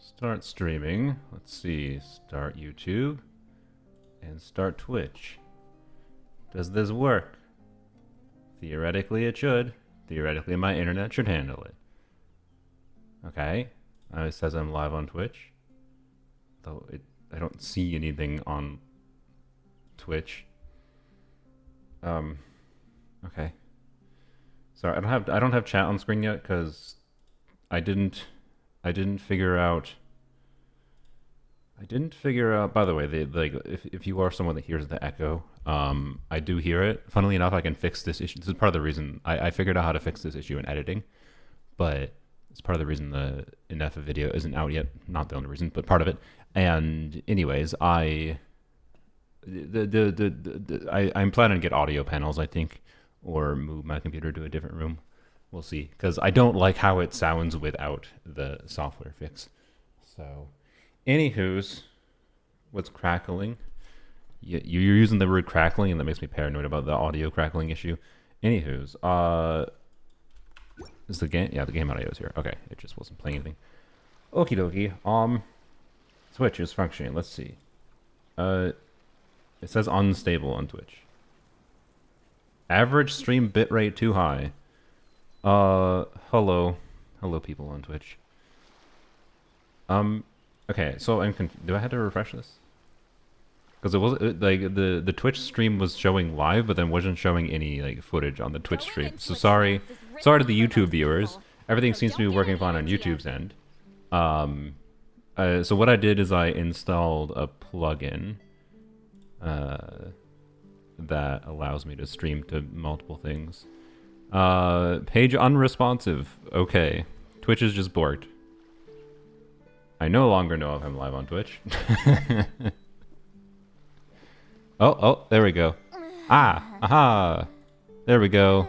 Start streaming. Let's see. Start YouTube. And start Twitch. Does this work? Theoretically, it should. Theoretically, my internet should handle it. Okay. It says I'm live on Twitch. Though I don't see anything on Twitch. Okay. Sorry, I don't have chat on screen yet because I didn't figure out. By the way, if you are someone that hears the echo, I do hear it. Funnily enough, I can fix this issue. This is part of the reason I figured out how to fix this issue in editing, but it's part of the reason the Ineffa video isn't out yet. Not the only reason, but part of it. And anyways, I'm planning to get audio panels, I think, or move my computer to a different room. We'll see, because I don't like how it sounds without the software fix. So, anywho's, what's crackling? You're using the word crackling, and that makes me paranoid about the audio crackling issue. Anywho's, is the game? Yeah, the game audio is here. Okay, it just wasn't playing anything. Okie dokie. Twitch is functioning. Let's see. It says unstable on Twitch. Average stream bitrate too high. Hello people on Twitch. Okay, so do I have to refresh this? Because it was like the Twitch stream was showing live, but then wasn't showing any like footage on the Twitch stream. So sorry to the YouTube viewers. Everything seems to be working fine on YouTube's end. So what I did is I installed a plugin that allows me to stream to multiple things. Page unresponsive. Okay. Twitch is just borked. I no longer know if I'm live on Twitch. Oh, there we go. Aha. There we go.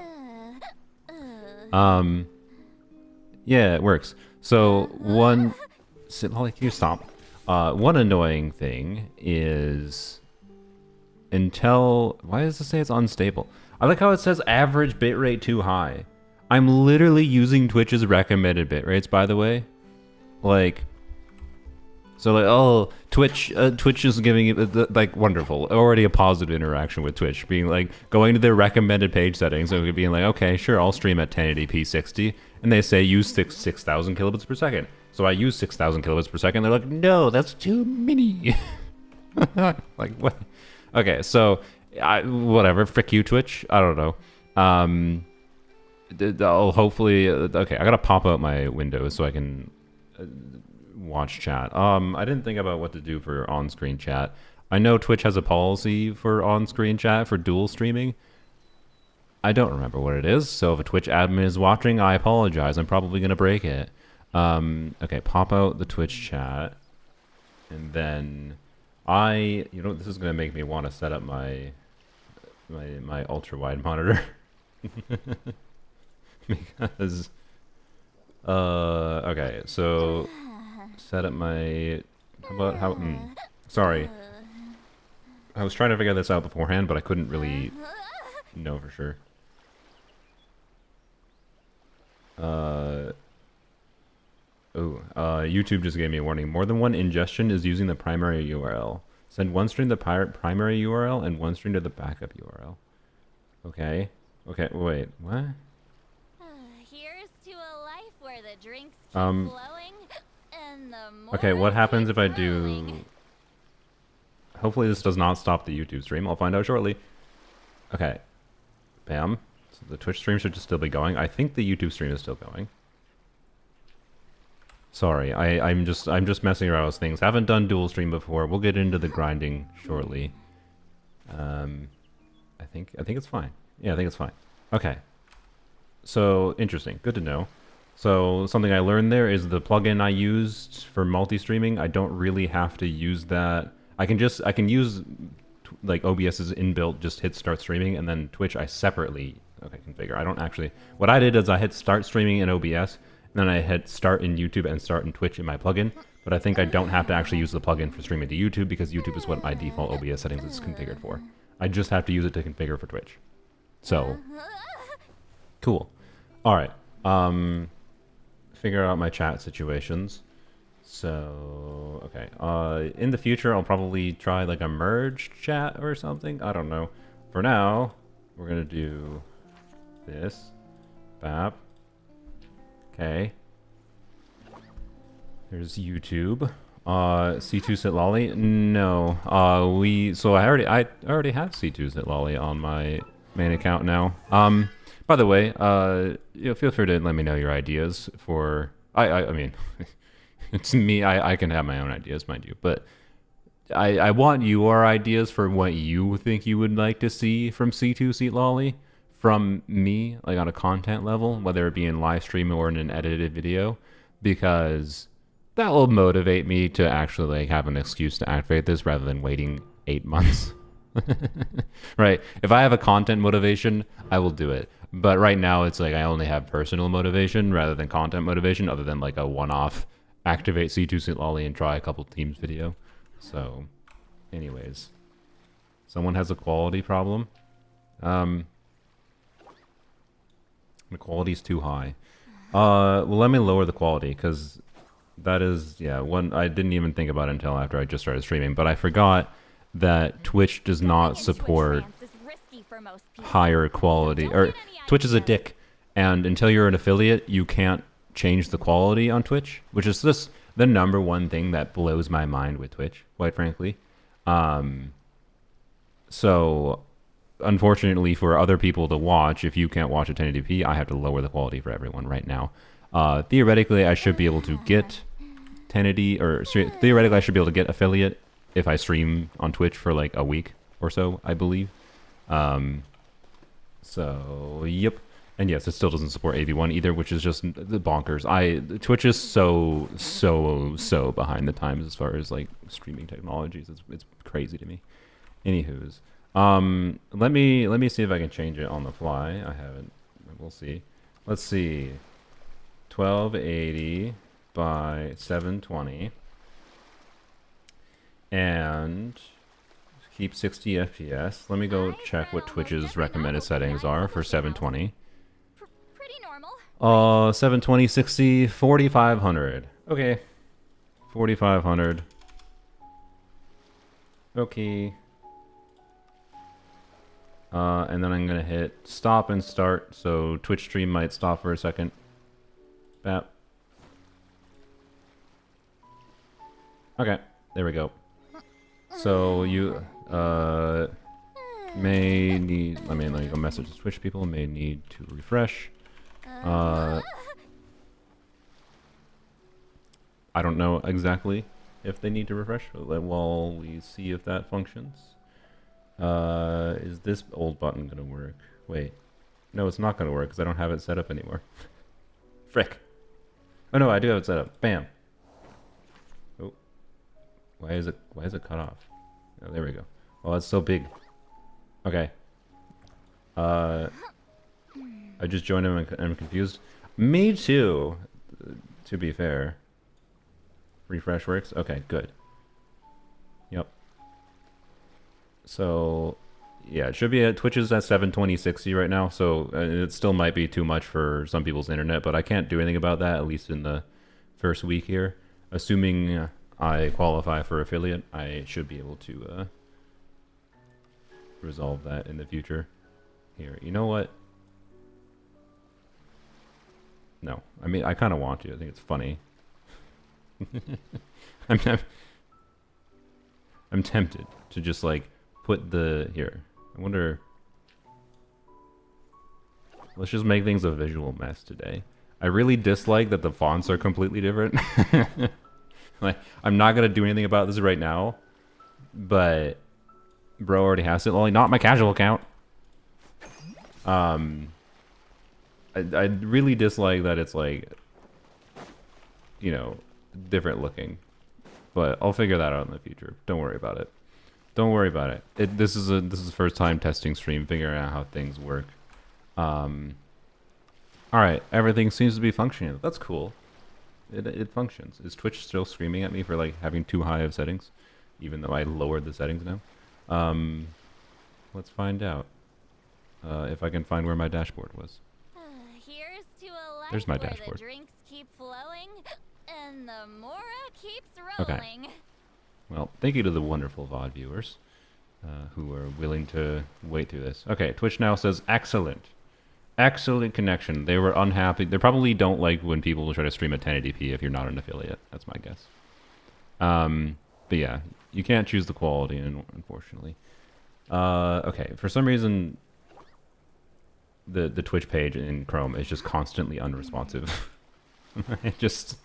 Yeah, it works. So Citlali, can you stop? One annoying thing is why does it say it's unstable? I like how it says average bitrate too high. I'm literally using Twitch's recommended bitrates, by the way. Like, so like, oh, Twitch is giving it like wonderful, already a positive interaction with Twitch, being like going to their recommended page settings and being like, okay, sure, I'll stream at 1080p 60, and they say use 6,000 kilobits per second. So I use 6,000 kilobits per second. They're like, no, that's too many. Like what? Okay, so whatever, frick you, Twitch. I don't know. I'll hopefully. Okay, I gotta pop out my windows so I can watch chat. I didn't think about what to do for on-screen chat. I know Twitch has a policy for on-screen chat for dual streaming. I don't remember what it is, so if a Twitch admin is watching, I apologize. I'm probably gonna break it. Okay, pop out the Twitch chat, and then you know, this is gonna make me want to set up my ultra wide monitor because okay, so set up my sorry, I was trying to figure this out beforehand, but I couldn't really know for sure. YouTube just gave me a warning. More than one ingestion is using the primary URL. Send one stream to the primary URL and one stream to the backup URL. Okay. Okay, wait, what? Here's to a life where the drinks keep flowing and the more okay, what happens if I do... Hopefully this does not stop the YouTube stream. I'll find out shortly. Okay. Bam. So the Twitch stream should just still be going. I think the YouTube stream is still going. Sorry, I'm just messing around with things. Haven't done dual stream before. We'll get into the grinding shortly. I think it's fine. Yeah, I think it's fine. Okay. So interesting. Good to know. So something I learned there is the plugin I used for multi-streaming. I don't really have to use that. I can use like OBS's inbuilt just hit start streaming, and then Twitch I separately configure. I don't actually. What I did is I hit start streaming in OBS. Then I hit start in YouTube and start in Twitch in my plugin, but I think I don't have to actually use the plugin for streaming to YouTube because YouTube is what my default OBS settings is configured for. I just have to use it to configure for Twitch. So, cool. All right. Figure out my chat situations. So, okay. In the future, I'll probably try like a merge chat or something. I don't know. For now, we're gonna do this. Bap. Okay. There's YouTube. C2 Citlali? No. So I already have C2 Citlali on my main account now. By the way, feel free to let me know your ideas for I mean it's me, I can have my own ideas, mind you, but I want your ideas for what you think you would like to see from C2 Citlali from me, like on a content level, whether it be in live stream or in an edited video, because that will motivate me to actually like have an excuse to activate this rather than waiting 8 months. Right? If I have a content motivation, I will do it. But right now it's like I only have personal motivation rather than content motivation, other than like a one-off activate C2 Citlali and try a couple teams video. So, anyways. Someone has a quality problem. The quality's too high. Well, let me lower the quality, because that is, yeah, one I didn't even think about it until after I just started streaming, but I forgot that Twitch does not support higher quality, or Twitch is a dick, and until you're an affiliate, you can't change the quality on Twitch, which is just the number one thing that blows my mind with Twitch, quite frankly. So unfortunately for other people to watch, if you can't watch at 1080p, I have to lower the quality for everyone right now. Theoretically, I should be able to get 1080, or theoretically, I should be able to get affiliate if I stream on Twitch for like a week or so, I believe. So, yep. And yes, it still doesn't support AV1 either, which is just the bonkers. Twitch is so behind the times as far as like streaming technologies. It's crazy to me. Anywho's, let me see if I can change it on the fly. I haven't. We'll see. Let's see. 1280 by 720, and keep 60 FPS. Let me go check what Twitch's recommended settings are for 720. Pretty normal. 720, 60, 4500. Okay. 4500. Okay. And then I'm gonna hit stop and start, so Twitch stream might stop for a second. Bap. Okay, there we go. So you may need, let me go message the Twitch people, may need to refresh. I don't know exactly if they need to refresh, but while we see if that functions. Is this old button gonna work? Wait. No, it's not gonna work because I don't have it set up anymore. Frick. Oh no, I do have it set up. Bam. Oh. Why is it cut off? Oh, there we go. Oh, it's so big. Okay. I just joined him and I'm confused. Me too, to be fair. Refresh works? Okay, good. Yep. So, yeah, it should be at Twitch is at 72060 right now, so it still might be too much for some people's internet, but I can't do anything about that, at least in the first week here. Assuming I qualify for affiliate, I should be able to resolve that in the future. Here, you know what? No, I mean, I kind of want to. I think it's funny. I'm tempted to just like put the here. I wonder. Let's just make things a visual mess today. I really dislike that the fonts are completely different. Like, I'm not gonna do anything about this right now, but bro already has it. Only not my casual account. I really dislike that it's like, you know, different looking, but I'll figure that out in the future. Don't worry about it. Don't worry about it. This is the first time testing stream, figuring out how things work. All right, everything seems to be functioning. That's cool. It functions. Is Twitch still screaming at me for like having too high of settings, even though I lowered the settings now? Let's find out if I can find where my dashboard was. Here's to a life There's my where dashboard. the drinks keep flowing and the mora keeps Okay. rolling. Well, thank you to the wonderful VOD viewers who are willing to wait through this. Okay, Twitch now says excellent. Excellent connection. They were unhappy. They probably don't like when people try to stream at 1080p if you're not an affiliate. That's my guess. But yeah, you can't choose the quality, unfortunately. Okay, for some reason, the Twitch page in Chrome is just constantly unresponsive. It just...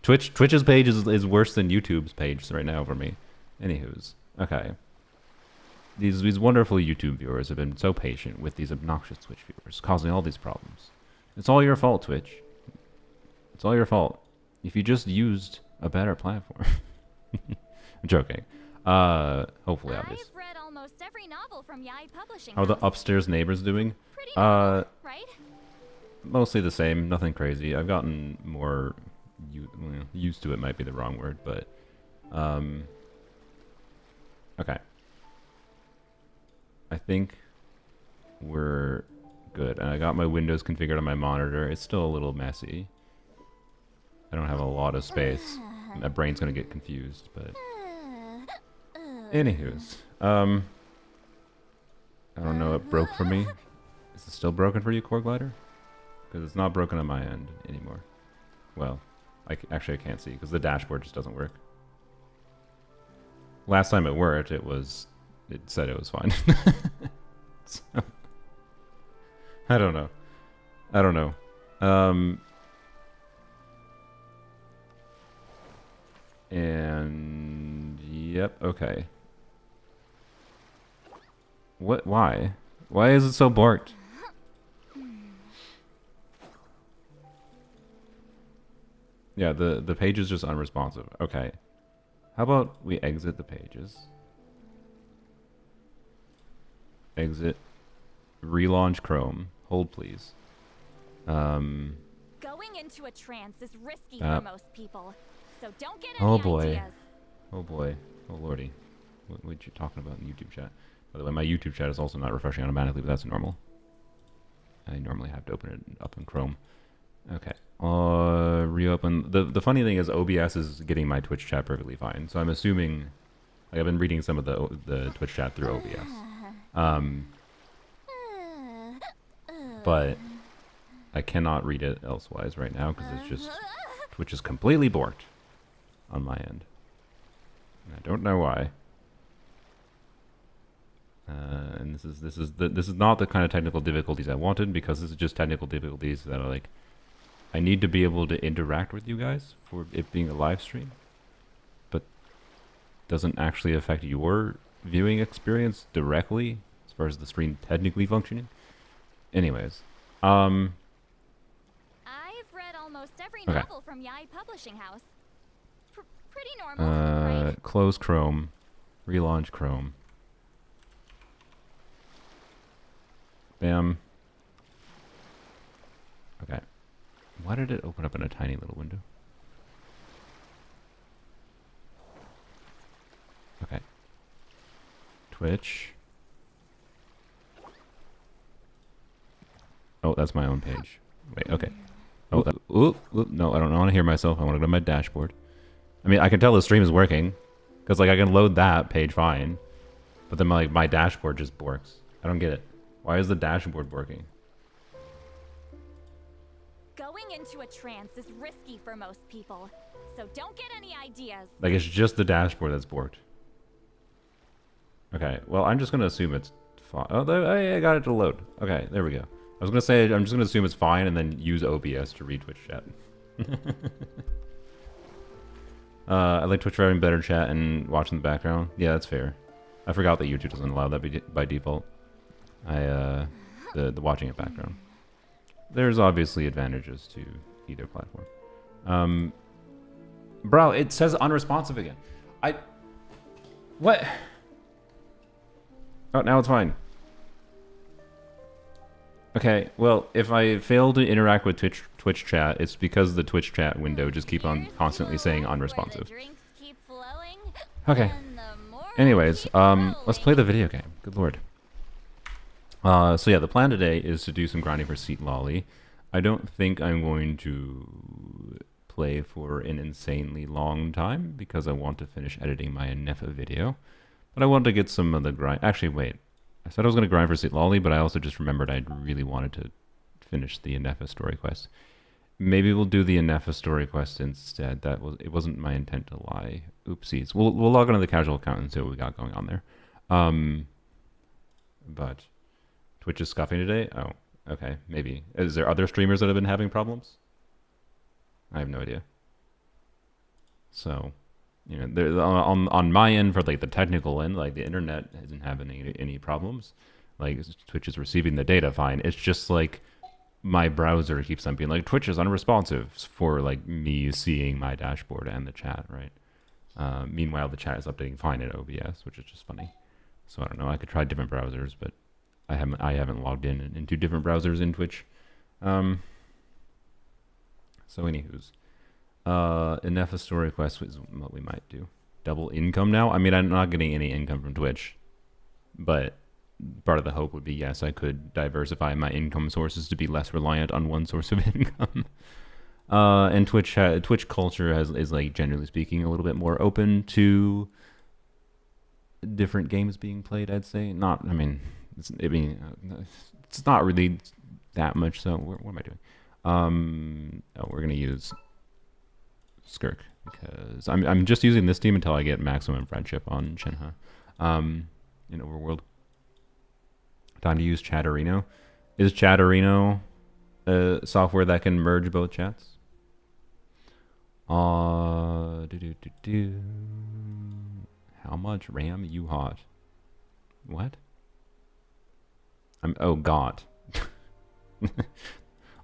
Twitch's page is worse than YouTube's page right now for me. Anywho's. Okay. These wonderful YouTube viewers have been so patient with these obnoxious Twitch viewers, causing all these problems. It's all your fault, Twitch. It's all your fault. If you just used a better platform. I'm joking. Hopefully obvious. I've read almost every novel from Yai Publishing How are the House. upstairs neighbors doing? Pretty normal, right? Mostly the same. Nothing crazy. I've gotten more used to it. Might be the wrong word, but okay. I think we're good. And I got my Windows configured on my monitor. It's still a little messy. I don't have a lot of space. My brain's gonna get confused, but anywho's. I don't know, it broke for me. Is it still broken for you, Core Glider? Because it's not broken on my end anymore. Well, actually I can't see because the dashboard just doesn't work. Last time it worked, it said it was fine. So, I don't know. And yep, okay. What? Why? Why is it so borked? Yeah, the page is just unresponsive. Okay. How about we exit the pages? Exit. Relaunch Chrome. Hold, please. Going into a trance is risky for most people, so don't get any oh boy. ideas. Oh boy. Oh lordy. What you talking about in YouTube chat? By the way, my YouTube chat is also not refreshing automatically, but that's normal. I normally have to open it up in Chrome. Okay. Reopen. The funny thing is OBS is getting my Twitch chat perfectly fine. So I'm assuming, like, I've been reading some of the Twitch chat through OBS. But I cannot read it elsewise right now because it's just Twitch is completely borked on my end. And I don't know why. And this is not the kind of technical difficulties I wanted, because this is just technical difficulties that are like, I need to be able to interact with you guys for it being a live stream, but doesn't actually affect your viewing experience directly as far as the stream technically functioning. Anyways, I've read almost every novel from Yai Publishing House. Pretty normal, right? Close Chrome, relaunch Chrome. Bam. Okay. Why did it open up in a tiny little window? Okay. Twitch. Oh, that's my own page. Wait, okay. Oh, no, I don't want to hear myself. I want to go to my dashboard. I mean, I can tell the stream is working, because like I can load that page fine, but then my dashboard just borks. I don't get it. Why is the dashboard working? Going into a trance is risky for most people, so don't get any ideas. Like, it's just the dashboard that's borked. Okay, well, I'm just going to assume it's fine. Oh, I got it to load. Okay, there we go. I was going to say, I'm just going to assume it's fine and then use OBS to read Twitch chat. I like Twitch for having better chat and watching the background. Yeah, that's fair. I forgot that YouTube doesn't allow that by default. The watching it background. There's obviously advantages to either platform. Bro, it says unresponsive again. What? Oh, now it's fine. Okay, well, if I fail to interact with Twitch chat, it's because the Twitch chat window just keep on constantly saying unresponsive. Okay. Anyways, let's play the video game. Good lord. So yeah, the plan today is to do some grinding for Citlali. I don't think I'm going to play for an insanely long time because I want to finish editing my Ineffa video. But I wanted to get some of the grind. Actually, wait. I said I was going to grind for Citlali, but I also just remembered I really wanted to finish the Ineffa story quest. Maybe we'll do the Ineffa story quest instead. It wasn't my intent to lie. Oopsies. We'll log onto the casual account and see what we got going on there. But Twitch is scuffing today? Oh, okay. Maybe. Is there other streamers that have been having problems? I have no idea. So, you know, there on my end for like the technical end, like the internet isn't having any problems. Like Twitch is receiving the data fine. It's just like my browser keeps on being like Twitch is unresponsive for like me seeing my dashboard and the chat, right? Meanwhile, the chat is updating fine in OBS, which is just funny. So I don't know. I could try different browsers, but I haven't logged into different browsers in Twitch. So anywho's, Ineffa story quest is what we might do. Double income now. I mean, I'm not getting any income from Twitch, but part of the hope would be yes, I could diversify my income sources to be less reliant on one source of income. And Twitch culture is like generally speaking a little bit more open to different games being played. I'd say not. I mean, it's not really that much. So what am I doing? Oh, we're gonna use Skirk because I'm just using this team until I get maximum friendship on Shenhe. In Overworld. Time to use Chatterino. Is Chatterino software that can merge both chats? How much RAM you hot? What? Oh god.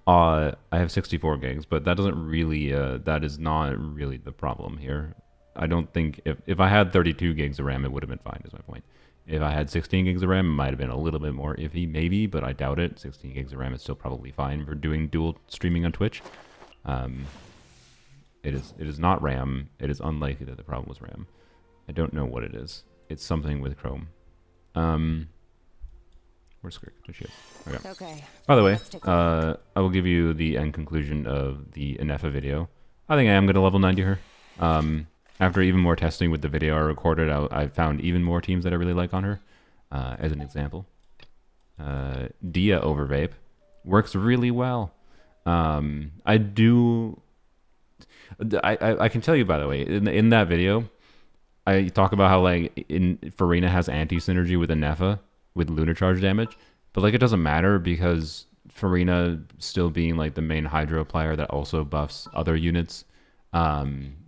I have 64 gigs, but that doesn't really that is not really the problem here. I don't think if I had 32 gigs of RAM, it would have been fine, is my point. If I had 16 gigs of RAM, it might have been a little bit more iffy, maybe, but I doubt it. 16 gigs of RAM is still probably fine for doing dual streaming on Twitch. It is not RAM. It is unlikely that the problem was RAM. I don't know what it is. It's something with Chrome. Where's Skirk? There she is. Okay. By the way, I will give you the end conclusion of the Ineffa video. I think I am going to level 90 her. After even more testing with the video I recorded, I found even more teams that I really like on her. As an example, Dia over Vape works really well. I can tell you, by the way, in that video, I talk about how like Farina has anti-synergy with Ineffa with lunar charge damage, but like it doesn't matter because Farina still being like the main Hydro player that also buffs other units,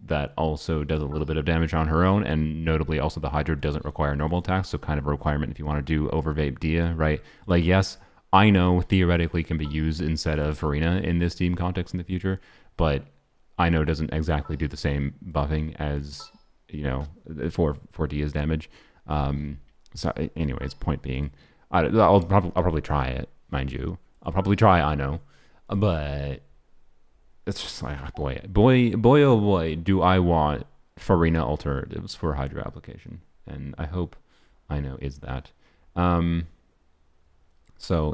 that also does a little bit of damage on her own, and notably also the Hydro doesn't require normal attacks, so kind of a requirement if you want to do Overvape Dia, right? Like yes, I know theoretically can be used instead of Farina in this team context in the future, but I know doesn't exactly do the same buffing as, you know, for Dia's damage. So anyways, point being, I'll probably try it, mind you. I'll probably try I know, but it's just like boy, oh boy, do I want Farina alternatives for Hydra application, and I hope I know is that. So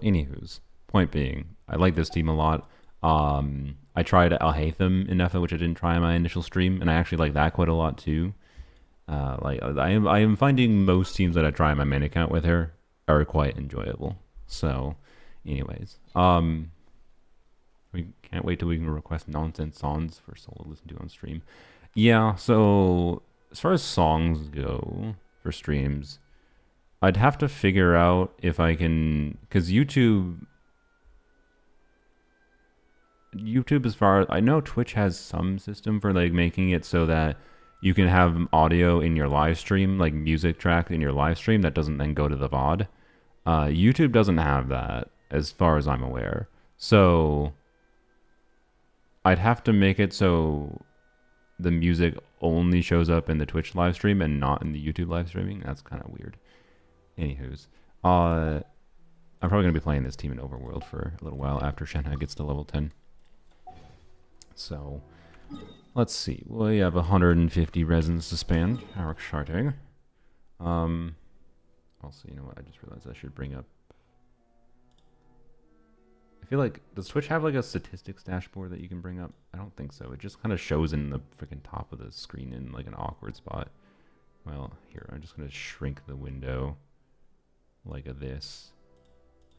anywho's, point being, I like this team a lot. I tried Alhaitham Ineffa, which I didn't try on my initial stream, and I actually like that quite a lot too. Like I am finding most teams that I try on my main account with her are quite enjoyable. So, anyways, we can't wait till we can request nonsense songs for Soul to listen to on stream. Yeah. So as far as songs go for streams, I'd have to figure out if I can, because YouTube, as far as I know, Twitch has some system for like making it so that you can have audio in your live stream, like music track in your live stream that doesn't then go to the VOD. YouTube doesn't have that, as far as I'm aware. So I'd have to make it so the music only shows up in the Twitch live stream and not in the YouTube live streaming. That's kind of weird. Anywho's, I'm probably going to be playing this team in Overworld for a little while after Shenhe gets to level 10. So let's see. We have 150 resins to spend. Arik Sharting. Also, you know what? I just realized I should bring up. feel like, does Twitch have like a statistics dashboard that you can bring up? I don't think so. It just kind of shows in the freaking top of the screen in like an awkward spot. Well, here, I'm just going to shrink the window like this.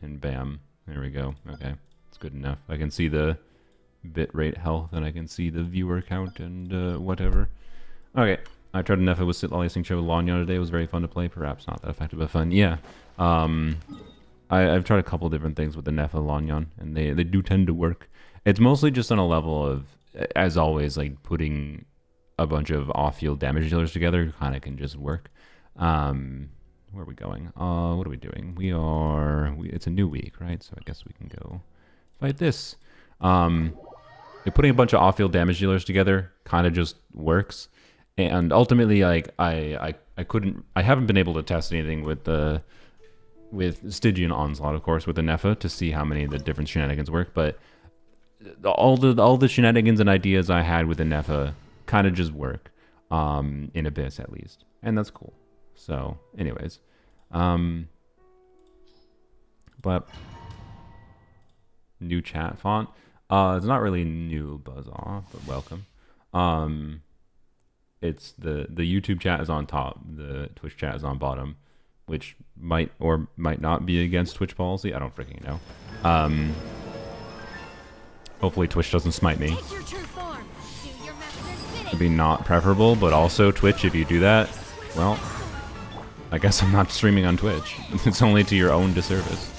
And bam, there we go. Okay, it's good enough. I can see the bitrate health and I can see the viewer count and whatever. Okay, I tried Ineffa with Citlali Sing Show Lanyan today. It was very fun to play. Perhaps not that effective, but fun. Yeah. I've tried a couple different things with Ineffa Lanyan, and they do tend to work. It's mostly just on a level of, as always, like putting a bunch of off-field damage dealers together kind of can just work. Where are we going? What are we doing? It's a new week, right? So I guess we can go fight this. Putting a bunch of off-field damage dealers together kind of just works. And ultimately, like I haven't been able to test anything with Stygian Onslaught, of course, with Ineffa to see how many of the different shenanigans work. But all the shenanigans and ideas I had with Ineffa kind of just work, in Abyss at least, and that's cool. So, anyways, but new chat font. It's not really new, buzz off, but welcome. It's the YouTube chat is on top, the Twitch chat is on bottom, which might or might not be against Twitch policy. I don't freaking know. Hopefully Twitch doesn't smite me. It'd be not preferable, but also Twitch, if you do that, well, I guess I'm not streaming on Twitch. It's only to your own disservice.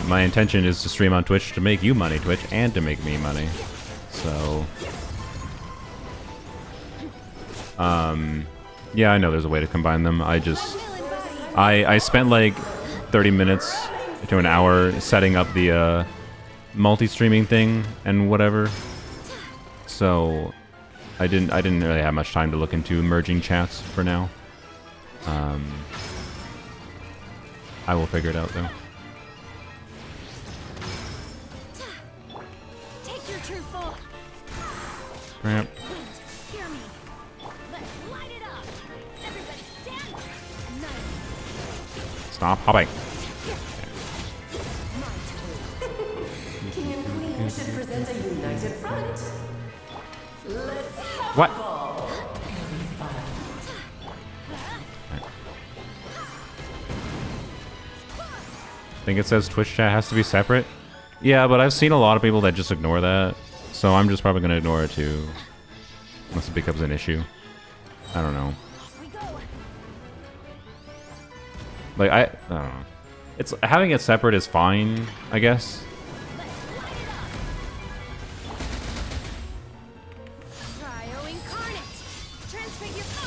My intention is to stream on Twitch to make you money, Twitch, and to make me money. So... yeah, I know there's a way to combine them. I spent like 30 minutes to an hour setting up the multi-streaming thing and whatever. So I didn't really have much time to look into merging chats for now. I will figure it out though. Take your true form. Ramp. Stop hopping. King and Queen should present a united front. Let's have what? a ball. I think it says Twitch chat has to be separate. Yeah, but I've seen a lot of people that just ignore that, so I'm just probably gonna ignore it too, unless it becomes an issue. I don't know. Like, I don't know. It's having it separate is fine, I guess.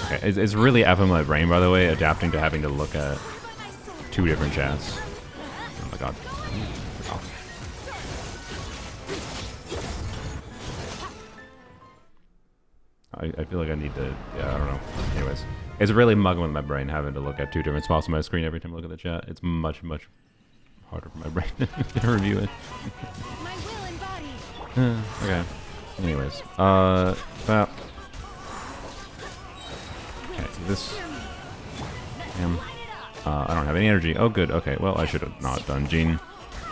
Okay, it's really effing my brain, by the way, adapting to having to look at two different chats. Oh my god. Oh. I feel like I need to, yeah, I don't know. Anyways. It's really mugging with my brain having to look at two different spots on my screen every time I look at the chat. It's much, much harder for my brain to review it. My will and body. Okay. Anyways. Well. Okay, this... Damn. I don't have any energy. Oh, good. Okay, well, I should have not done Gene.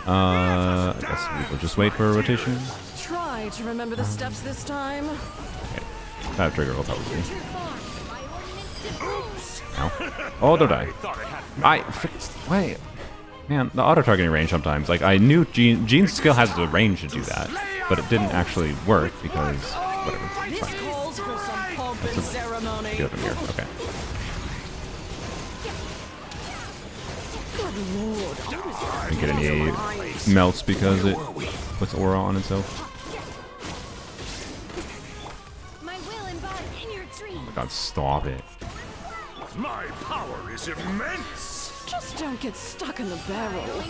I guess we will just wait for a rotation. Try to remember the steps this time. Okay. That trigger will probably... Ow. Oh, don't die. Wait. Man, the auto-targeting range sometimes. Like, I knew Gene's skill has the range to do that, but it didn't actually work because... Whatever. It's fine. Let's get up in here. Okay. I didn't get any melts because it puts aura on itself. Oh my god, stop it. My power is immense! Just don't get stuck in the barrel.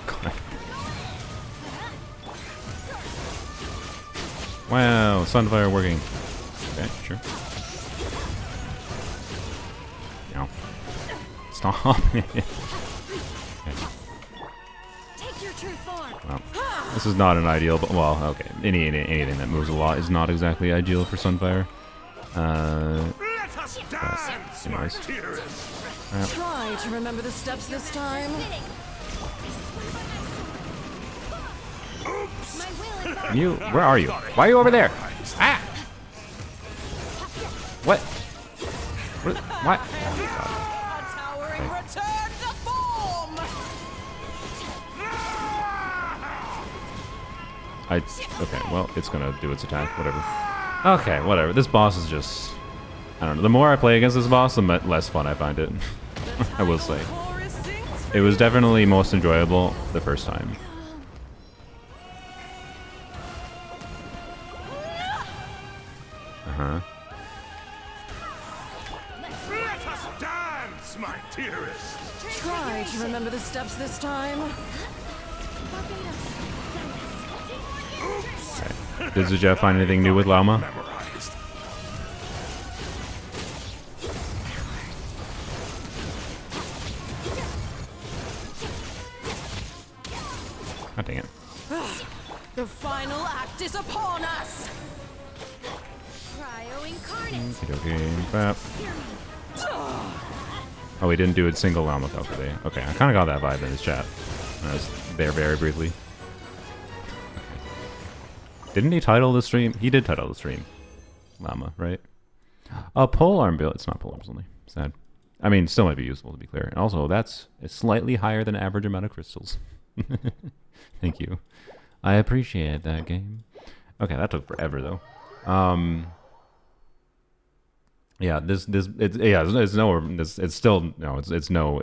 God. Wow, Sunfire working. Okay, sure. No. Stop it. Okay. Well, this is not an ideal, but well, okay. Anything that moves a lot is not exactly ideal for Sunfire. But anyways. Try to remember the steps this time. Where are you? Why are you over there? Ah! What? What? A towering return to form. Okay, well, it's gonna do its attack, whatever. Okay, whatever. This boss is just... I don't know. The more I play against this boss, the less fun I find it. I will say. It was definitely most enjoyable the first time. Uh-huh. Let us dance, my dearest. Try to remember the steps this time. Okay. Did Jeff find anything new with Llama? Memorized. God dang it. The final act is upon us. Cryo incarnate. Okay, bap. Oh, he didn't do a single Llama Cup today. Okay, I kind of got that vibe in his chat. I was there very briefly. Okay. Didn't he title the stream? He did title the stream. Llama, right? Pole arm build. It's not pole arms only. Sad. I mean, still might be useful to be clear. And also, that's a slightly higher than average amount of crystals. Thank you. I appreciate that game. Okay, that took forever though. Yeah, it's still no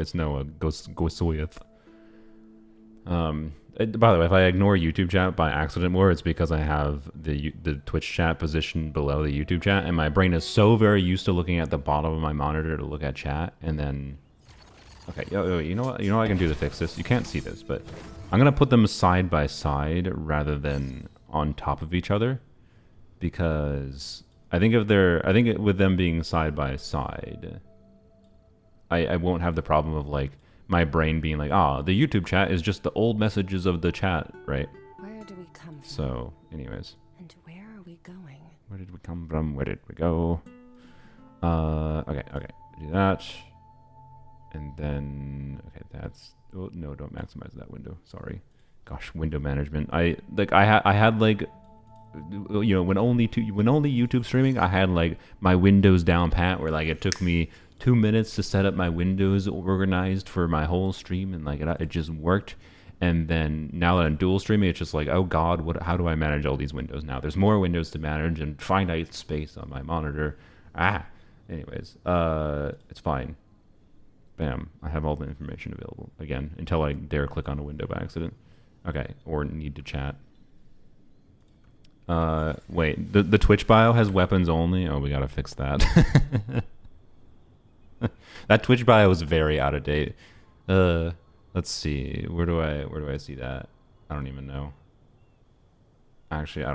Gosoyeth. By the way, if I ignore YouTube chat by accident more, it's because I have the Twitch chat positioned below the YouTube chat, and my brain is so very used to looking at the bottom of my monitor to look at chat, and then okay, you know what I can do to fix this? You can't see this, but I'm gonna put them side by side rather than on top of each other, because I think with them being side by side, I won't have the problem of like my brain being like, the YouTube chat is just the old messages of the chat, right? Where do we come from? So, anyways. And where are we going? Where did we come from? Where did we go? Okay. Do that. And then, okay, that's, oh, no, don't maximize that window. Sorry. Gosh, window management. I had like, you know, when only YouTube streaming, I had like my windows down pat, where like it took me 2 minutes to set up my windows organized for my whole stream, and like it just worked. And then now that I'm dual streaming, it's just like, oh god, how do I manage all these windows now? There's more windows to manage and finite space on my monitor. Anyways, it's fine. Bam, I have all the information available again until I dare click on a window by accident. Okay, or need to chat. Wait, the Twitch bio has weapons only. Oh, we gotta fix that. That Twitch bio was very out of date. Let's see. Where do I see that? I don't even know. Actually,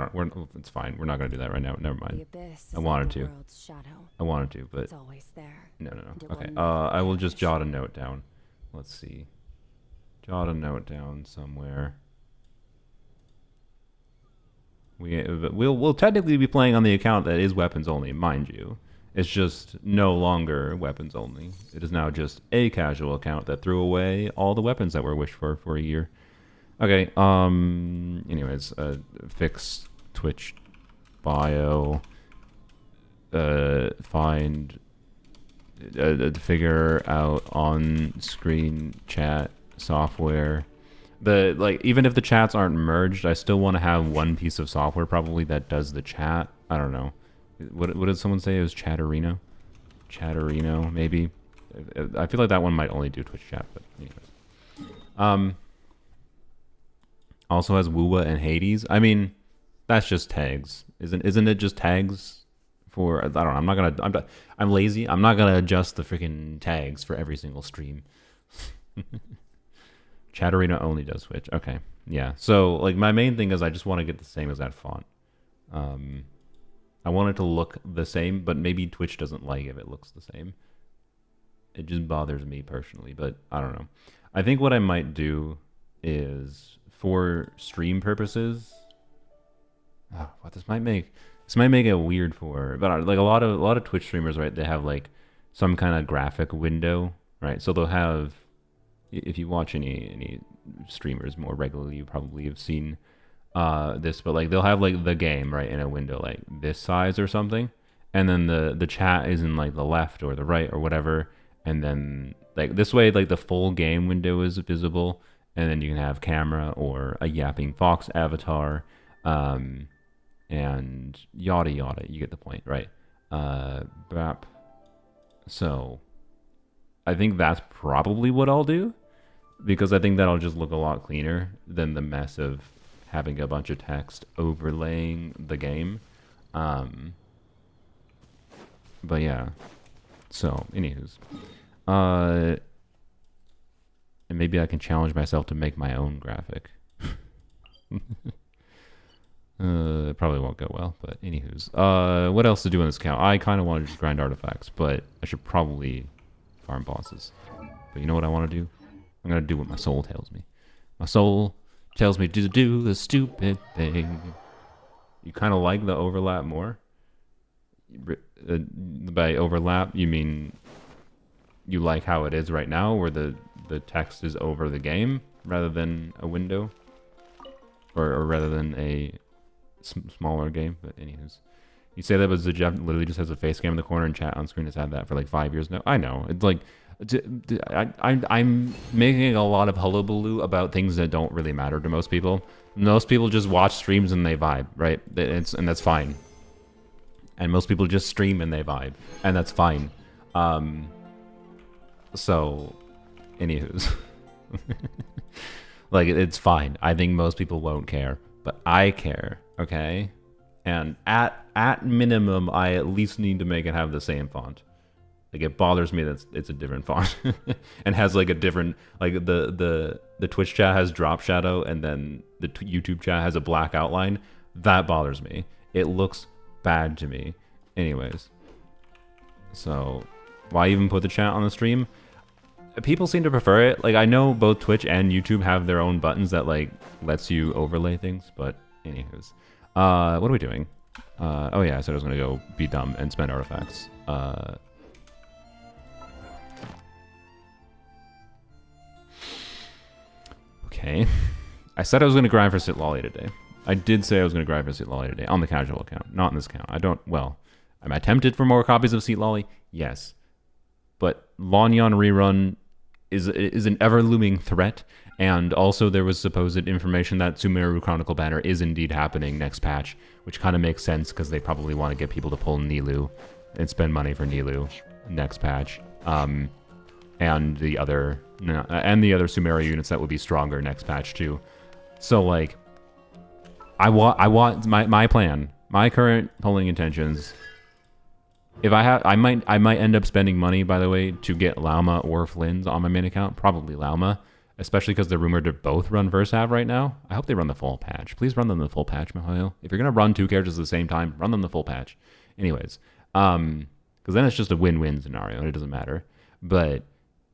it's fine. We're not gonna do that right now. Never mind. I wanted to. But it's always there. No. Okay. I will just jot a note down. Let's see. Jot a note down somewhere. We'll technically be playing on the account that is weapons only, mind you. It's just no longer weapons only. It is now just a casual account that threw away all the weapons that were wished for a year. Okay, anyways, fix Twitch bio, find, figure out on-screen chat software. Even if the chats aren't merged, I still want to have one piece of software probably that does the chat. I don't know. What did someone say? It was Chatterino? Chatterino, maybe? I feel like that one might only do Twitch chat, but anyways. Also has Wuwa and Hades. I mean, that's just tags. Isn't it just tags for, I don't know, I'm lazy. I'm not gonna adjust the freaking tags for every single stream. Chatterino only does Twitch. Okay. Yeah. So like my main thing is I just want to get the same as that font. I want it to look the same, but maybe Twitch doesn't like if it looks the same. It just bothers me personally, but I don't know. I think what I might do is for stream purposes. What this might make it weird for, but like a lot of Twitch streamers, right? They have like some kind of graphic window, right? So they'll have, if you watch any streamers more regularly, you probably have seen this, but like they'll have like the game right in a window like this size or something, and then the chat is in like the left or the right or whatever, and then like this way like the full game window is visible, and then you can have camera or a yapping fox avatar, and yada yada. You get the point, right? So I think that's probably what I'll do, because I think that'll just look a lot cleaner than the mess of having a bunch of text overlaying the game. But yeah. So, anywho's. And maybe I can challenge myself to make my own graphic. It probably won't go well, but anywho's. What else to do in this account? I kind of want to just grind artifacts, but I should probably farm bosses. But you know what I want to do? I'm going to do what my soul tells me. My soul tells me to do the stupid thing. You kind of like the overlap more? By overlap, you mean you like how it is right now, where the text is over the game rather than a window? Or rather than a smaller game? But anyways. You say that, but Jeff literally just has a face cam in the corner and chat on screen has had that for like 5 years now. I know. It's like, I'm making a lot of hullabaloo about things that don't really matter to most people. Most people just watch streams and they vibe, right? And that's fine. And most people just stream and they vibe, and that's fine. So, anywho's. Like, it's fine. I think most people won't care, but I care, okay? And at minimum, I at least need to make it have the same font. Like, it bothers me that it's a different font and has like a different, like the Twitch chat has drop shadow and then the YouTube chat has a black outline. That bothers me. It looks bad to me. Anyways, so why even put the chat on the stream? People seem to prefer it. Like, I know both Twitch and YouTube have their own buttons that like lets you overlay things, but anyways, what are we doing? Oh yeah, I said I was gonna go be dumb and spend artifacts. Okay. I said I was going to grind for Citlali today. I did say I was going to grind for Citlali today on the casual account, not in this account. Am I tempted for more copies of Citlali? Yes. But Lanyan rerun is an ever-looming threat, and also there was supposed information that Sumeru Chronicle banner is indeed happening next patch, which kind of makes sense because they probably want to get people to pull Nilu and spend money for Nilu next patch. And the other Sumeru units that will be stronger next patch too. So like, I want my plan, my current polling intentions. If I might end up spending money, by the way, to get Lauma or Flynn's on my main account. Probably Lauma, especially because they're rumored to both run Versav right now. I hope they run the full patch. Please run them the full patch, Mihail. If you're gonna run two characters at the same time, run them the full patch. Anyways, because then it's just a win-win scenario and it doesn't matter. But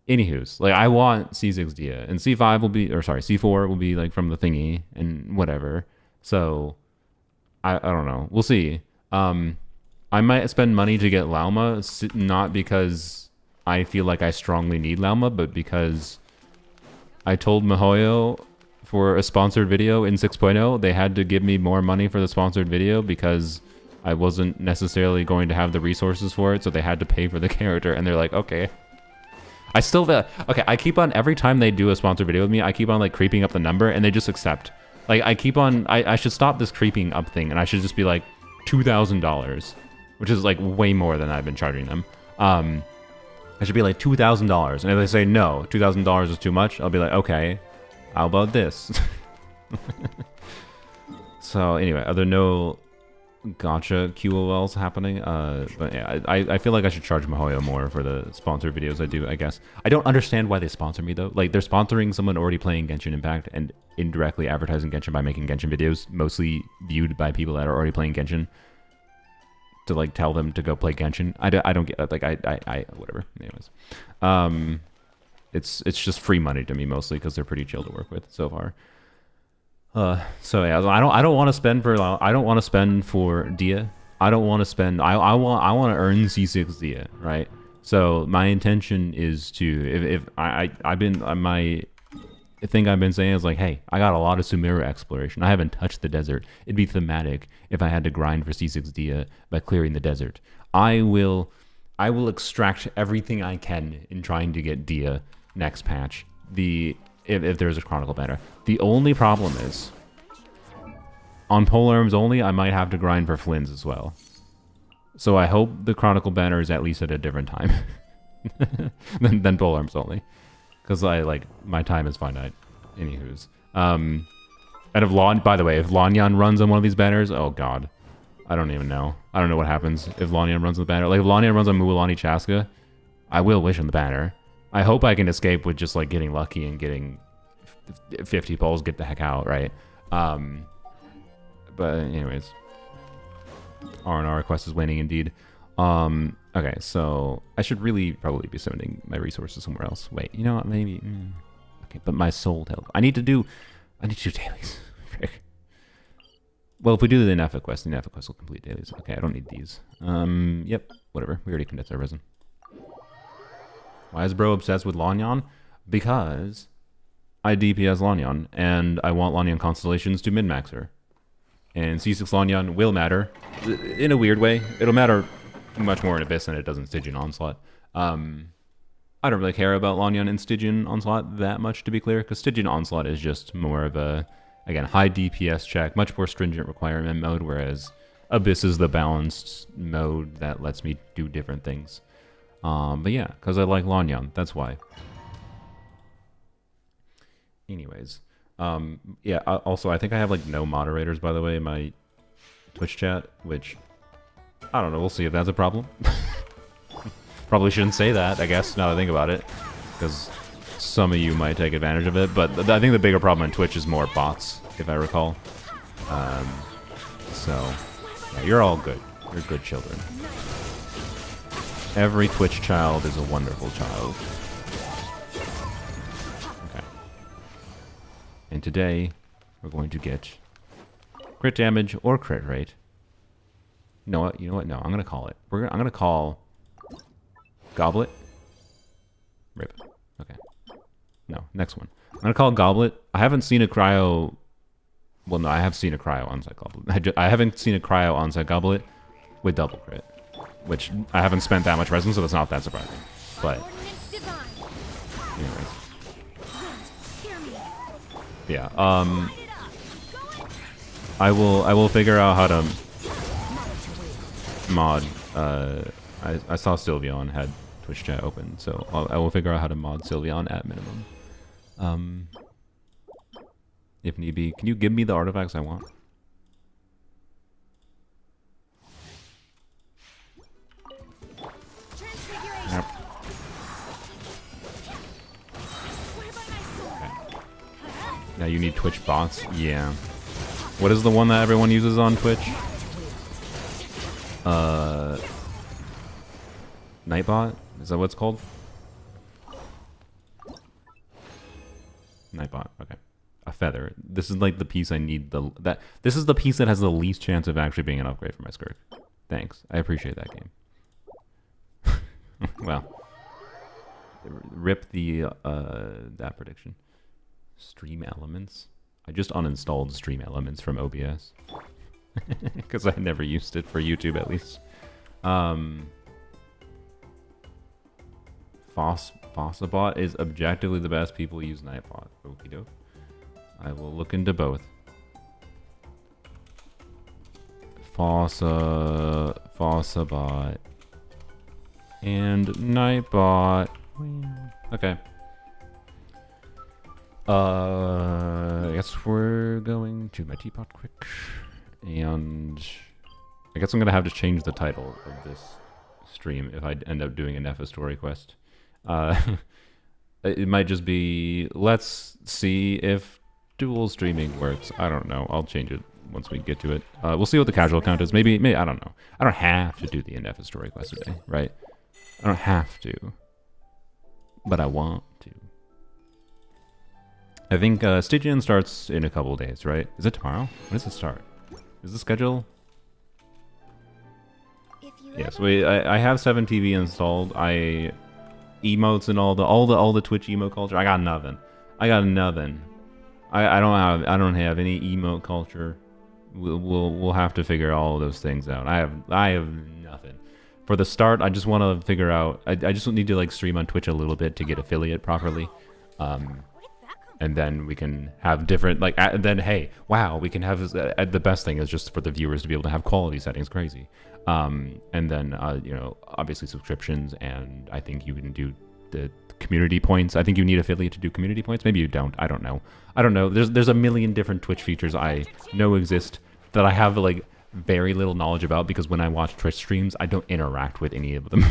anywho's, like, I want C6 Dia, and C5 will be, or sorry, C4 will be like from the thingy and whatever. So I don't know. We'll see. I might spend money to get Lauma, not because I feel like I strongly need Lauma, but because I told Mihoyo for a sponsored video in 6.0, they had to give me more money for the sponsored video because I wasn't necessarily going to have the resources for it, so they had to pay for the character, and they're like, okay. I keep on, every time they do a sponsored video with me, I keep on like creeping up the number, and they just accept. Like, I keep on, I should stop this creeping up thing, and I should just be like, $2,000, which is like way more than I've been charging them. I should be like $2,000, and if they say no, $2,000 is too much, I'll be like, okay, how about this? So anyway, are there no gacha QOLs happening? But yeah, I feel like I should charge Mihoyo more for the sponsored videos I do, I guess. I don't understand why they sponsor me though. Like, they're sponsoring someone already playing Genshin Impact and indirectly advertising Genshin by making Genshin videos, mostly viewed by people that are already playing Genshin, to like tell them to go play Genshin. I don't get, like, I whatever. Anyways, it's just free money to me mostly because they're pretty chill to work with so far. So yeah, I don't want to spend for Dia. I don't want to spend. I want to earn C6 Dia, right? So my intention is to, if I've been, my thing I've been saying is like, hey, I got a lot of Sumeru exploration. I haven't touched the desert. It'd be thematic if I had to grind for C6 Dia by clearing the desert. I will extract everything I can in trying to get Dia next patch. If there's a Chronicle banner. The only problem is, on polearms only, I might have to grind for Flynn's as well. So I hope the Chronicle banner is at least at a different time than polearms only, because my time is finite. Anywho's, and if by the way, if Lanyan runs on one of these banners, oh god, I don't even know. I don't know what happens if Lanyan runs on the banner. Like if Lanyan runs on Mualani Chaska, I will wish on the banner. I hope I can escape with just like getting lucky and getting 50 poles, get the heck out, right? But anyways. R&R request is waning indeed. Okay, so I should probably be sending my resources somewhere else. Wait, you know what? Maybe. Okay, but my soul help. I need to do dailies. Frick. Well, if we do the Ineffa quest will complete dailies. Okay, I don't need these. Yep, whatever. We already condensed our resin. Why is bro obsessed with Lanyan? Because I DPS Lanyan, and I want Lanyan constellations to min-max her. And C6 Lanyan will matter, in a weird way. It'll matter much more in Abyss than it does in Stygian Onslaught. I don't really care about Lanyan and Stygian Onslaught that much, to be clear, because Stygian Onslaught is just more of a, again, high DPS check, much more stringent requirement mode, whereas Abyss is the balanced mode that lets me do different things. But yeah, because I like Lanyan, that's why. Anyways. Yeah, also, I think I have, like, no moderators, by the way, in my Twitch chat, which, I don't know, we'll see if that's a problem. Probably shouldn't say that, I guess, now that I think about it, because some of you might take advantage of it, but I think the bigger problem on Twitch is more bots, if I recall. So, yeah, you're all good. You're good children. Every Twitch child is a wonderful child. And today, we're going to get crit damage or crit rate. You know what? No, I'm gonna call it. I'm gonna call Goblet. Rip. Okay. No, next one. I'm gonna call Goblet. I haven't seen a cryo. Well, no, I have seen a cryo onside Goblet. I haven't seen a cryo onside Goblet with double crit, which I haven't spent that much resin, so that's not that surprising. But anyways. Yeah, I will figure out how to mod, I saw Sylveon had Twitch chat open, so I will figure out how to mod Sylveon at minimum. If need be. Can you give me the artifacts I want? Yep. Now you need Twitch bots? Yeah. What is the one that everyone uses on Twitch? Nightbot? Is that what it's called? Nightbot, okay. A feather. This is like the piece I need. This is the piece that has the least chance of actually being an upgrade for my skirt. Thanks. I appreciate that game. Well. Rip the that prediction. Stream Elements. I just uninstalled Stream Elements from OBS because I never used it for YouTube, at least. Fossabot is objectively the best. People use Nightbot. Okie doke. I will look into both. Fossabot and Nightbot. Okay. I guess we're going to my teapot quick, and I guess I'm gonna have to change the title of this stream if I end up doing an Ineffa story quest. It might just be, let's see if dual streaming works. I don't know. I'll change it once we get to it. We'll see what the casual count is. Maybe I don't know. I don't have to do the Ineffa story quest today, right? I don't have to, but I want to. I think Stygian starts in a couple days, right? Is it tomorrow? When does it start? Is the schedule? If you Yes, I have 7TV installed. Emotes and all the Twitch emo culture. I got nothing. I don't have any emote culture. We'll have to figure all of those things out. I have nothing. For the start, I just want to figure out. I just need to like stream on Twitch a little bit to get affiliate properly, and then we can have different like. Then hey, wow, we can have the best thing is just for the viewers to be able to have quality settings. Crazy, and then you know, obviously subscriptions, and I think you can do the community points. I think you need affiliate to do community points. Maybe you don't. I don't know. There's a million different Twitch features I know exist that I have like very little knowledge about, because when I watch Twitch streams, I don't interact with any of them.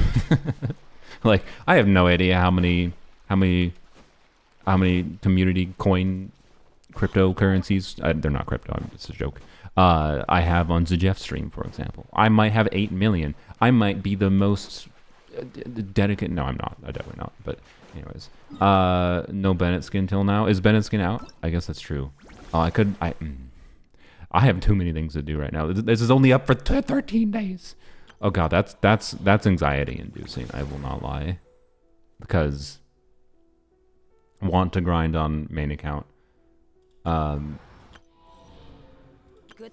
Like I have no idea how many community coin cryptocurrencies, they're not crypto, it's a joke, I have on Zjeff's stream, for example. I might have 8 million. I might be the most dedicated. No, I'm not. I'm definitely not. But anyways, no Bennett skin till now. Is Bennett skin out? I guess that's true. I have too many things to do right now. This is only up for 13 days. Oh god, that's anxiety inducing. I will not lie, because want to grind on main account. Good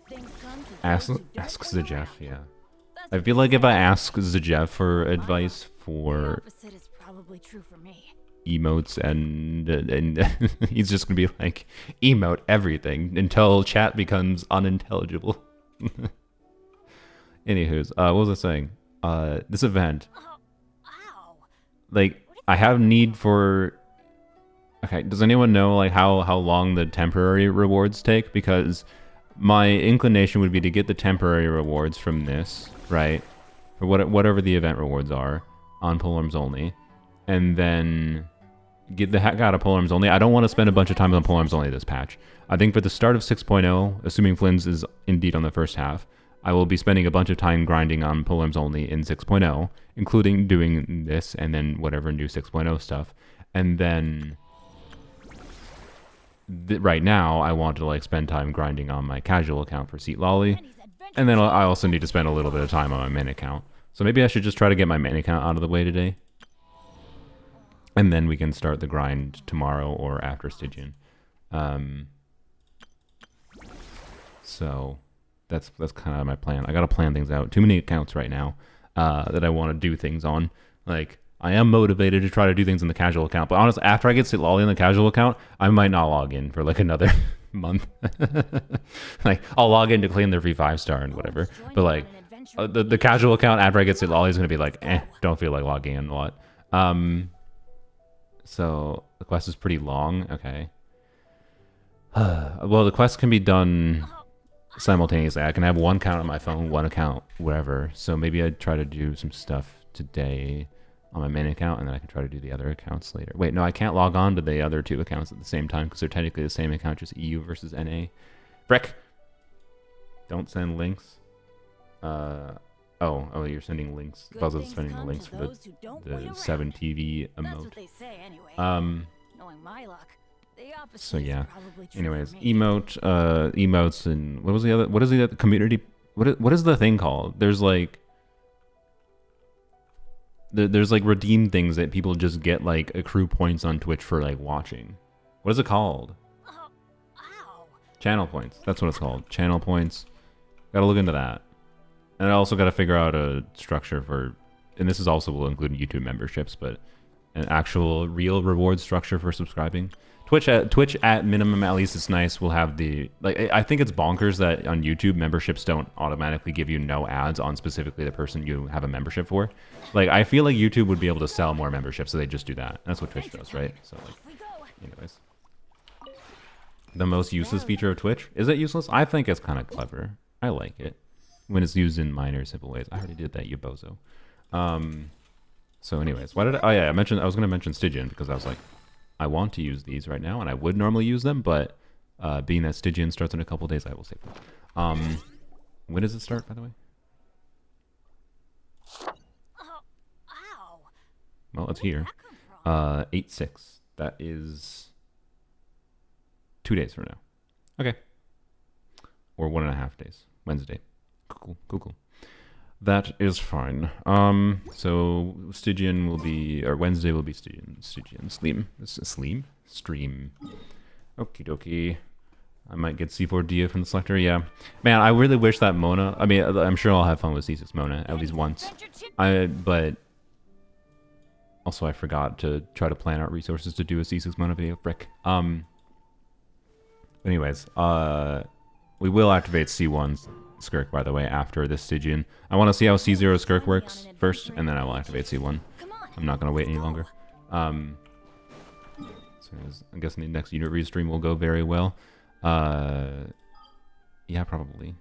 things come to Ask those who don't wait Zjeff. around. Yeah, That's I feel like if I ask Zjeff for advice the for opposite is probably true for me. emotes, and he's just gonna be like, emote everything until chat becomes unintelligible. Anywho's, what was I saying? This event, Ow. like, I have need for. Okay, does anyone know like how long the temporary rewards take? Because my inclination would be to get the temporary rewards from this, right? Or whatever the event rewards are on polearms only, and then get the heck out of polearms only. I don't want to spend a bunch of time on polearms only this patch. I think for the start of 6.0, assuming Flynn's is indeed on the first half, I will be spending a bunch of time grinding on polearms only in 6.0, including doing this and then whatever new 6.0 stuff. And then right now, I want to like spend time grinding on my casual account for Citlali, and then I also need to spend a little bit of time on my main account. So maybe I should just try to get my main account out of the way today, and then we can start the grind tomorrow or after Stygian. So that's kind of my plan. I gotta plan things out. Too many accounts right now that I want to do things on. Like, I am motivated to try to do things in the casual account, but honestly, after I get Citlali in the casual account, I might not log in for like another month. Like, I'll log in to claim their free 5-star and whatever, but like the casual account after I get Citlali is gonna be like, don't feel like logging in a lot. So the quest is pretty long. Okay. Well, the quest can be done simultaneously. I can have one account on my phone, one account wherever. So maybe I'd try to do some stuff today on my main account, and then I can try to do the other accounts later. Wait, no, I can't log on to the other two accounts at the same time because they're technically the same account, just EU versus NA. Frick! Don't send links. Oh, you're sending links. Good Buzzle's things sending the come links to for those who don't wait the around. 7TV That's emote. what they say anyway. Knowing my luck, the opposite So is yeah. probably true Anyways, for me. emotes, and what is the other community? What is the thing called? There's like there's like redeem things that people just get, like accrue points on Twitch for like watching. What is it called? Ow. Channel points. That's what it's called. Channel points. Gotta look into that. And I also gotta figure out a structure for, and this is also will include YouTube memberships, but an actual real reward structure for subscribing. Twitch at minimum, at least it's nice. We'll have the, like, I think it's bonkers that on YouTube memberships don't automatically give you no ads on specifically the person you have a membership for. Like, I feel like YouTube would be able to sell more memberships, so they just do that. That's what Twitch does, right? So like, We go. anyways, the most useless feature of Twitch, is it useless? I think it's kind of clever. I like it when it's used in minor simple ways. I already did that, you bozo. So anyways, why did I was going to mention Stygian because I was like, I want to use these right now, and I would normally use them, but being that Stygian starts in a couple days, I will save them. When does it start, by the way? Ow. Well, it's here. That come from? 8/6. That is 2 days from now. Okay. Or 1.5 days. Wednesday. Cool. That is fine. So Stygian will be, or Wednesday will be Stygian stream. Okie dokie. I might get C4 Dia from the selector. Yeah, man, I really wish that Mona. I mean, I'm sure I'll have fun with C6 Mona at least once. But also I forgot to try to plan out resources to do a C6 Mona video. Frick. Anyways, we will activate C1 Skirk, by the way, after this Stygian. I want to see how C0 Skirk works first, and then I will activate C1. I'm not going to wait any longer. So I'm guessing the next unit restream will go very well. Yeah, probably.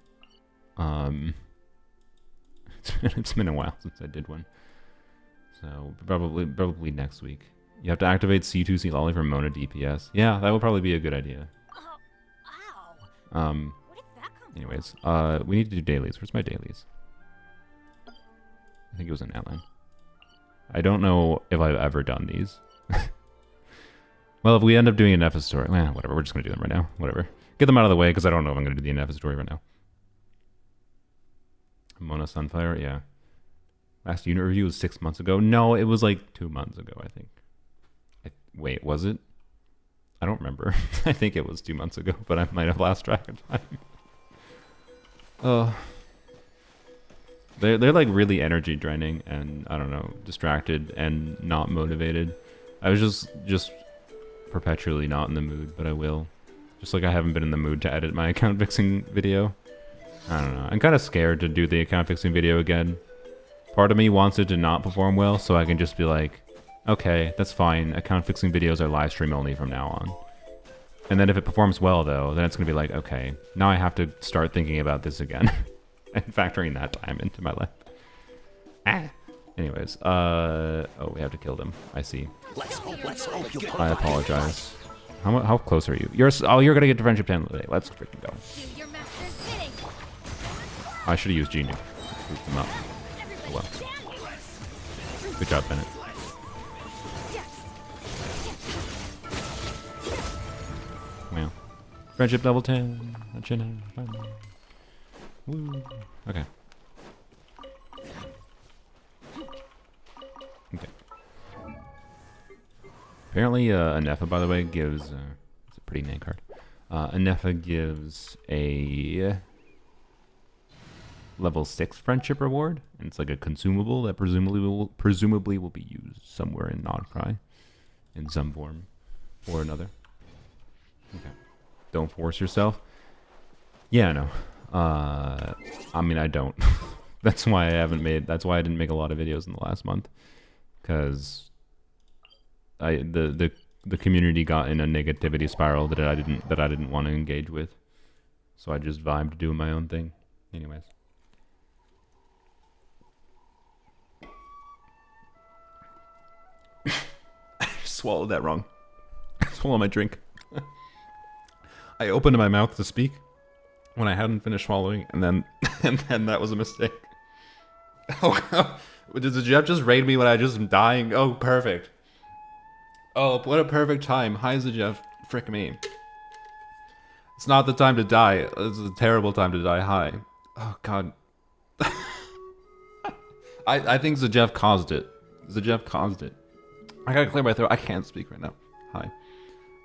It's been a while since I did one. So probably next week. You have to activate C2 Citlali for Mona DPS. Yeah, that would probably be a good idea. Anyways, we need to do dailies. Where's my dailies? I think it was an outline. I don't know if I've ever done these. Well, if we end up doing an Ineffa story, whatever. We're just gonna do them right now. Whatever. Get them out of the way because I don't know if I'm gonna do the Ineffa story right now. Mona Sunfire, yeah. Last unit review was 6 months ago. No, it was like 2 months ago, I think. Wait, was it? I don't remember. I think it was 2 months ago, but I might have lost track of time. They're like really energy draining and I don't know, distracted and not motivated. I was just perpetually not in the mood, but I will. Just like I haven't been in the mood to edit my account fixing video. I don't know. I'm kind of scared to do the account fixing video again. Part of me wants it to not perform well so I can just be like, okay, that's fine. Account fixing videos are live stream only from now on. And then if it performs well though, then it's going to be like, okay, now I have to start thinking about this again. And factoring that time into my life. Anyways, oh, we have to kill them. I see. I apologize. How close are you? You're gonna get to friendship 10 today. Let's freaking go. I should have used Genie. Boost them up. Oh well. Good job, Bennett. Well, friendship level 10. Woo. Okay. Okay. Apparently, Ineffa, by the way, gives... it's a pretty name card. Ineffa gives a level 6 friendship reward. And it's like a consumable that presumably will be used somewhere in Nodcry. In some form or another. Okay. Don't force yourself. Yeah, no. I mean, I don't. That's why I didn't make a lot of videos in the last month. Because the community got in a negativity spiral that I didn't want to engage with. So I just vibed doing my own thing. Anyways. I swallowed that wrong. Swallow my drink. I opened my mouth to speak when I hadn't finished swallowing, and then that was a mistake. Oh god. Did the Jeff just raid me when I just am dying? Oh, perfect. Oh, what a perfect time. Hi, Jeff. Frick me. It's not the time to die. It's a terrible time to die. Hi. Oh, God. I think Jeff caused it. Jeff caused it. I gotta clear my throat. I can't speak right now. Hi.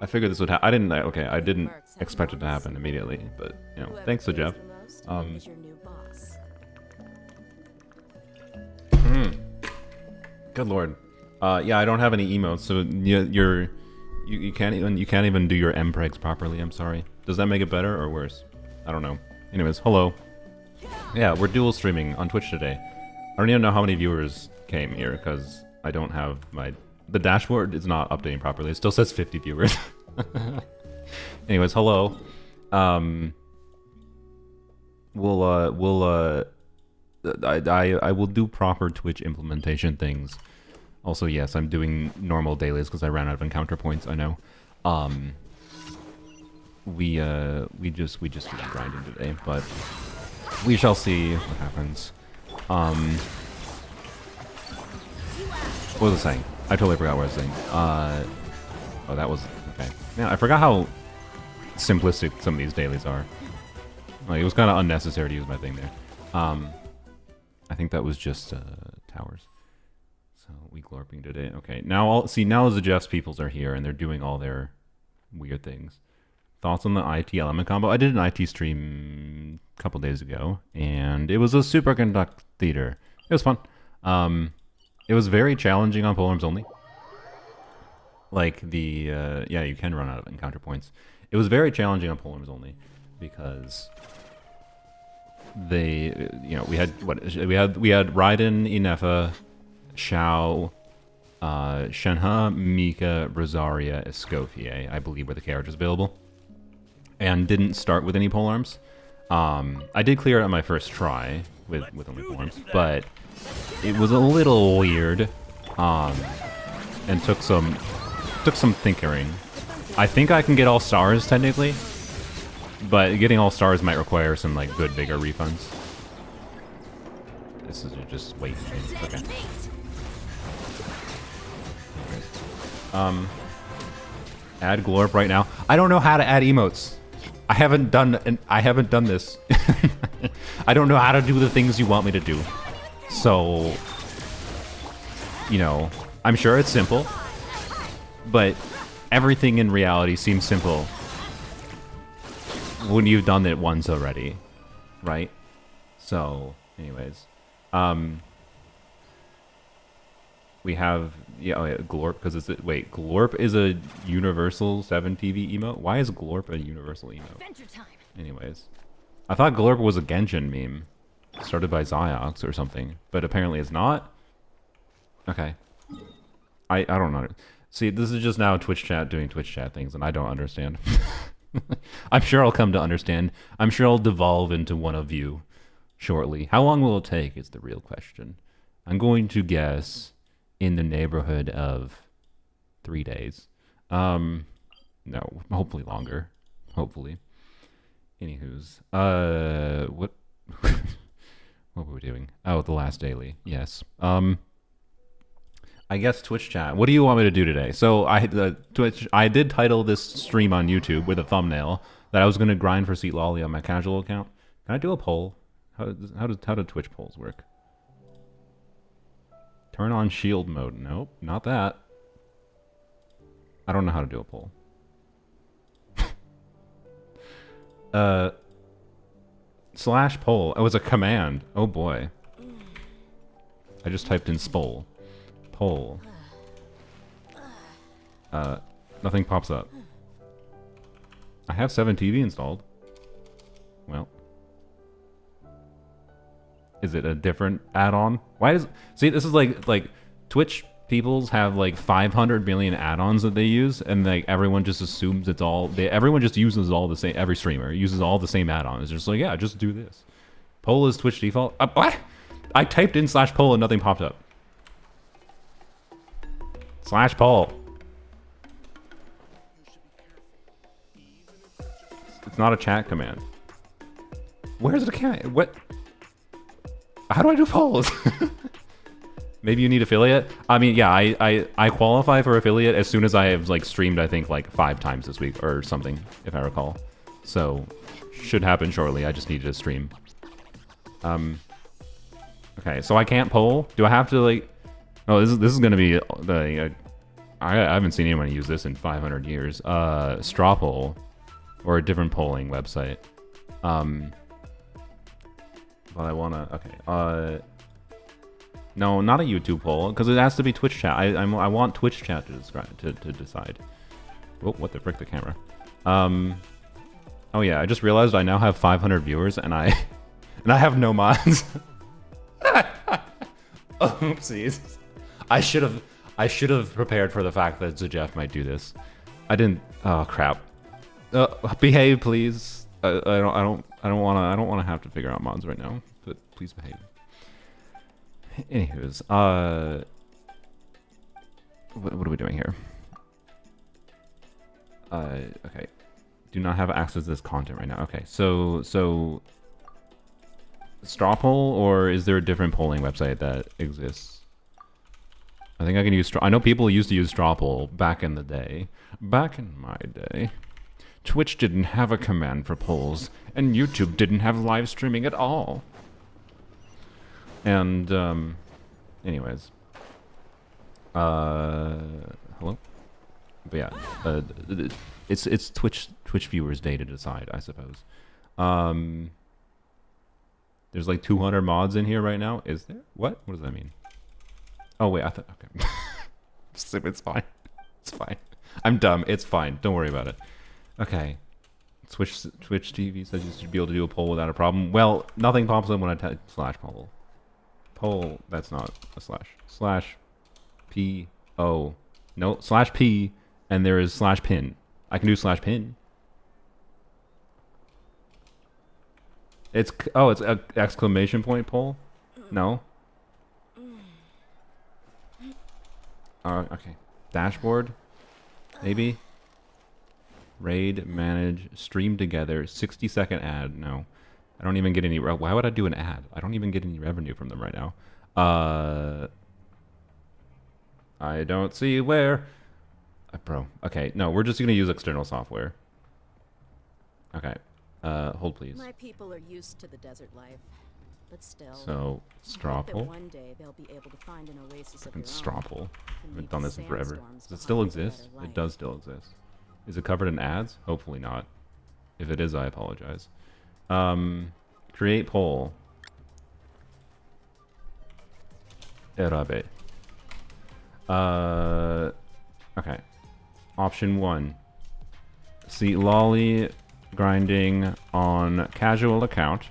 I figured this would happen. I didn't expect it to happen immediately, but, you know, thanks, Jeff. Good lord. Yeah, I don't have any emotes, so you can't even do your mpregs properly. I'm sorry. Does that make it better or worse? I don't know. Anyways, hello. Yeah, we're dual streaming on Twitch today. I don't even know how many viewers came here because I don't have the dashboard is not updating properly. It still says 50 viewers. Anyways, hello. I will do proper Twitch implementation things. Also, yes, I'm doing normal dailies because I ran out of encounter points. I know. We just do grinding today, but we shall see what happens. What was I saying? I totally forgot what I was saying. Oh, that was okay. Man, I forgot how simplistic some of these dailies are. Like, it was kind of unnecessary to use my thing there. I I think that was just towers. So we glorping today. Okay, now now the Jeff's peoples are here and they're doing all their weird things. Thoughts on the IT element combo? I did an IT stream a couple days ago, and it was a superconduct theater. It was fun. It was very challenging on polearms only. Like the yeah, you can run out of encounter points. It was very challenging on polearms only because they, you know, we had Raiden, Ineffa, Xiao, Shenhe, Mika, Rosaria, Escoffier, I believe were the characters available, and didn't start with any polearms. I did clear it on my first try with only polearms, but it was a little weird, and took some tinkering. I think I can get all stars technically, but getting all stars might require some like good bigger refunds. This is just wait. Okay. Add glorp right now. I don't know how to add emotes. I haven't done this. I don't know how to do the things you want me to do. So, you know, I'm sure it's simple, but everything in reality seems simple when you've done it once already, right? So, anyways, we have glorp because it's glorp is a universal 7 TV emote. Why is glorp a universal emote? Anyways, I thought glorp was a Genshin meme started by Ziox or something, but apparently it's not. Okay, I don't know. See, this is just now Twitch chat doing Twitch chat things, and I don't understand. I'm sure I'll come to understand. I'm sure I'll devolve into one of you shortly. How long will it take is the real question. I'm going to guess in the neighborhood of 3 days. No, hopefully longer. Hopefully. Anywho's. What? What were we doing? Oh, the last daily. Yes. I guess Twitch chat. What do you want me to do today? So I did title this stream on YouTube with a thumbnail that I was going to grind for Citlali on my casual account. Can I do a poll? How do Twitch polls work? Turn on shield mode. Nope, not that. I don't know how to do a poll. Slash poll. Oh, it's a command. Oh boy. I just typed in spol. Poll. Nothing pops up. I have 7 TV installed. Well. Is it a different add-on? Why does... See, this is like Twitch peoples have like 500 million add-ons that they use, and like everyone just assumes it's all... everyone just uses all the same... Every streamer uses all the same add-ons. It's just like, yeah, just do this. Poll is Twitch default. What? I typed in slash poll and nothing popped up. Slash poll. It's not a chat command. Where's the cat? What? How do I do polls? Maybe you need affiliate? I mean, yeah, I qualify for affiliate as soon as I have like streamed, I think like 5 times this week or something, if I recall. So should happen shortly. I just needed to stream. Okay, so I can't poll. Do I have to like... Oh, this is gonna be the... I haven't seen anyone use this in 500 years. Straw poll, or a different polling website. But I wanna... Okay. No, not a YouTube poll, because it has to be Twitch chat. I want Twitch chat to decide. Oh, what the frick, the camera. Oh yeah, I just realized I now have 500 viewers, and I have no mods. Oopsies. I should have prepared for the fact that Jeff might do this. I didn't. Oh crap. Behave, please. I don't want to have to figure out mods right now. But please behave. Anywho's, what are we doing here? Okay. Do not have access to this content right now. Okay, so straw poll, or is there a different polling website that exists? I think I can use straw. I know people used to use straw poll back in the day. Back in my day, Twitch didn't have a command for polls, and YouTube didn't have live streaming at all. And anyways, hello. But yeah, it's Twitch viewers' day to decide, I suppose. There's like 200 mods in here right now. Is there? What? What does that mean? Oh wait, I thought. Okay, it's fine. It's fine. I'm dumb. It's fine. Don't worry about it. Okay. Twitch TV says you should be able to do a poll without a problem. Well, nothing pops up when I type slash poll. Poll. That's not a slash. Slash P O. No, slash P, and there is slash pin. I can do slash pin. It's it's a exclamation point poll. No. Okay. Dashboard. Maybe. Raid, manage, stream together, 60-second ad. No. I don't even get any... Why would I do an ad? I don't even get any revenue from them right now. I don't see where... bro. Okay, no, we're just going to use external software. Okay. Hold, please. My people are used to the desert life, but still. So, Strawple. One day they'll be able to find an oasis of Fucking their Strawple. own I and haven't meet done the this in forever. sandstorms Does it still behind a exist? better It does life. still exist. Is it covered in ads? Hopefully not. If it is, I apologize. Create poll. Erabe. Okay. Option 1. Citlali grinding on casual account.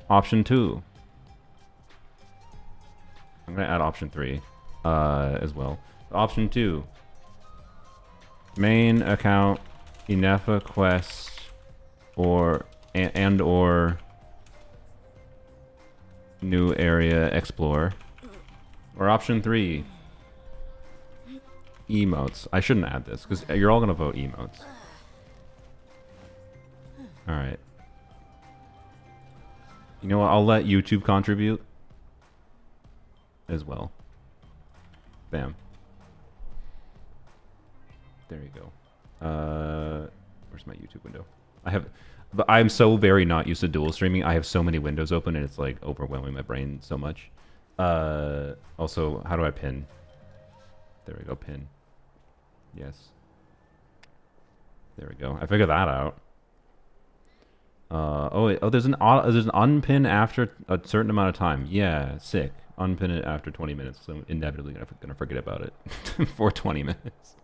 Option 2. I'm gonna add option 3 as well. Option 2. Main account Ineffa quest or new area explore. Or option 3. Emotes. I shouldn't add this because you're all gonna vote emotes. Alright. You know what? I'll let YouTube contribute as well. Bam. There you go. Where's my YouTube window? But I'm so very not used to dual streaming. I have so many windows open and it's like overwhelming my brain so much. Also, how do I pin? There we go, pin. Yes. There we go. I figured that out. There's an unpin after a certain amount of time. Yeah, sick. Unpin it after 20 minutes. So I'm inevitably gonna forget about it for 20 minutes.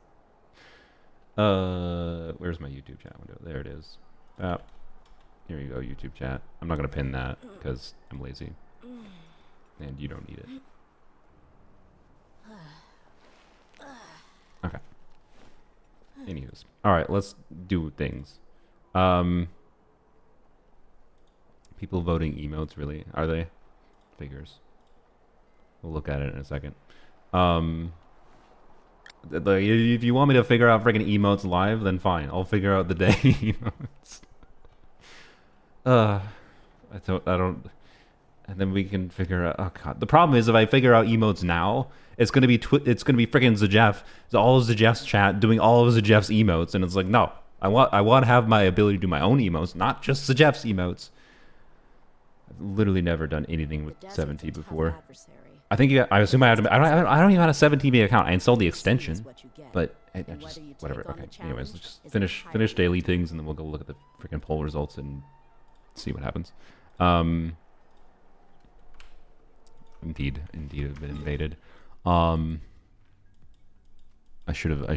Where's my YouTube chat window? There it is. Here you go, YouTube chat. I'm not gonna pin that because I'm lazy, and you don't need it. Okay. Anywho's. All right, let's do things. People voting emotes, really? Are they? Figures. We'll look at it in a second. If you want me to figure out freaking emotes live, then fine. I'll figure out the day emotes. I don't. And then we can figure out. Oh god. The problem is if I figure out emotes now, it's gonna be freaking Zajef. All of Zajef's chat doing all of Zajef's emotes, and it's like no. I want to have my ability to do my own emotes, not just Zajef's emotes. I've literally never done anything with 7T before. I think I assume I have to. I don't even have a 7TB account. I installed the extension, but I just whatever. Okay. Anyways, let's just finish daily things, and then we'll go look at the freaking poll results and see what happens. Indeed, have been invaded. I should have. I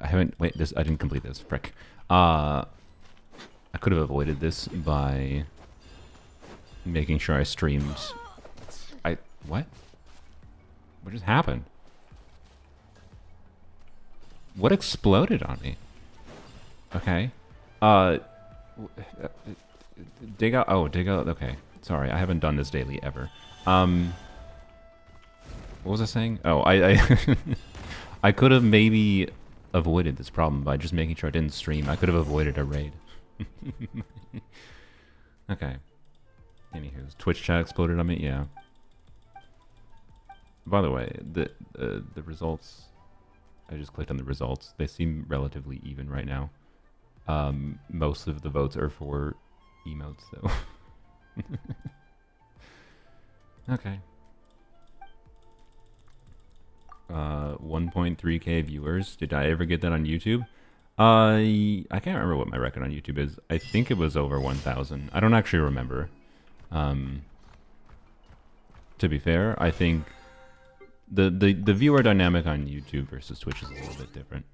haven't. Wait, this. I didn't complete this. Frick. I could have avoided this by making sure I streamed. What? What just happened? What exploded on me? Okay. Dig out. Oh, dig out. Okay. Sorry, I haven't done this daily ever. What was I saying? Oh, I I could have maybe avoided this problem by just making sure I didn't stream. I could have avoided a raid. Okay. Anywho, Twitch chat exploded on me. Yeah. By the way, the results. I just clicked on the results. They seem relatively even right now. Most of the votes are for emotes, though. Okay. 1.3k viewers. Did I ever get that on YouTube? I can't remember what my record on YouTube is. I think it was over 1,000. I don't actually remember. To be fair, I think the viewer dynamic on YouTube versus Twitch is a little bit different.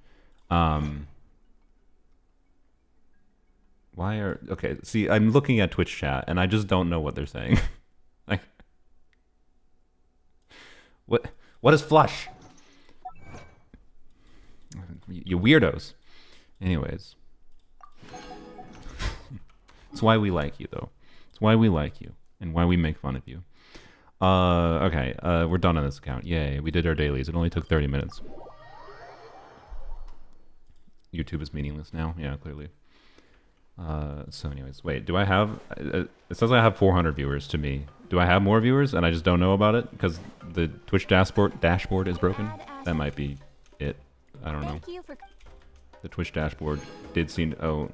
Okay, see, I'm looking at Twitch chat and I just don't know what they're saying. Like, what is flush? You weirdos. Anyways. It's why we like you, though. It's why we like you and why we make fun of you. Okay, we're done on this account. Yay, we did our dailies. It only took 30 minutes. YouTube is meaningless now. Yeah, clearly. So anyways, wait, do I have... it says I have 400 viewers to me. Do I have more viewers and I just don't know about it because the Twitch dashboard is broken? That might be it. I don't know. The Twitch dashboard did seem to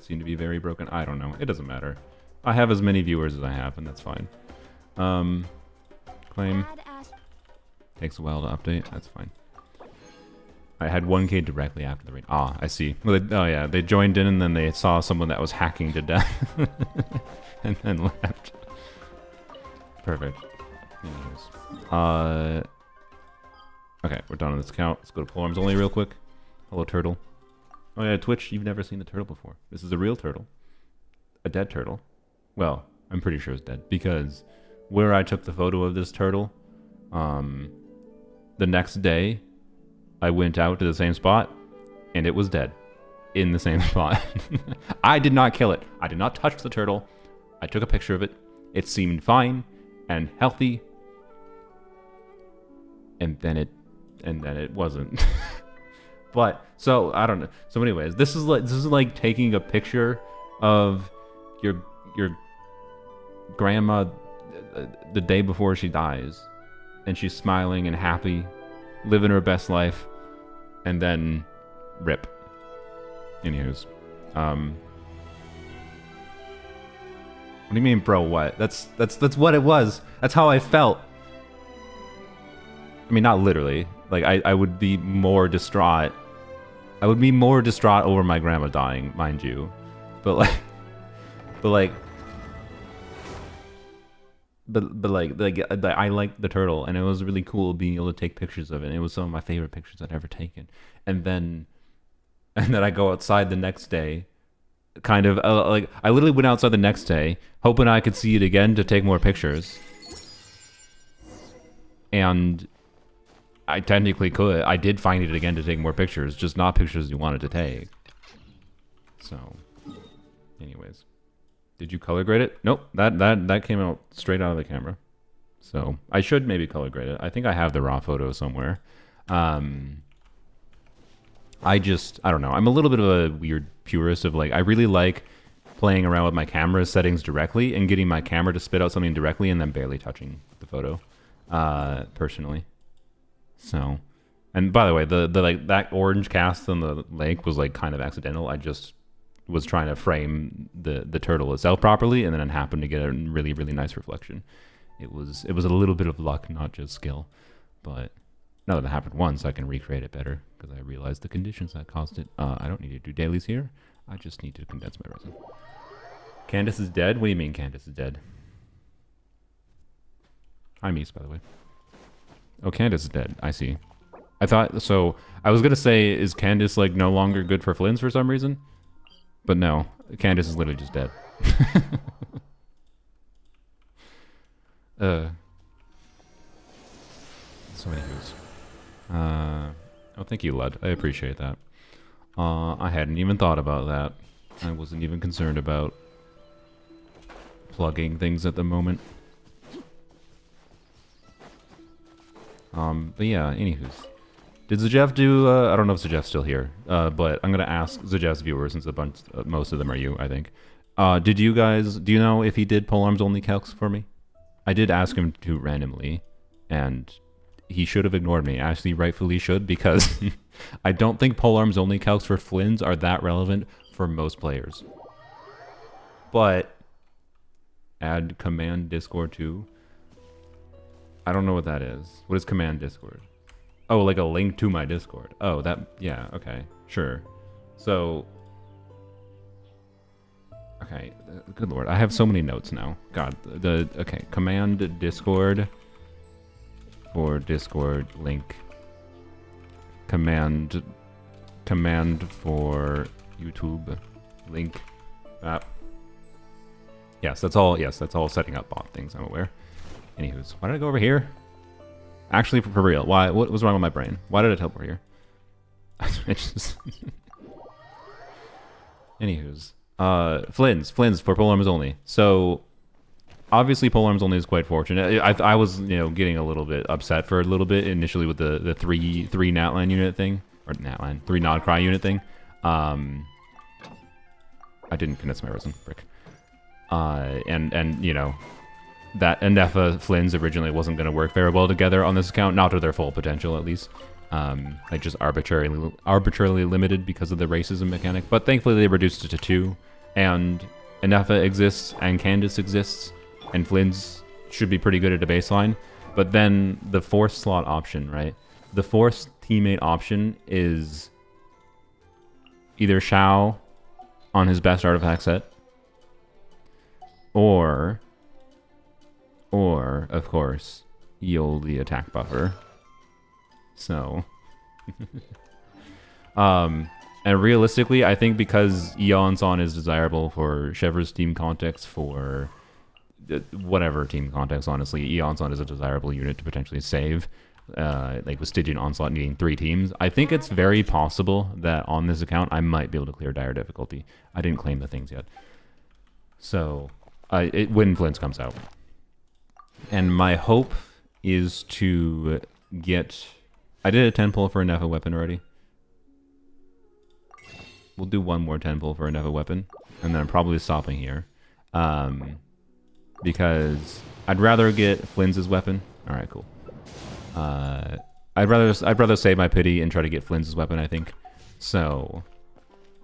be very broken. I don't know. It doesn't matter. I have as many viewers as I have, and that's fine. Claim. Takes a while to update. That's fine. I had 1k directly after the raid. Ah, I see. Well, oh yeah, they joined in and then they saw someone that was hacking to death. And then left. Perfect. Anyways. Okay, we're done on this account. Let's go to Polearms Only real quick. Hello, turtle. Oh yeah, Twitch, you've never seen the turtle before. This is a real turtle. A dead turtle. Well, I'm pretty sure it's dead because where I took the photo of this turtle, the next day I went out to the same spot and it was dead in the same spot. I did not kill it. I did not touch the turtle. I took a picture of it. It seemed fine and healthy. And then it wasn't. But so I don't know. So anyways, this is like taking a picture of your grandma the day before she dies, and she's smiling and happy, living her best life, and then rip. Anywho's, what do you mean, bro? What? That's what it was. That's how I felt. I mean, not literally. Like, I would be more distraught. I would be more distraught over my grandma dying, mind you. But like, I liked the turtle, and it was really cool being able to take pictures of it. And it was some of my favorite pictures I'd ever taken. And then I go outside the next day, kind of like I literally went outside the next day, hoping I could see it again to take more pictures. And I technically could. I did find it again to take more pictures, just not pictures you wanted to take. So, anyways, did you color grade it? Nope, that came out straight out of the camera. So I should maybe color grade it. I think I have the raw photo somewhere. I don't know. I'm a little bit of a weird purist of like, I really like playing around with my camera settings directly and getting my camera to spit out something directly and then barely touching the photo, personally. So, and by the way, the like that orange cast on the lake was like kind of accidental. I just was trying to frame the turtle itself properly, and then it happened to get a really, really nice reflection. It was a little bit of luck, not just skill. But now that it happened once, I can recreate it better because I realized the conditions that caused it. I don't need to do dailies here. I just need to condense my resin. Candace is dead? What do you mean Candace is dead? I'm East, by the way. Oh, Candace is dead. I see. I thought, so I was going to say, is Candace like no longer good for Flynn's for some reason? But no, Candace is literally just dead. So many views. Oh, thank you, Lud. I appreciate that. I hadn't even thought about that. I wasn't even concerned about plugging things at the moment. But yeah, anywho's. Did Zajev do, I don't know if Zajev's still here, but I'm gonna ask Zajev's viewers since most of them are you, I think. Do you know if he did polearms only calcs for me? I did ask him to randomly, and he should have ignored me. Actually, rightfully should, because I don't think polearms only calcs for Flynn's are that relevant for most players. But add command Discord to I don't know what that is. What is command Discord? Oh, like a link to my Discord. Oh, that, yeah, okay, sure. So, okay, good lord, I have so many notes now. God, okay, command Discord for Discord link. Command for YouTube link. Yes, that's all setting up bot things, I'm aware. Anywho's, why did I go over here? Actually, for real, why? What was wrong with my brain? Why did I teleport here? Anywho's, Flynn's for polearms only. So, obviously, polearms only is quite fortunate. I was, getting a little bit upset for a little bit initially with the three Natline unit thing, or Natline, 3 Nodcry unit thing. I didn't condense my resin, frick. And that Ineffa Flynn's originally wasn't going to work very well together on this account, not to their full potential at least. Like just arbitrarily limited because of the racism mechanic. But thankfully they reduced it to 2, and Ineffa exists and Candace exists, and Flynn's should be pretty good at a baseline. But then the 4th slot option, right? The 4th teammate option is either Shao on his best artifact set, or of course, Yoli attack buffer. So, and realistically, I think because Eon-san is desirable for Chevre's team context, for whatever team context, honestly, Eon-san is a desirable unit to potentially save. Like with Stygian Onslaught needing 3 teams, I think it's very possible that on this account I might be able to clear dire difficulty. I didn't claim the things yet. So, when Flynn's comes out. And my hope is to get... I did a 10 pull for a Ineffa weapon already. We'll do one more 10 pull for a Ineffa weapon, and then I'm probably stopping here. Because I'd rather get Flynn's weapon. Alright, cool. I'd rather save my pity and try to get Flynn's weapon, I think. So,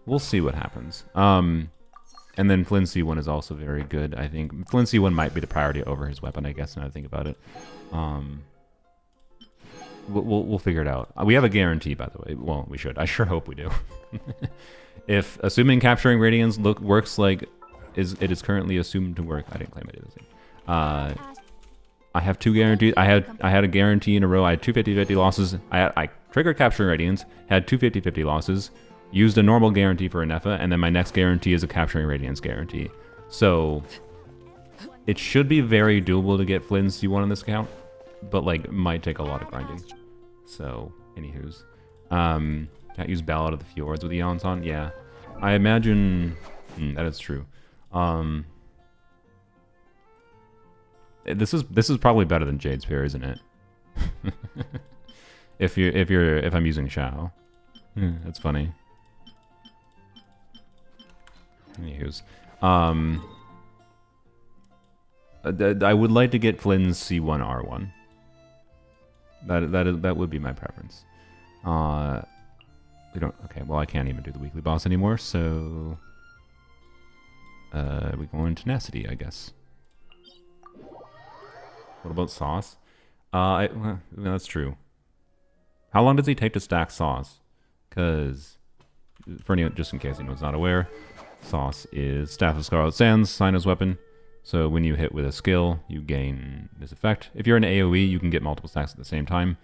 we'll see what happens. And then Flynn C1 is also very good, I think. Flynn C1 might be the priority over his weapon, I guess, now I think about it. We'll figure it out. We have a guarantee, by the way. Well, we should. I sure hope we do. If assuming capturing Radiance works like it is currently assumed to work. I didn't claim any of those things. I have 2 guarantees. I had a guarantee in a row. I had 2 50-50 losses. I triggered capturing Radiance, had 2 50-50 losses, used a normal guarantee for Ineffa, and then my next guarantee is a capturing Radiance guarantee. So it should be very doable to get Flynn's C1 on this account, but like might take a lot of grinding. So, anywho's. Can't use Ballad of the Fjords with Eons on? Yeah. I imagine that is true. This is probably better than Jade Spear, isn't it? if I'm using Shao. That's funny. Anywho's. I would like to get Flynn's C1 R1. That would be my preference. We don't. Okay, well I can't even do the weekly boss anymore, so we go in tenacity, I guess. What about sauce? Well, that's true. How long does he take to stack sauce? Because for anyone, just in case anyone's not aware, sauce is Staff of Scarlet Sands, Sino's weapon. So when you hit with a skill, you gain this effect. If you're in AoE, you can get multiple stacks at the same time.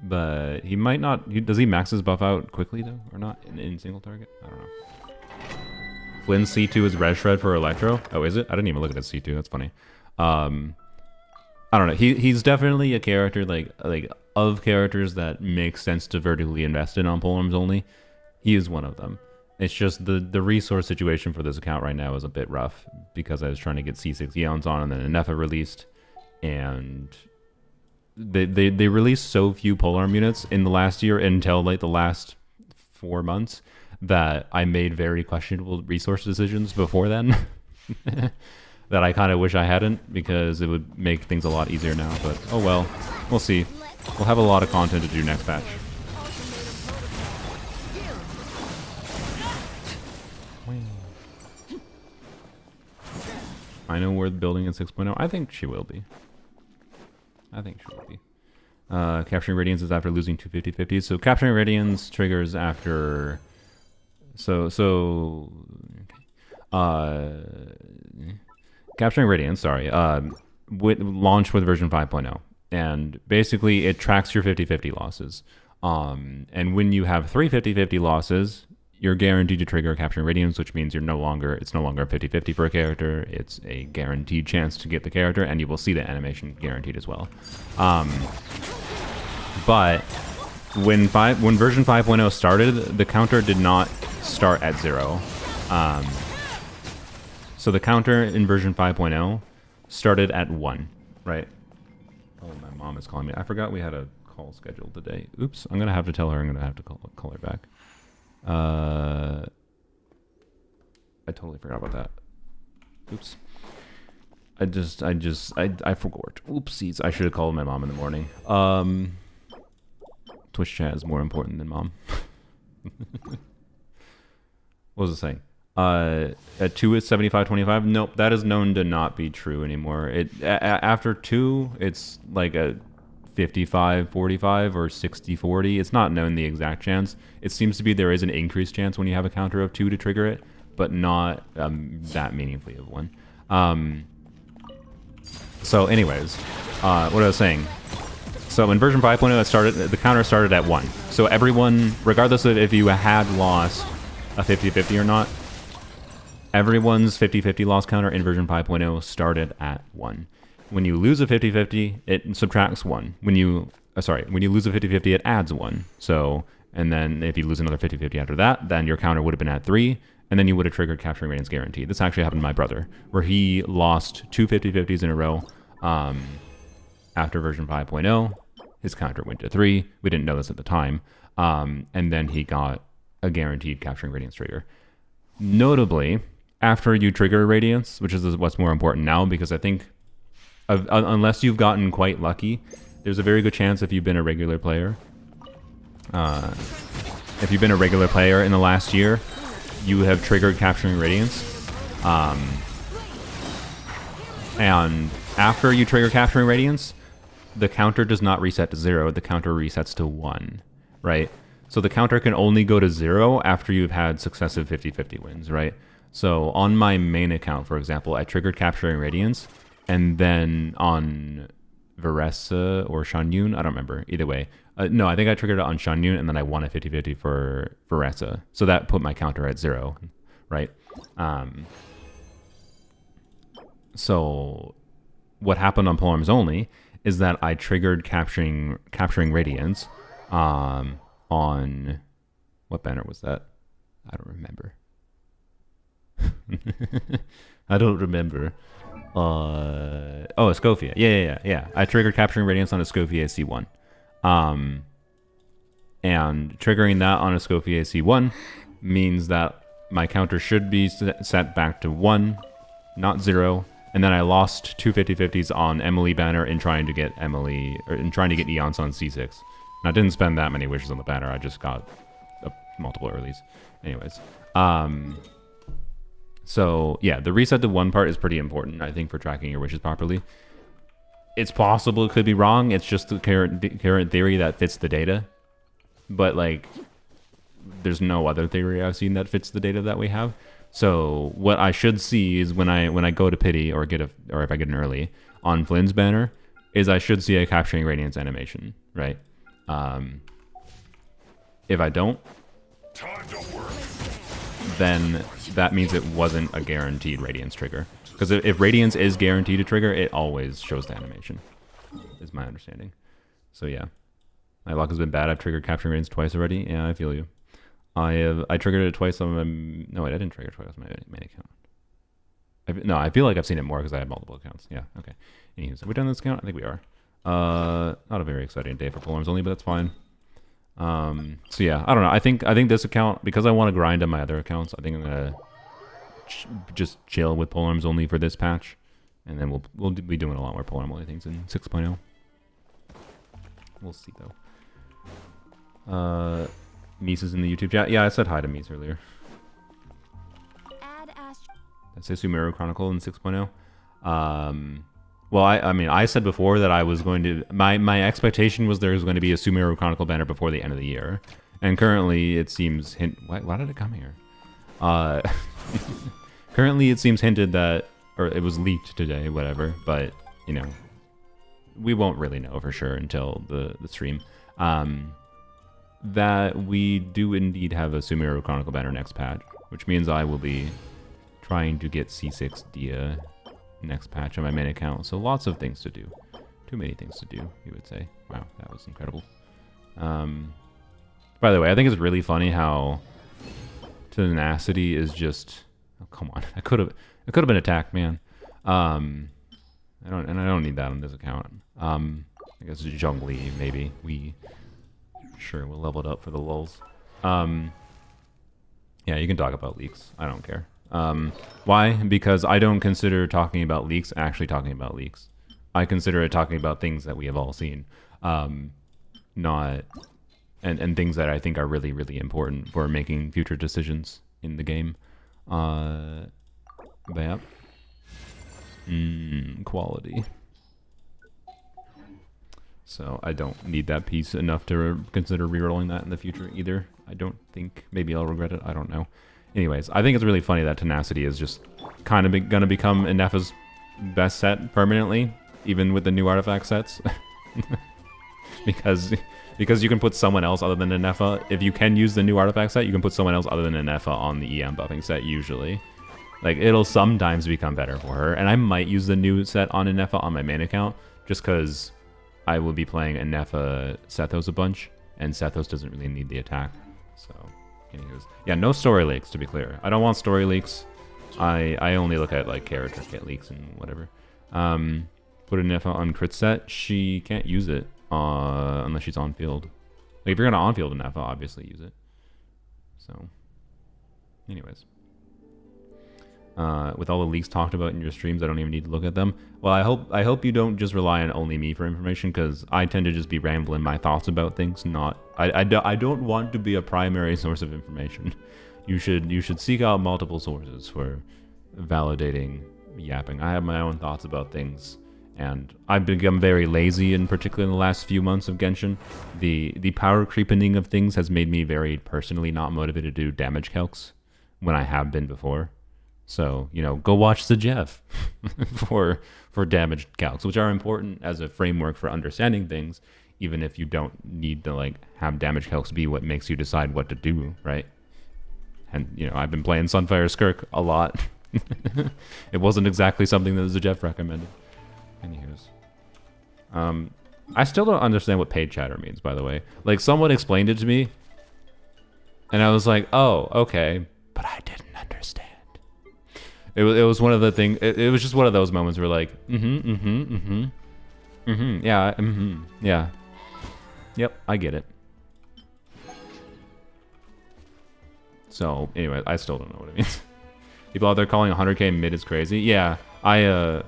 But he might not... does he max his buff out quickly, though? Or not? In single target? I don't know. Flynn's C2 is Red Shred for Electro? Oh, is it? I didn't even look at his C2. That's funny. I don't know. He's definitely a character, like of characters that make sense to vertically invest in on polearms only. He is one of them. It's just the resource situation for this account right now is a bit rough because I was trying to get C6 Eons on and then Ineffa released, and they released so few polearm units in the last year until like the last 4 months that I made very questionable resource decisions before then that I kind of wish I hadn't, because it would make things a lot easier now. But oh well, we'll see. We'll have a lot of content to do next patch. I know worth building in 6.0. I think she will be. Capturing Radiance is after losing 2 50/50s. So Capturing Radiance triggers after... Capturing Radiance, sorry, launched with version 5.0. And basically it tracks your 50/50 losses. And when you have 3 50/50 losses, you're guaranteed to trigger Capturing Radiance, which means it's no longer a 50/50 for a character. It's a guaranteed chance to get the character, and you will see the animation guaranteed as well. But when version 5.0 started, the counter did not start at 0. So the counter in version 5.0 started at 1, right? Oh, my mom is calling me. I forgot we had a call scheduled today. Oops, I'm going to have to tell her I'm going to have to call her back. I totally forgot about that. Oops. I forgot. Oopsies. I should have called my mom in the morning. Twitch chat is more important than mom. What was it saying? At 2 is 75/25. Nope, that is known to not be true anymore. After 2, it's like a 55/45 or 60/40. It's not known the exact chance. It seems to be there is an increased chance when you have a counter of 2 to trigger it, but not that meaningfully of 1. So anyways, what I was saying. So in version 5.0, the counter started at 1. So everyone, regardless of if you had lost a 50/50 or not, everyone's 50/50 loss counter in version 5.0 started at 1. When you lose a 50/50, it subtracts 1. When you lose a 50/50, it adds 1. So, and then if you lose another 50/50 after that, then your counter would have been at 3, and then you would have triggered Capturing Radiance Guarantee. This actually happened to my brother, where he lost 2 50/50s in a row after version 5.0. His counter went to 3. We didn't know this at the time. And then he got a guaranteed Capturing Radiance trigger. Notably, after you trigger Radiance, which is what's more important now, because I think unless you've gotten quite lucky, there's a very good chance if you've been a regular player in the last year, you have triggered Capturing Radiance. And after you trigger Capturing Radiance, the counter does not reset to 0. The counter resets to 1, right? So the counter can only go to 0 after you've had successive 50/50 wins, right? So on my main account, for example, I triggered Capturing Radiance, and then on Veressa or Shanyun, I don't remember, either way. No, I think I triggered it on Shanyun, and then I won a 50/50 for Veressa. So that put my counter at 0, right? So what happened on Polearms Only is that I triggered capturing Radiance on... What banner was that? I don't remember. I don't remember. Oh, Escoffier. Yeah. I triggered Capturing Radiance on Escoffier C1. And triggering that on Escoffier C1 means that my counter should be set back to 1, not 0. And then I lost 2 50/50s on Emily banner in trying to get Eons on C6. And I didn't spend that many wishes on the banner. I just got multiple earlies. Anyways. So, yeah, the reset to 1 part is pretty important, I think, for tracking your wishes properly. It's possible it could be wrong. It's just the current theory that fits the data. But, like, there's no other theory I've seen that fits the data that we have. So what I should see is when I go to pity or if I get an early on Flynn's banner, is I should see a Capturing Radiance animation, right? If I don't, then that means it wasn't a guaranteed Radiance trigger. Because if Radiance is guaranteed to trigger, it always shows the animation, is my understanding. So yeah, my luck has been bad. I've triggered Capturing Radiance twice already. Yeah, I feel you. I triggered it twice on my... No, wait, I didn't trigger it twice on my main account. I feel like I've seen it more because I have multiple accounts. Yeah, okay. Anyways, have we done this account? I think we are. Not a very exciting day for Polearms Only, but that's fine. So yeah, I don't know. I think this account, because I want to grind on my other accounts, I think I'm gonna just chill with Polearms Only for this patch, and then we'll be doing a lot more Polearm Only things in 6.0. We'll see though. Mies is in the YouTube chat. Yeah, I said hi to Mies earlier. That's a Sumeru Chronicle in 6.0. Well, I mean, I said before that I was going to... My expectation was there was going to be a Sumeru Chronicle banner before the end of the year. And currently it seems... Why did it come here? Currently it seems hinted that... Or it was leaked today, whatever. But, you know, we won't really know for sure until the stream. That we do indeed have a Sumeru Chronicle banner next patch. Which means I will be trying to get C6 Dia next patch on my main account. So lots of things to do. Too many things to do, you would say. Wow, that was incredible. By the way, I think it's really funny how tenacity is just... Oh, come on. It could have been attacked, man. I don't need that on this account. I guess Zhongli, maybe. Sure, we'll level it up for the lulz. Yeah, you can talk about leaks. I don't care. Why? Because I don't consider talking about leaks actually talking about leaks. I consider it talking about things that we have all seen. Not... And things that I think are really, really important for making future decisions in the game. But yeah. Quality. So I don't need that piece enough to consider rerolling that in the future either. I don't think. Maybe I'll regret it. I don't know. Anyways, I think it's really funny that Tenacity is just kind of going to become Ineffa's best set permanently, even with the new artifact sets. Because you can put someone else other than Ineffa. If you can use the new artifact set, you can put someone else other than Ineffa on the EM buffing set usually. Like, it'll sometimes become better for her. And I might use the new set on Ineffa on my main account, just because I will be playing Ineffa Sethos a bunch, and Sethos doesn't really need the attack. So, anyways. Yeah, no story leaks, to be clear. I don't want story leaks. I only look at, like, character kit leaks and whatever. Put Ineffa on crit set. She can't use it unless she's on field. Like, if you're gonna on field Ineffa, obviously use it. So, anyways. With all the leaks talked about in your streams, I don't even need to look at them. Well, I hope you don't just rely on only me for information, because I tend to just be rambling my thoughts about things. I don't want to be a primary source of information. You should seek out multiple sources for validating yapping. I have my own thoughts about things, and I've become very lazy, in particular in the last few months of Genshin. The power creeping of things has made me very personally not motivated to do damage calcs when I have been before. So, you know, go watch the Jeff for damage calcs, which are important as a framework for understanding things, even if you don't need to, like, have damage calcs be what makes you decide what to do, right? And, you know, I've been playing Sunfire Skirk a lot. It wasn't exactly something that the Jeff recommended. Anywho's. I still don't understand what paid chatter means, by the way. Like, someone explained it to me, and I was like, oh, okay, but I didn't understand. It was one of the things. It was just one of those moments where, like, yeah, yep, I get it. So anyway, I still don't know what it means. People out there calling 100k mid is crazy. Yeah, I've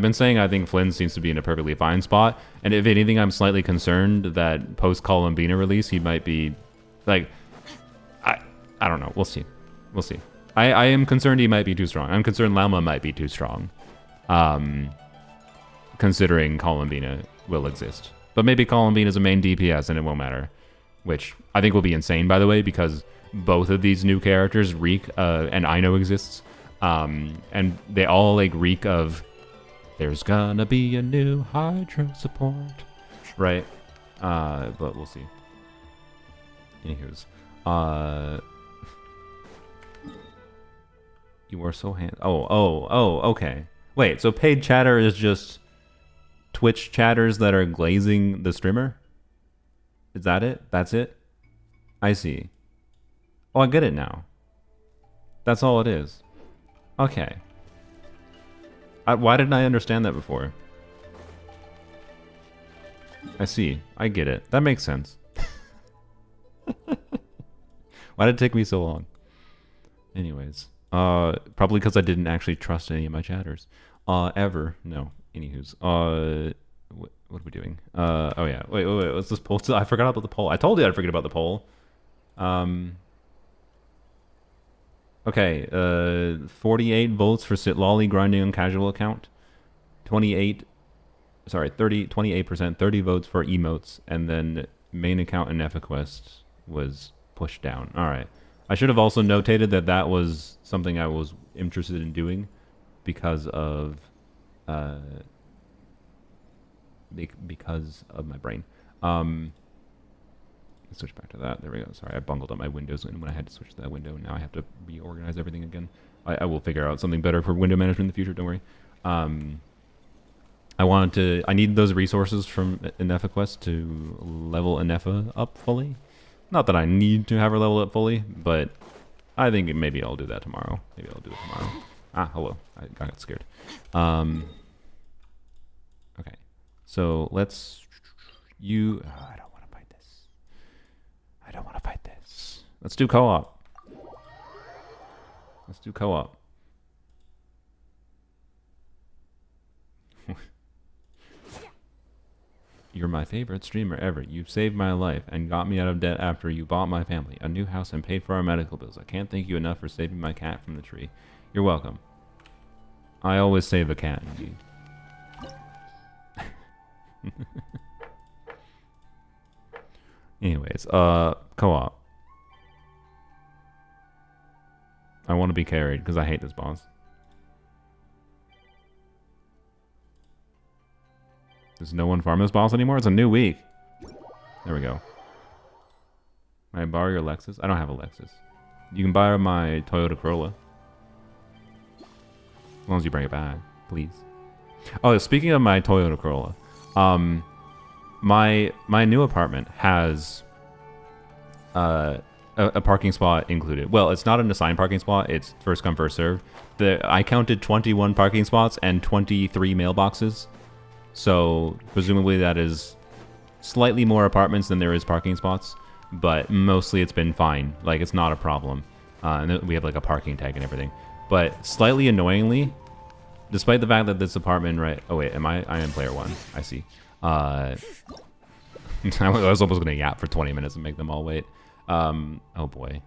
been saying I think Flynn seems to be in a perfectly fine spot, and if anything, I'm slightly concerned that post Columbina release he might be, like, I don't know. We'll see. We'll see. I am concerned he might be too strong. I'm concerned Lama might be too strong, considering Columbina will exist. But maybe Columbina is a main DPS and it won't matter, which I think will be insane, by the way, because both of these new characters reek, and Ino exists, and they all, like, reek of there's gonna be a new Hydro support, right? But we'll see. Anywho's, you are so okay. Wait, so paid chatter is just Twitch chatters that are glazing the streamer? Is that it? That's it? I see. Oh, I get it now. That's all it is. Okay. Why didn't I understand that before? I see. I get it. That makes sense. Why did it take me so long? Anyways. Probably because I didn't actually trust any of my chatters. Ever. No. Anywho's. What are we doing? Oh yeah. Wait. What's this poll? I forgot about the poll. I told you I'd forget about the poll. Okay, 48 votes for Citlali grinding on casual account. 28 28%, 30 votes for emotes, and then main account Ineffa quest was pushed down. All right. I should have also notated that that was something I was interested in doing because of my brain. Let's switch back to that. There we go. Sorry, I bungled up my windows when I had to switch to that window. Now I have to reorganize everything again. I will figure out something better for window management in the future. Don't worry. I need those resources from Ineffa Quest to level Ineffa up fully. Not that I need to have her level up fully, but I think maybe I'll do that tomorrow. Maybe I'll do it tomorrow. Ah, hello. I got scared. Okay. So let's... I don't want to fight this. I don't want to fight this. Let's do co-op. Let's do co-op. You're my favorite streamer ever. You've saved my life and got me out of debt after you bought my family a new house and paid for our medical bills. I can't thank you enough for saving my cat from the tree. You're welcome. I always save a cat, indeed. Anyways, co-op. I want to be carried because I hate this boss. Does no one farm this boss anymore? It's a new week. There we go. Can I borrow your Lexus? I don't have a Lexus. You can borrow my Toyota Corolla. As long as you bring it back, please. Oh, speaking of my Toyota Corolla, my new apartment has a parking spot included. Well, it's not an assigned parking spot. It's first come, first served. I counted 21 parking spots and 23 mailboxes. So presumably that is slightly more apartments than there is parking spots, but mostly it's been fine. Like, it's not a problem. And we have like a parking tag and everything. But slightly annoyingly, despite the fact that this apartment, right? Oh wait, I am player one. I see. I was almost gonna yap for 20 minutes and make them all wait. Oh boy.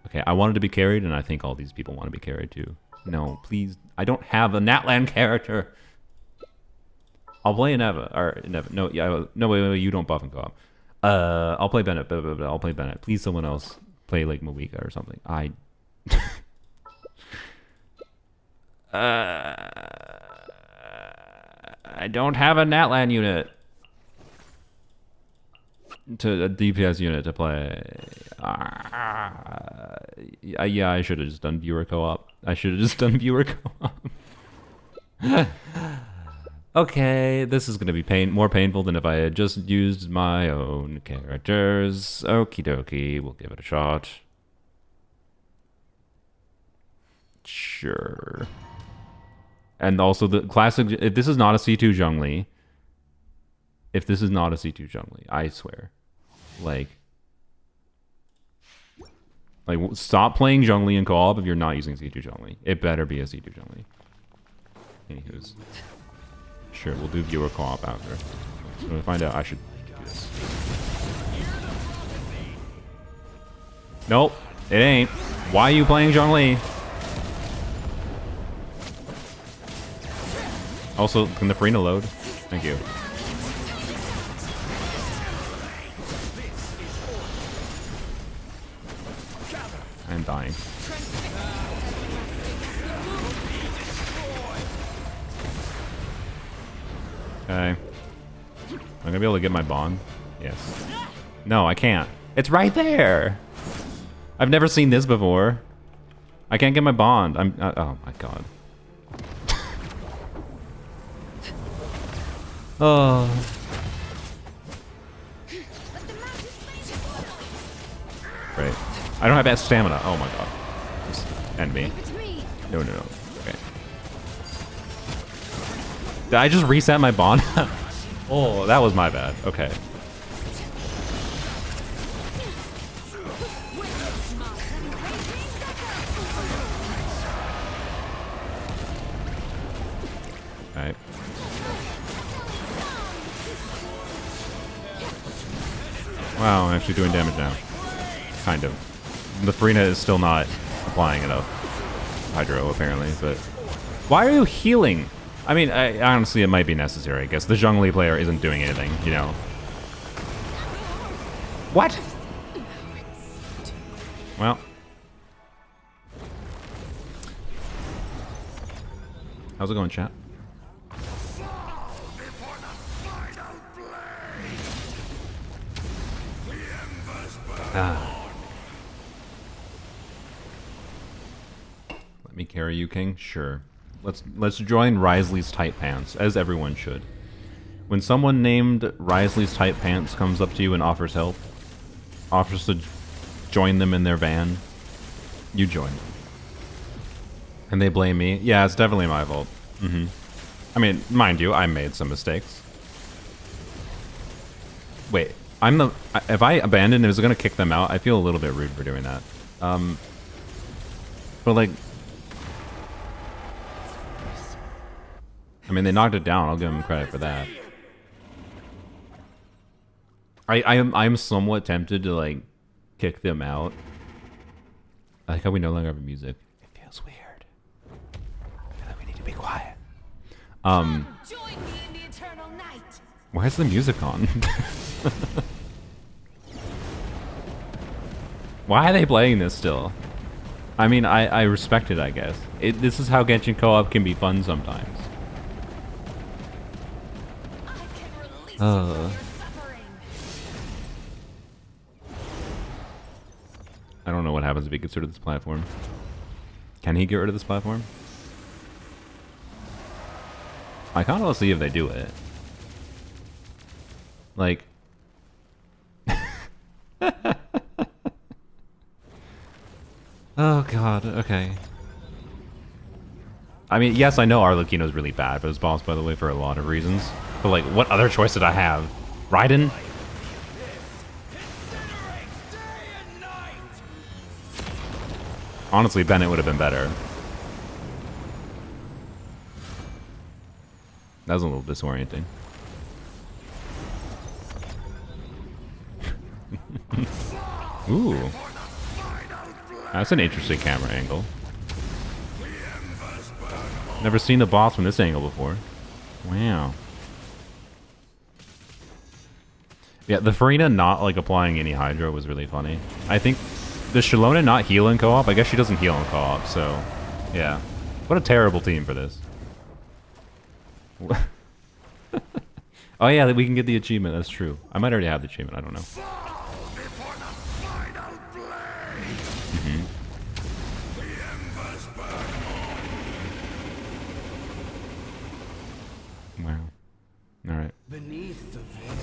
Okay, I wanted to be carried, and I think all these people want to be carried too. No, please. I don't have a Natlan character. I'll play Ineffa, or Ineffa. No, yeah, no, wait, you don't buff and go up. I'll play Bennett, but I'll play Bennett. Please, someone else play like Moika or something. I don't have a Natlan unit to a DPS unit to play. Yeah, I should have just done viewer co-op. Okay, this is going to be more painful than if I had just used my own characters. Okie dokie, we'll give it a shot. Sure. And also the classic, if this is not a C2 Zhongli, I swear. Like stop playing Zhongli in co-op if you're not using C2 Zhongli. It better be a C2 Zhongli. Anywho's. Sure, we'll do viewer co-op after. When we find out, I should do this. Nope, it ain't. Why are you playing Zhongli? Also, can the Farina load? Thank you. I'm dying. Okay. I'm gonna be able to get my bond. Yes. No, I can't. It's right there. I've never seen this before. I can't get my bond. Oh my god. Oh. Right. I don't have that stamina. Oh my god. Just end me. No. Okay. Did I just reset my bond? Oh, that was my bad. Okay. Alright. Wow, I'm actually doing damage now. Kind of. The Farina is still not applying enough hydro, apparently, but... Why are you healing? I mean, honestly, it might be necessary, I guess. The Zhongli player isn't doing anything, you know? What? Well. How's it going, chat? Ah. Let me carry you, King. Sure. Let's join Risley's Tight Pants, as everyone should. When someone named Risley's Tight Pants comes up to you and offers help, offers to join them in their van, you join. And they blame me. Yeah, it's definitely my fault. I mean, mind you, I made some mistakes. Wait, if I abandoned, is it gonna kick them out? I feel a little bit rude for doing that. But like, I mean, they knocked it down. I'll give them credit for that. I'm somewhat tempted to like kick them out. I like how we no longer have music. It feels weird. I feel like we need to be quiet. Join me in the eternal night. Why is the music on? Why are they playing this still? I mean, I respect it, I guess. This is how Genshin Co-op can be fun sometimes. I can release you from your suffering. I don't know what happens if he gets rid of this platform. Can he get rid of this platform? I kind of want to see if they do it. Like... Oh god, okay. I mean, yes, I know Arlecchino's really bad for this boss, by the way, for a lot of reasons. But like, what other choice did I have? Raiden? Honestly, Bennett would have been better. That was a little disorienting. Ooh. That's an interesting camera angle. Never seen the boss from this angle before. Wow. Yeah, the Farina not like applying any Hydro was really funny. I think the Shalona not heal in co-op? I guess she doesn't heal in co-op, so yeah. What a terrible team for this. Oh yeah, we can get the achievement, that's true. I might already have the achievement, I don't know. Wow. Alright. Beneath the veil,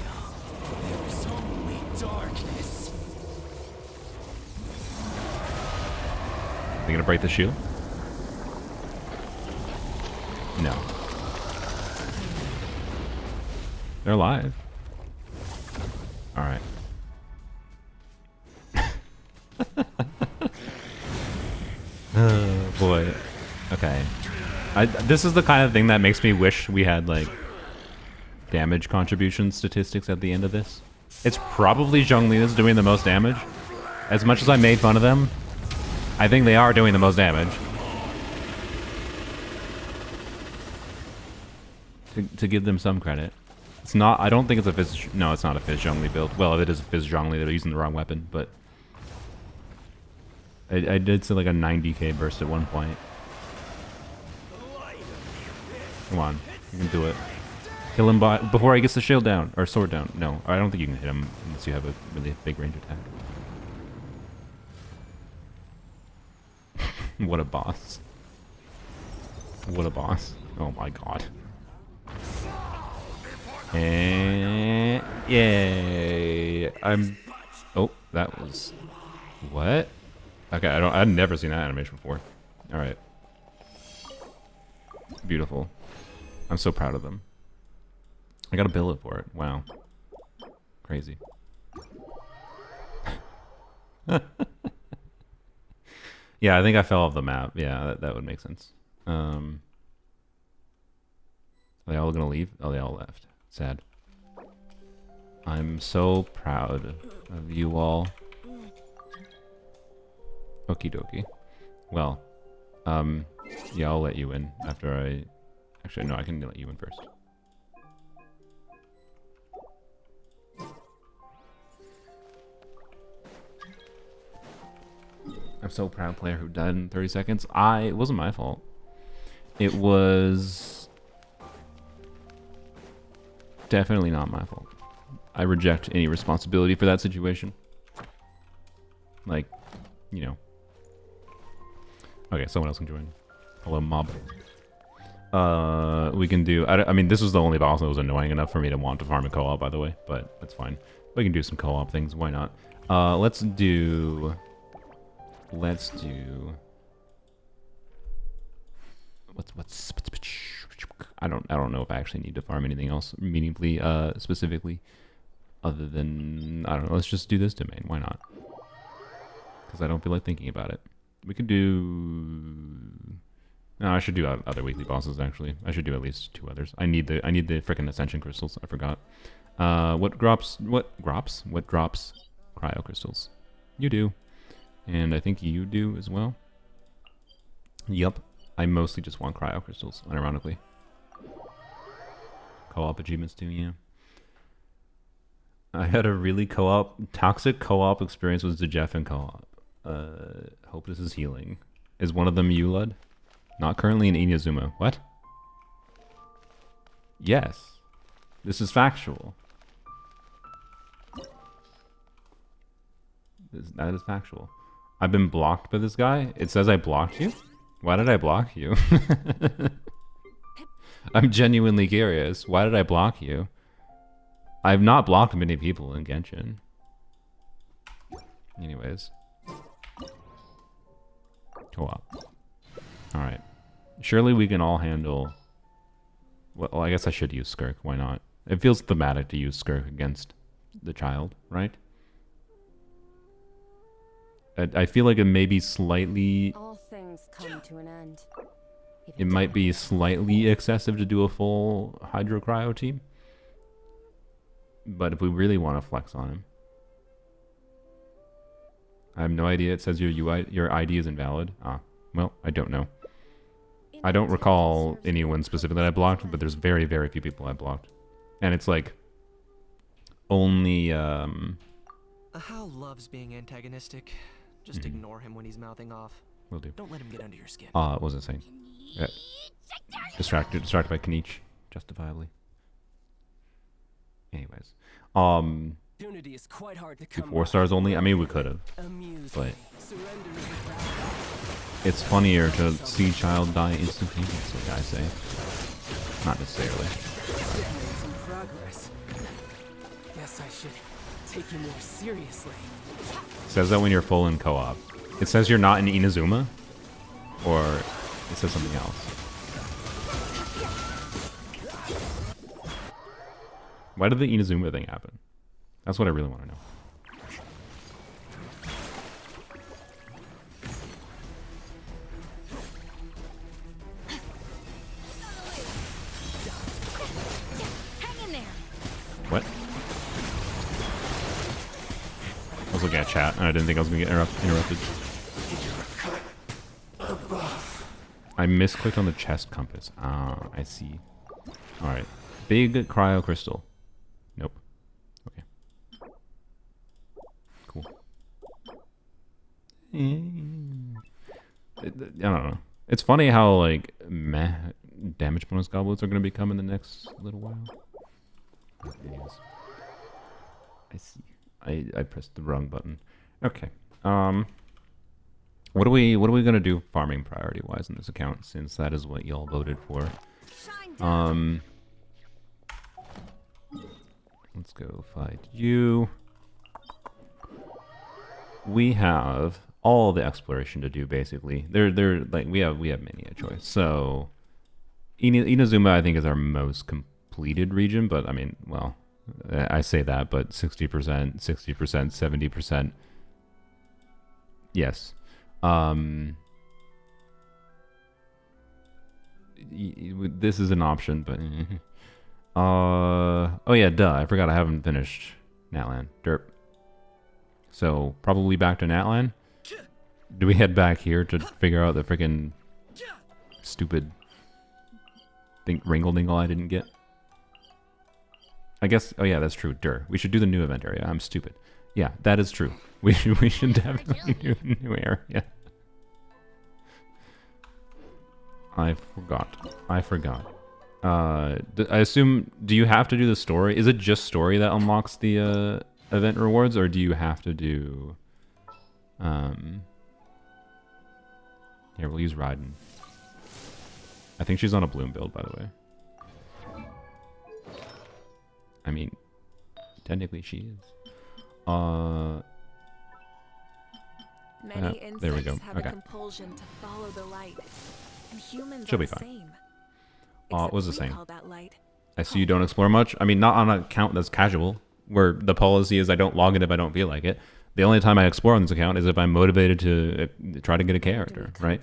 there is only darkness. Are they gonna break the shield? No. They're alive. Alright. Oh boy. Okay. This is the kind of thing that makes me wish we had like damage contribution statistics at the end of this. It's probably Zhongli that's doing the most damage. As much as I made fun of them, I think they are doing the most damage. To give them some credit. It's not, I don't think it's a Fizz, no, it's not a Fizz Zhongli build. Well, if it is a Fizz Zhongli, they're using the wrong weapon, but I did see like a 90k burst at one point. Come on, you can do it. Kill him before he gets the shield down, or sword down. No, I don't think you can hit him unless you have a really big range attack. What a boss. What a boss. Oh my god. And yay. Oh, that was what? Okay, I've never seen that animation before. Alright. Beautiful. I'm so proud of them. I got a billet for it. Wow. Crazy. Yeah, I think I fell off the map. Yeah, that would make sense. Are they all gonna leave? Oh, they all left. Sad. I'm so proud of you all. Okie dokie. Well, yeah, I'll let you in after I... Actually, no, I can let you in first. I'm so proud player who died in 30 seconds. It wasn't my fault. It was definitely not my fault. I reject any responsibility for that situation. Like, you know. Okay, someone else can join. Hello, mob. We can do... I mean, this was the only boss that was annoying enough for me to want to farm a co-op, by the way. But that's fine. We can do some co-op things. Why not? Let's do... What's I don't know if I actually need to farm anything else meaningfully, specifically, other than, I don't know, let's just do this domain. Why not? Because I don't feel like thinking about it. We could do... No, I should do other weekly bosses, actually. I should do at least 2 others. I need the frickin' ascension crystals. I forgot. What drops cryo crystals? You do. And I think you do as well. Yup. I mostly just want cryo crystals, unironically. Co-op achievements too, yeah. I had a really toxic co-op experience with Jeff and co-op. Hope this is healing. Is one of them you, Lud? Not currently in Inazuma. What? Yes. This is factual. That is factual. I've been blocked by this guy. It says I blocked you? Why did I block you? I'm genuinely curious. Why did I block you? I've not blocked many people in Genshin. Anyways. Co-op. Alright. Surely we can all handle... Well, I guess I should use Skirk. Why not? It feels thematic to use Skirk against the child, right? I feel like it may be slightly... All things come to an end. It might be slightly excessive to do a full Hydro Cryo team. But if we really want to flex on him... I have no idea. It says your ID is invalid. Ah, well, I don't know. I don't recall anyone specific that I blocked, but there's very, very few people I blocked. And it's like... Only, How loves being antagonistic. Just ignore him when he's mouthing off. Will do. Don't let him get under your skin. What was it saying? Distracted by Kanich, justifiably. Anyways, Opportunity is quite hard to come 4 stars only. I mean, we could have, but it's funnier to see child die instantaneously. I say, not necessarily. some progress. Guess I should take you more seriously. It says that when you're full in co-op. It says you're not in Inazuma, or it says something else. Why did the Inazuma thing happen? That's what I really want to know. Hang in there. What? I was looking at chat and I didn't think I was going to get interrupted. I misclicked on the chest compass. Ah, I see. Alright. Big cryo crystal. Nope. Okay. Cool. I don't know. It's funny how, like, damage bonus goblets are going to become in the next little while. Anyways. I see. I pressed the wrong button. Okay. What are we gonna do farming priority wise in this account, since that is what y'all voted for? Let's go fight you. We have all the exploration to do basically. They're like we have many a choice. So Inazuma I think is our most completed region, but I mean, well, I say that, but 60%, 70%. Yes. This is an option, but oh yeah, duh, I forgot I haven't finished Natlan. Derp. So probably back to Natlan. Do we head back here to figure out the freaking stupid thing, Ringle Dingle I didn't get? I guess, oh yeah, that's true. We should do the new event area. I'm stupid. Yeah, that is true. We should definitely do the new area. I forgot. I assume, do you have to do the story? Is it just story that unlocks the event rewards, or do you have to do... Here, we'll use Raiden. I think she's on a Bloom build, by the way. I mean, technically she is. Many there we go. insects have Okay. a compulsion to follow the light, and humans She'll are be the fine. same. What was the Except we same? call that light. I see you don't explore much. I mean, not on an account that's casual, where the policy is I don't log in if I don't feel like it. The only time I explore on this account is if I'm motivated to try to get a character, right?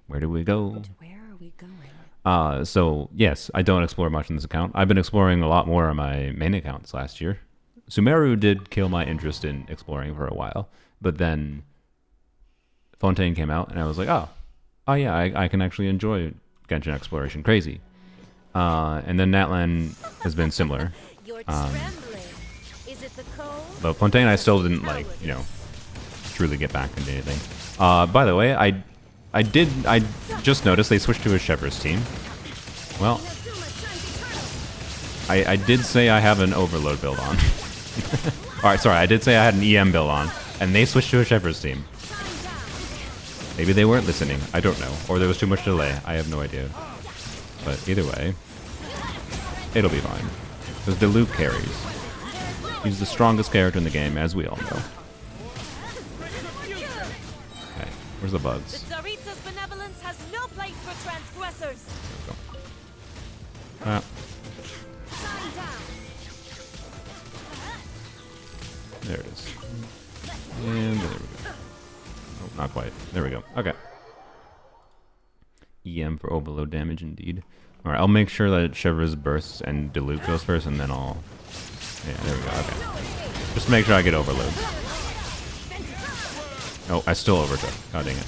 Where do we go? Where are we going? So, yes, I don't explore much on this account. I've been exploring a lot more on my main accounts last year. Sumeru did kill my interest in exploring for a while, but then Fontaine came out, and I was like, oh yeah, I can actually enjoy Genshin exploration. Crazy. And then Natlan has been similar. You're trembling. Is it the cold? But Fontaine, I still didn't, like, you know, truly get back into anything. By the way, I just noticed they switched to a Shepherd's team. Well, I did say I have an Overload build on. Alright, sorry, I did say I had an EM build on, and they switched to a Shepherd's team. Maybe they weren't listening, I don't know. Or there was too much delay, I have no idea. But either way, it'll be fine. Because Diluc carries. He's the strongest character in the game, as we all know. Okay, where's the bugs? Tsaritsa's benevolence has no place for transgressors. Ah. There it is. And there we go. Oh, not quite. There we go. Okay. EM for overload damage, indeed. Alright, I'll make sure that Chevre's bursts and Diluc goes first, and then I'll... Yeah, there we go. Okay. Just make sure I get overload. Oh, I still overtook. God dang it.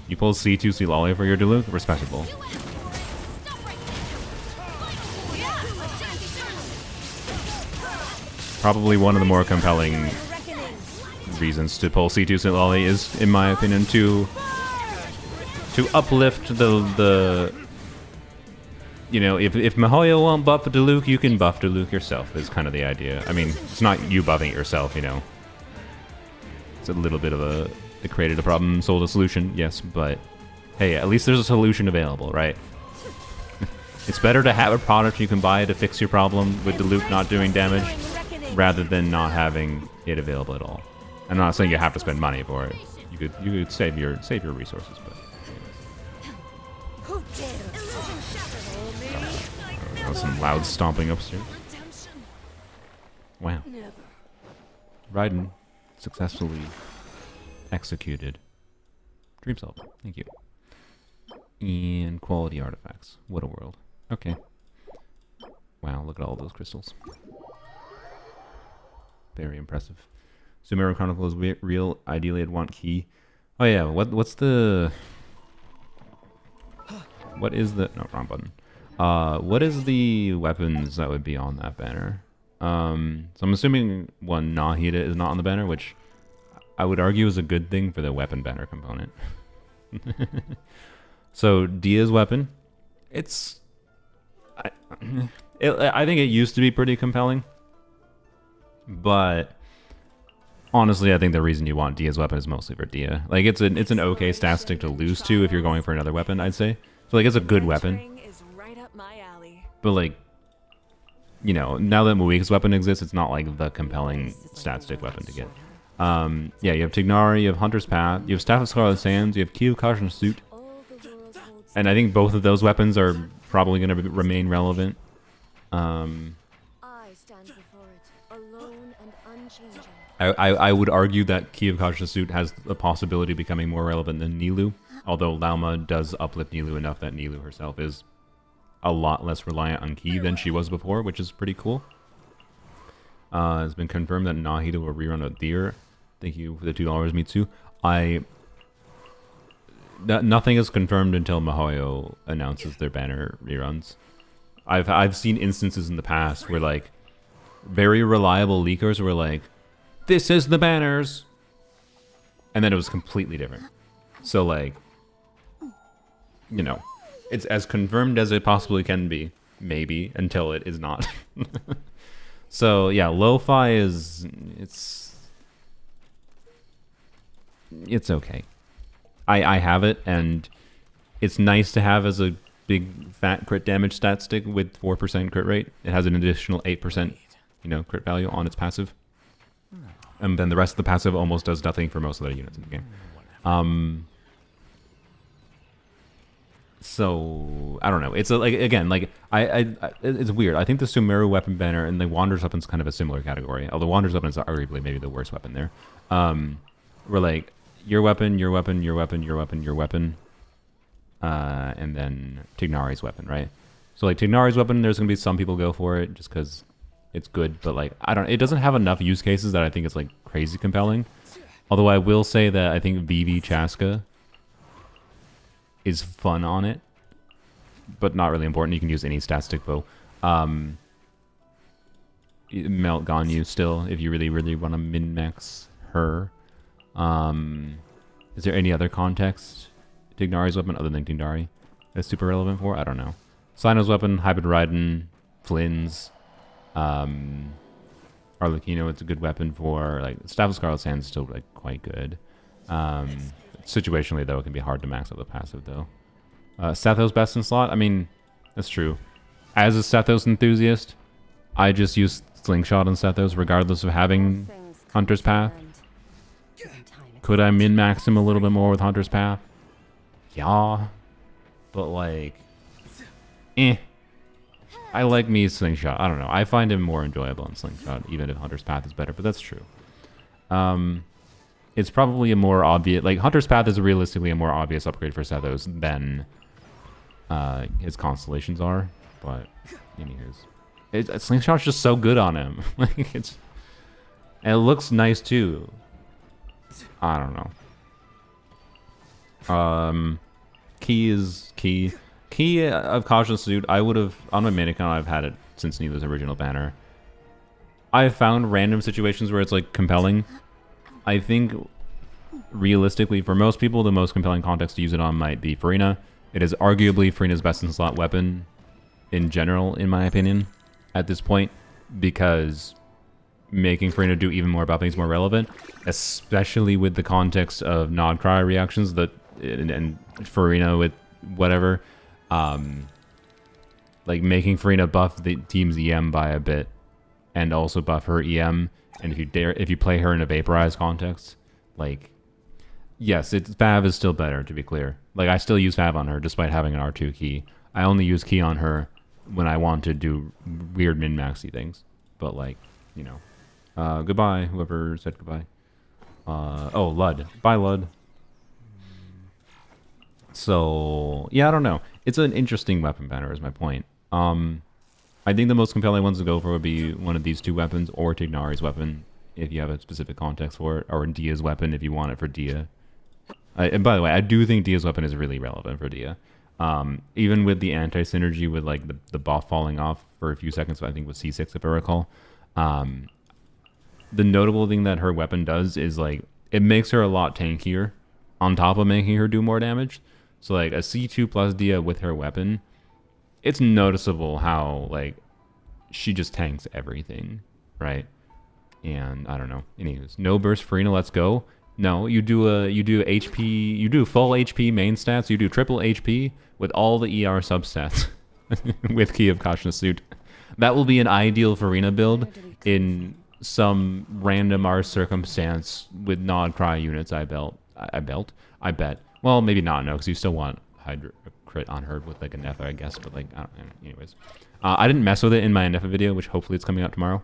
You pull C2 Citlali for your Diluc? Respectable. Probably one of the more compelling reasons to pull C2 Citlali is, in my opinion, to uplift the you know, if Mihoyo won't buff Diluc, you can buff Diluc yourself, is kind of the idea. I mean, it's not you buffing it yourself, you know. It's a little bit of a... It created a problem, sold a solution, yes, but hey, at least there's a solution available, right? It's better to have a product you can buy to fix your problem with Diluc not doing damage, rather than not having it available at all. I'm not saying you have to spend money for it. You could save your resources, but Who dares? that was some loud stomping upstairs. Wow. Never. Raiden successfully executed Dream Solver. Thank you. And quality artifacts. What a world. Okay. Wow, look at all those crystals. Very impressive. Sumeru Chronicles real. Ideally, I'd want key. Oh yeah. What's the? What is the? No, wrong button. What is the weapons that would be on that banner? So I'm assuming one Nahida is not on the banner, which I would argue is a good thing for the weapon banner component. So Dia's weapon, it's. I think it used to be pretty compelling. But honestly, I think the reason you want Dia's weapon is mostly for Dia. Like, it's an okay stat stick to lose to if you're going for another weapon, I'd say. So like, it's a good weapon. Is right up my alley. But like, you know, now that Muika's weapon exists, it's not like the compelling stat stick weapon to get. Yeah, you have Tignari, you have Hunter's Path, you have Staff of Scarlet Sands, you have Key of Caution Suit. And I think both of those weapons are probably going to remain relevant. I stand before it, alone and unchanging. I would argue that Key of Caution Suit has the possibility of becoming more relevant than Nilou, although Lauma does uplift Nilou enough that Nilou herself is a lot less reliant on ki than she was before, which is pretty cool. It's been confirmed that Nahida will rerun a Deer. Thank you for the $2, Mitsu. Nothing is confirmed until Mihoyo announces their banner reruns. I've seen instances in the past where like very reliable leakers were like, "This is the banners," and then it was completely different. So like, you know, it's as confirmed as it possibly can be, maybe, until it is not. So yeah, lo-fi is it's okay. I have it, and it's nice to have as a big fat crit damage stat stick with 4% crit rate. It has an additional 8%, you know, crit value on its passive. And then the rest of the passive almost does nothing for most of the units in the game. So I don't know. It's like, again, like it's weird. I think the Sumeru weapon banner and the Wanderer's weapon's kind of a similar category. Although Wanderer's weapon is arguably maybe the worst weapon there. We're like your weapon, your weapon, your weapon, your weapon, your weapon, and then Tignari's weapon, right? So like Tignari's weapon, there's gonna be some people go for it just because it's good, but like it doesn't have enough use cases that I think it's like crazy compelling. Although I will say that I think VV Chaska is fun on it, but not really important. You can use any stat stick bow. Melt Ganyu still, if you really, really want to min-max her. Is there any other context Tignari's weapon other than Tignari that's super relevant for? I don't know. Sino's weapon, Hybrid Raiden, Flynn's, Arlecchino, it's a good weapon for, like, Staff of Scarlet Sand is still, like, quite good. Situationally, though, it can be hard to max out the passive, though. Sethos best in slot? I mean, that's true. As a Sethos enthusiast, I just use Slingshot on Sethos, regardless of having Hunter's Path. Could I min-max him a little bit more with Hunter's Path? Yeah. But, like, I like me Slingshot. I don't know. I find him more enjoyable in Slingshot, even if Hunter's Path is better, but that's true. It's probably a more obvious... Like, Hunter's Path is realistically a more obvious upgrade for Sethos than his Constellations are. But, anyways. Slingshot's just so good on him. Like, it's... And it looks nice, too. I don't know. Key is key. Key of Cautious Suit, I would have... On my main account, I've had it since Neela's original banner. I've found random situations where it's, like, compelling. I think, realistically, for most people, the most compelling context to use it on might be Farina. It is arguably Farina's best-in-slot weapon in general, in my opinion, at this point, because making Farina do even more about things more relevant, especially with the context of Nod Cry reactions and Farina with whatever, like making Farina buff the team's EM by a bit and also buff her EM. And if you play her in a vaporized context, like, yes, Fav is still better, to be clear. Like, I still use Fav on her despite having an R2 key. I only use key on her when I want to do weird min-maxy things. But, like, you know. Goodbye, whoever said goodbye. Oh, Lud. Bye, Lud. So, yeah, I don't know. It's an interesting weapon banner, is my point. I think the most compelling ones to go for would be one of these two weapons, or Tignari's weapon, if you have a specific context for it, or Dia's weapon if you want it for Dia. And by the way, I do think Dia's weapon is really relevant for Dia. Even with the anti-synergy with like the buff falling off for a few seconds, I think with C6 if I recall. The notable thing that her weapon does is like, it makes her a lot tankier on top of making her do more damage. So like a C2 plus Dia with her weapon, it's noticeable how, like, she just tanks everything, right? And I don't know. Anyways, no burst Farina, let's go. No, you do HP, you do full HP main stats, you do triple HP with all the ER substats with Key of Cautious Suit. That will be an ideal Farina build in some random R circumstance with Nod Cry units, I bet. Well, maybe not, no, because you still want Hydra crit on her with like Ineffa, I guess, but like, I don't know. Anyways, I didn't mess with it in my Ineffa video, which hopefully it's coming out tomorrow,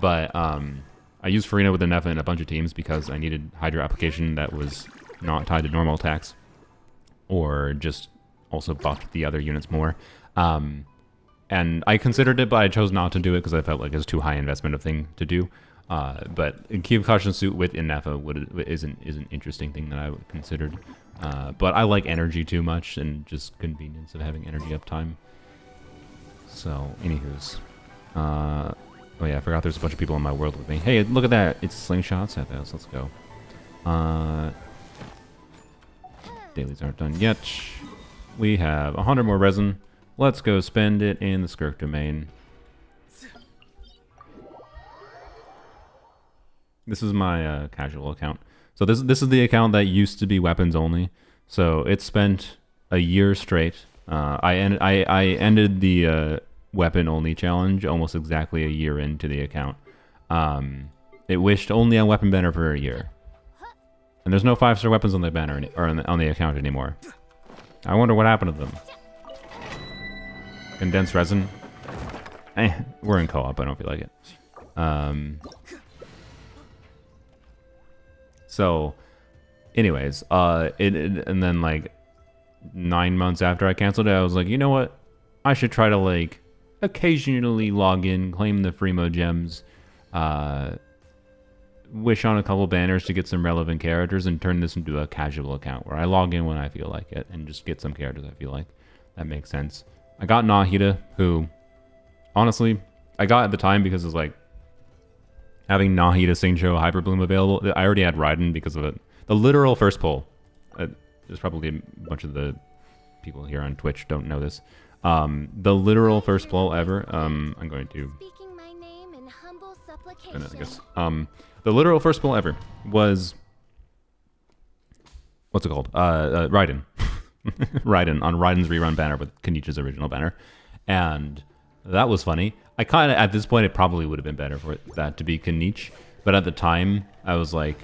but I used Farina with Ineffa in a bunch of teams because I needed Hydra application that was not tied to normal attacks, or just also buffed the other units more. and I considered it, but I chose not to do it because I felt like it was too high investment of thing to do. But Key of Caution suit with Ineffa is an interesting thing that I would considered. But I like energy too much and just convenience of having energy uptime. So, anywho's. Oh yeah, I forgot there's a bunch of people in my world with me. Hey, look at that! It's slingshots at those. Let's go. Dailies aren't done yet. We have 100 more resin. Let's go spend it in the Skirk domain. This is my casual account. So this is the account that used to be weapons only. So it spent a year straight. I ended the weapon only challenge almost exactly a year into the account. It wished only on weapon banner for a year, and there's no 5-star weapons on the banner or on the account anymore. I wonder what happened to them. Condensed resin. We're in co-op. I don't feel like it. So, anyways, and then like 9 months after I canceled it, I was like, you know what? I should try to like occasionally log in, claim the Freemo gems, wish on a couple banners to get some relevant characters, and turn this into a casual account where I log in when I feel like it and just get some characters I feel like. That makes sense. I got Nahida, who, honestly, I got at the time because it's like having Nahida Singcho Hyper Bloom available. I already had Raiden because of it. The literal first pull. There's probably a bunch of the people here on Twitch don't know this. The literal first pull ever. I'm going to. Speaking my name in humble I supplication. guess. The literal first pull ever was. What's it called? Raiden. Raiden on Raiden's rerun banner with Kenichi's original banner, and that was funny. I kind of at this point it probably would have been better for that to be Kenichi, but at the time I was like,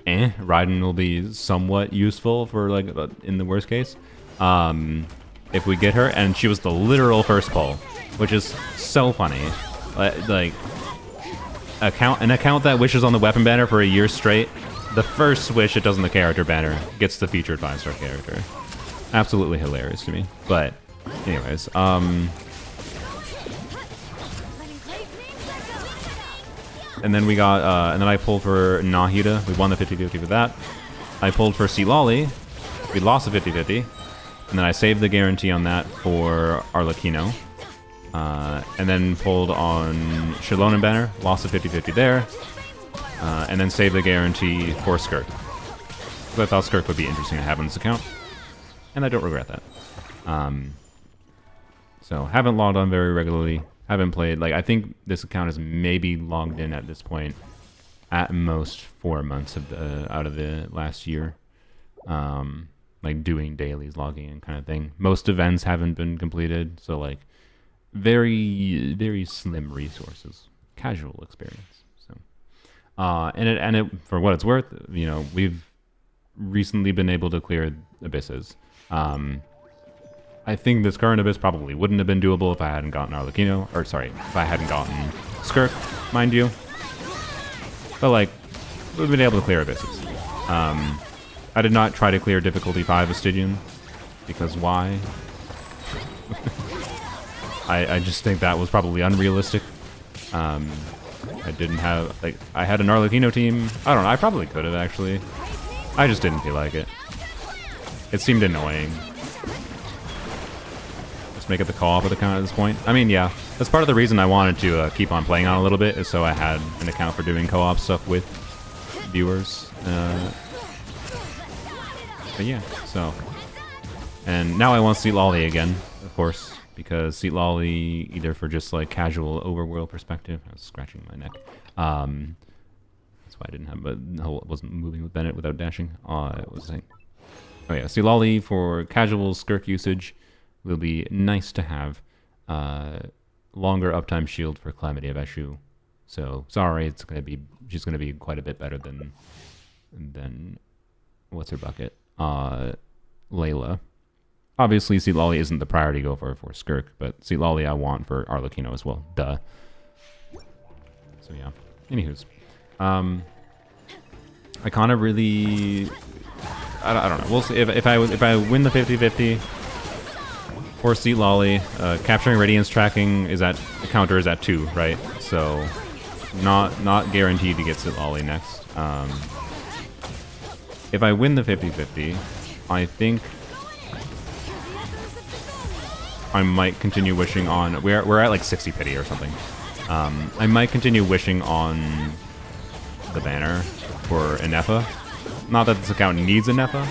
Raiden will be somewhat useful for like in the worst case, if we get her, and she was the literal first pull, which is so funny. Like an account that wishes on the weapon banner for a year straight. The first wish it does on the character banner gets the featured 5-star character. Absolutely hilarious to me. But, anyways, and then we got, and then I pulled for Nahida. We won the 50-50 for that. I pulled for Citlali. We lost the 50-50. And then I saved the guarantee on that for Arlecchino. And then pulled on Shilonen banner. Lost the 50-50 there. And then save the guarantee for Skirk. Because I thought Skirk would be interesting to have on this account. And I don't regret that. So, haven't logged on very regularly. Haven't played. Like, I think this account is maybe logged in at this point at most 4 months of out of the last year. Like, doing dailies, logging in kind of thing. Most events haven't been completed. So, like, very, very slim resources. Casual experience. And it for what it's worth, you know, we've recently been able to clear abysses. I think this current abyss probably wouldn't have been doable if I hadn't gotten Arlecchino, or sorry, if I hadn't gotten Skirk, mind you. But like, we've been able to clear abysses. I did not try to clear difficulty 5 of Stygian, because why? I just think that was probably unrealistic. I didn't have, like, I had an Arlecchino team. I don't know, I probably could have, actually. I just didn't feel like it. It seemed annoying. Just make it the co-op account at this point. I mean, yeah, that's part of the reason I wanted to keep on playing on a little bit, is so I had an account for doing co-op stuff with viewers. But yeah, so. And now I want Citlali again, of course. Because Citlali, either for just like casual overworld perspective, I was scratching my neck. That's why I didn't have, but wasn't moving with Bennett without dashing. What was I saying? Oh yeah, Citlali for casual Skirk usage will be nice to have. Longer uptime shield for Calamity of Eshu. So sorry, she's gonna be quite a bit better than what's her bucket? Layla. Obviously, Citlali isn't the priority go for Skirk, but Citlali I want for Arlecchino as well. Duh. So yeah. Anywho's. I kind of really... I don't know. We'll see. If I win the 50-50, For Citlali, capturing radiance tracking is at counter is at 2, right? So not guaranteed to get Citlali next. If I win the 50-50, I think I might continue wishing on. We're at like 60 pity or something. I might continue wishing on the banner for Ineffa. Not that this account needs Ineffa,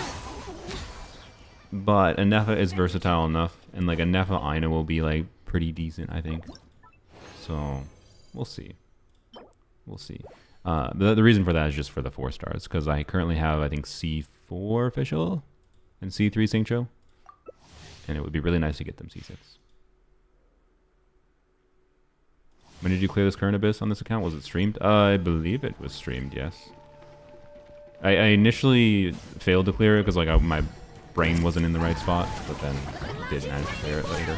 but Ineffa is versatile enough, and like Ineffa Ina will be like pretty decent, I think. So we'll see. We'll see. The reason for that is just for the 4 stars, because I currently have, I think, C4 official and C3 Xingqiu, and it would be really nice to get them C6. When did you clear this current abyss on this account? Was it streamed? I believe it was streamed, yes. I initially failed to clear it because like my brain wasn't in the right spot, but then I did manage to clear it later.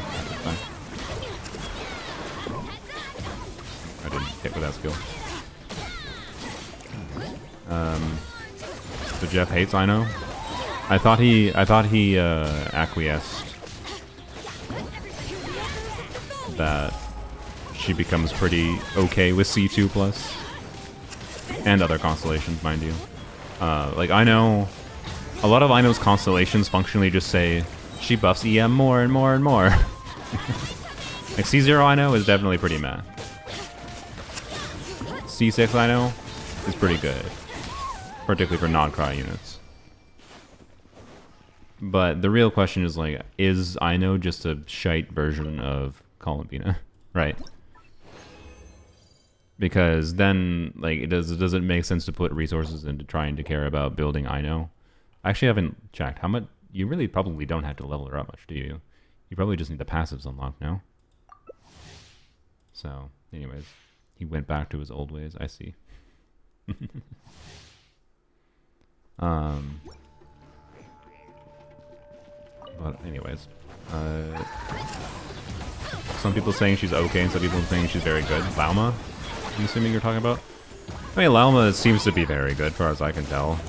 I didn't hit with that skill. So Jeff hates Ino. I thought he acquiesced that she becomes pretty okay with C2 plus and other constellations, mind you. Like I know a lot of Ino's constellations functionally just say she buffs EM more and more and more. Like C0 Ino is definitely pretty meh. C6 Ino is pretty good, particularly for non-cry units. But the real question is like, is Ino just a shite version of Columbina, right? Because then, like, does it make sense to put resources into trying to care about building Ino? I actually haven't checked how much. You really probably don't have to level her up much, do you? You probably just need the passives unlocked now. So, anyways, he went back to his old ways. I see. But anyways, some people saying she's okay, and some people saying she's very good. Lauma, I'm assuming you're talking about. I mean, Lauma seems to be very good, far as I can tell.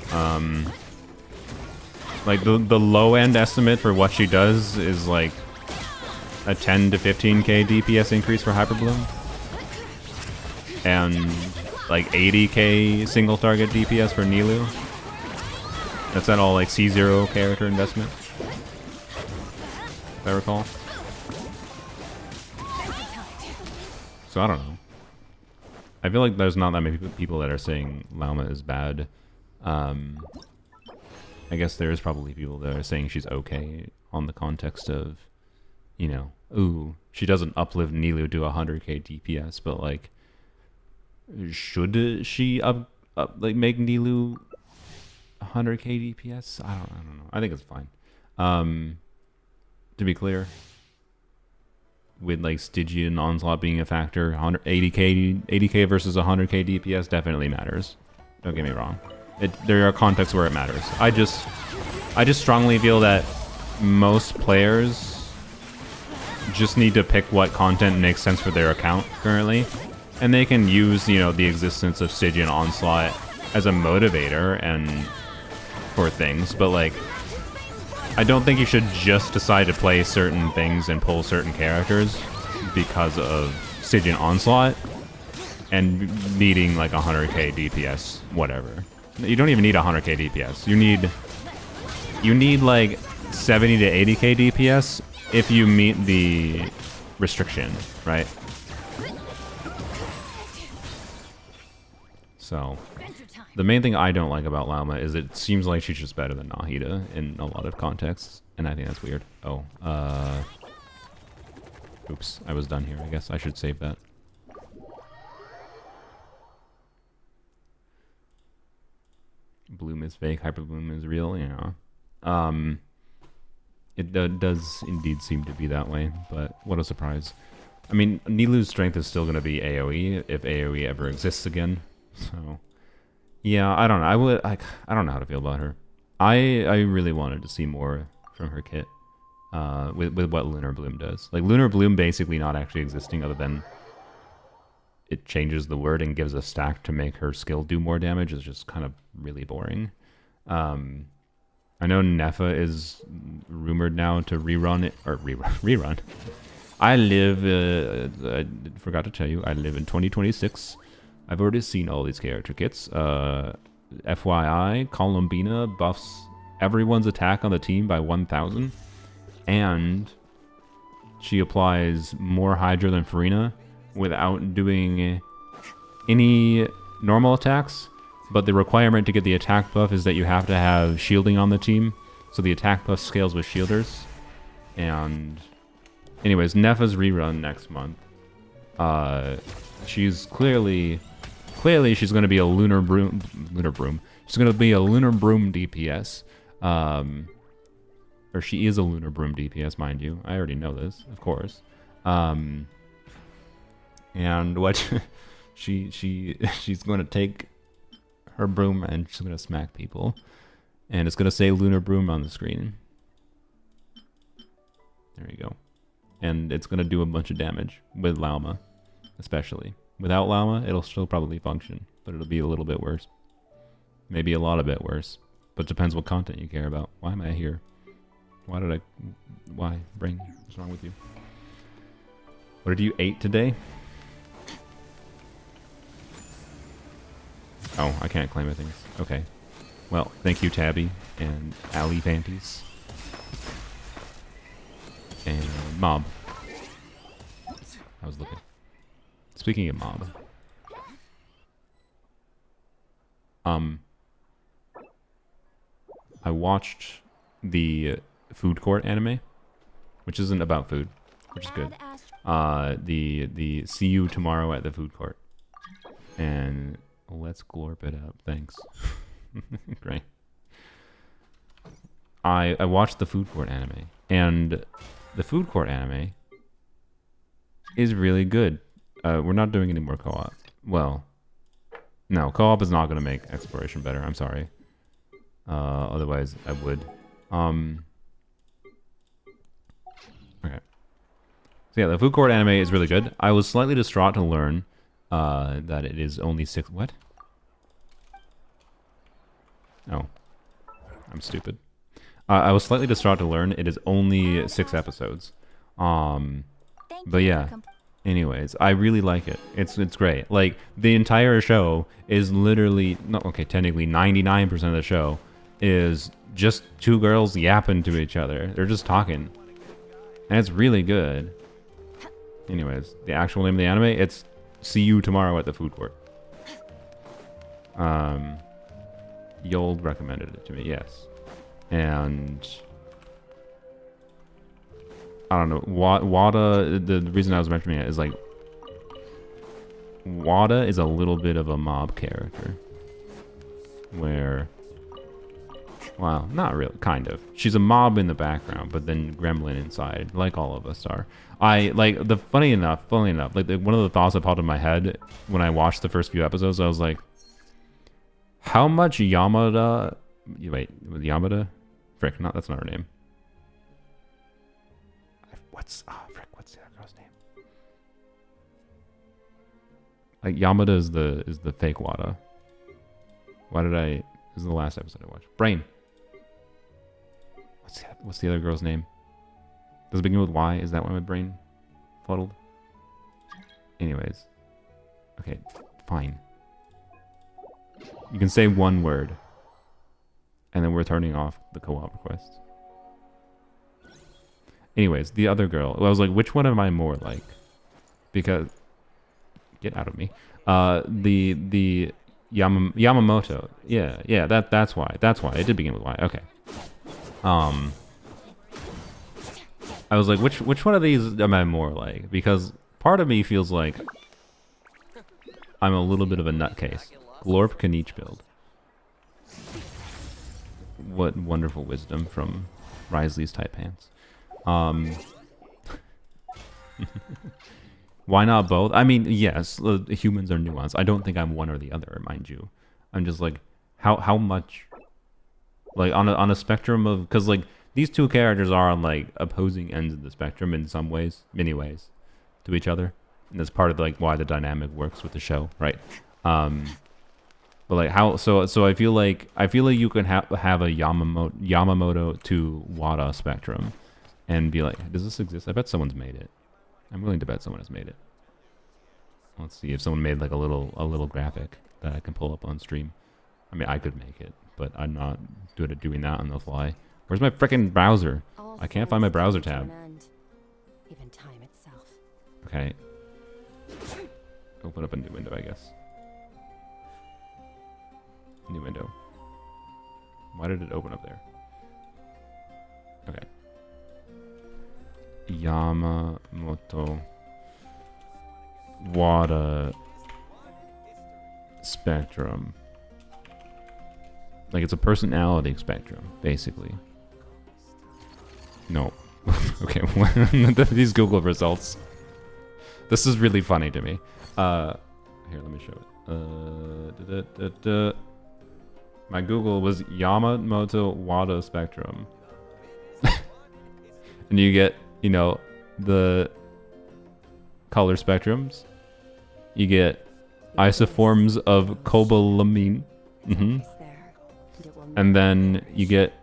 Like the low end estimate for what she does is like a 10 to 15k DPS increase for Hyperbloom, and like 80k single target DPS for Nilou. That's at all like C0 character investment, if I recall. So I don't know. I feel like there's not that many people that are saying Lauma is bad. I guess there is probably people that are saying she's okay on the context of, you know, ooh, she doesn't uplift Nilou to 100k DPS, but like, should she like make Nilou 100k DPS? I don't know. I think it's fine. To be clear, with like Stygian Onslaught being a factor, 80k versus 100k DPS definitely matters. Don't get me wrong. There are contexts where it matters. I just strongly feel that most players just need to pick what content makes sense for their account currently, and they can use, you know, the existence of Stygian Onslaught as a motivator and for things, but like, I don't think you should just decide to play certain things and pull certain characters because of Stygian Onslaught and needing like 100k DPS, whatever. You don't even need 100k DPS. You need like 70 to 80k DPS if you meet the restriction, right? So, the main thing I don't like about Lauma is it seems like she's just better than Nahida in a lot of contexts, and I think that's weird. Oh, oops, I was done here. I guess I should save that. Bloom is fake, Hyperbloom is real, you know. It does indeed seem to be that way, but what a surprise. I mean, Nilou's strength is still going to be AoE if AoE ever exists again. So, yeah, I don't know. I don't know how to feel about her. I really wanted to see more from her kit with what Lunar Bloom does. Like, Lunar Bloom basically not actually existing other than it changes the word and gives a stack to make her skill do more damage is just kind of really boring. I know Neffa is rumored now to rerun it, or rerun. I live, I forgot to tell you, I live in 2026. I've already seen all these character kits. FYI, Columbina buffs everyone's attack on the team by 1,000. And she applies more Hydra than Farina without doing any normal attacks. But the requirement to get the attack buff is that you have to have shielding on the team. So the attack buff scales with shielders. And anyways, Neffa's rerun next month. She's clearly she's going to be a lunar broom. She's going to be a lunar broom DPS. Or she is a lunar broom DPS, mind you. I already know this, of course. And what she's going to take her broom and she's going to smack people, and it's going to say lunar broom on the screen. There you go. And it's going to do a bunch of damage with Llama, especially. Without Llama, it'll still probably function, but it'll be a little bit worse. Maybe a lot of bit worse. But depends what content you care about. Why am I here? Why? Brain, what's wrong with you? What did you eat today? Oh, I can't claim things. Okay. Well, thank you, Tabby and Ali Fanties. And Mob. I was looking. Speaking of Mob. I watched the Food Court anime, which isn't about food, which is good. The see you tomorrow at the food court. And let's glorp it up. Thanks. Great. I watched the Food Court anime, and the Food Court anime is really good. We're not doing any more co-op. Well, no, co-op is not going to make exploration better. I'm sorry. Otherwise, I would. Okay. So yeah, the Food Court anime is really good. I was slightly distraught to learn that it is only 6... What? Oh. I'm stupid. I was slightly distraught to learn it is only 6 episodes. But yeah. Anyways, I really like it. It's great. Like, the entire show is literally... No, okay, technically 99% of the show is just two girls yapping to each other. They're just talking. And it's really good. Anyways, the actual name of the anime, it's See You Tomorrow at the Food Court. Yold recommended it to me, yes. And I don't know, Wada, the reason I was mentioning it is like Wada is a little bit of a mob character. Where, well, not really, kind of. She's a mob in the background, but then gremlin inside, like all of us are. I like the funny enough, like one of the thoughts that popped in my head when I watched the first few episodes, I was like, how much Yamada? Wait, Yamada? Frick, that's not her name. What's the other girl's name? Like Yamada is the fake Wada. This is the last episode I watched. Brain. What's the other girl's name? Does it begin with Y? Is that why my brain fuddled? Anyways. Okay, fine. You can say one word. And then we're turning off the co-op requests. Anyways, the other girl. I was like, which one am I more like? Because... Get out of me. The Yamamoto. Yeah, that's why. That's why. It did begin with Y. Okay. I was like, which one of these am I more like? Because part of me feels like I'm a little bit of a nutcase. Glorp can each build. What wonderful wisdom from Risley's tight pants. Why not both? I mean, yes, humans are nuanced. I don't think I'm one or the other, mind you. I'm just like, how much? Like on a spectrum of, because like these two characters are on like opposing ends of the spectrum in some ways, many ways, to each other, and that's part of like why the dynamic works with the show, right? But like how so I feel like you can have a Yamamoto to Wada spectrum and be like, does this exist? I bet someone's made it. I'm willing to bet someone has made it. Let's see if someone made like a little graphic that I can pull up on stream. I mean, I could make it, but I'm not good at doing that on the fly. Where's my frickin' browser? I can't find my browser tab. Even time itself. Okay. Open up a new window, I guess. New window. Why did it open up there? Okay. Yamamoto Wada spectrum. Like it's a personality spectrum, basically. No. Okay, these Google results. This is really funny to me. Here, let me show it. My Google was Yamamoto Wada spectrum. And you get, you know, the color spectrums. You get isoforms of cobalamin. And then you get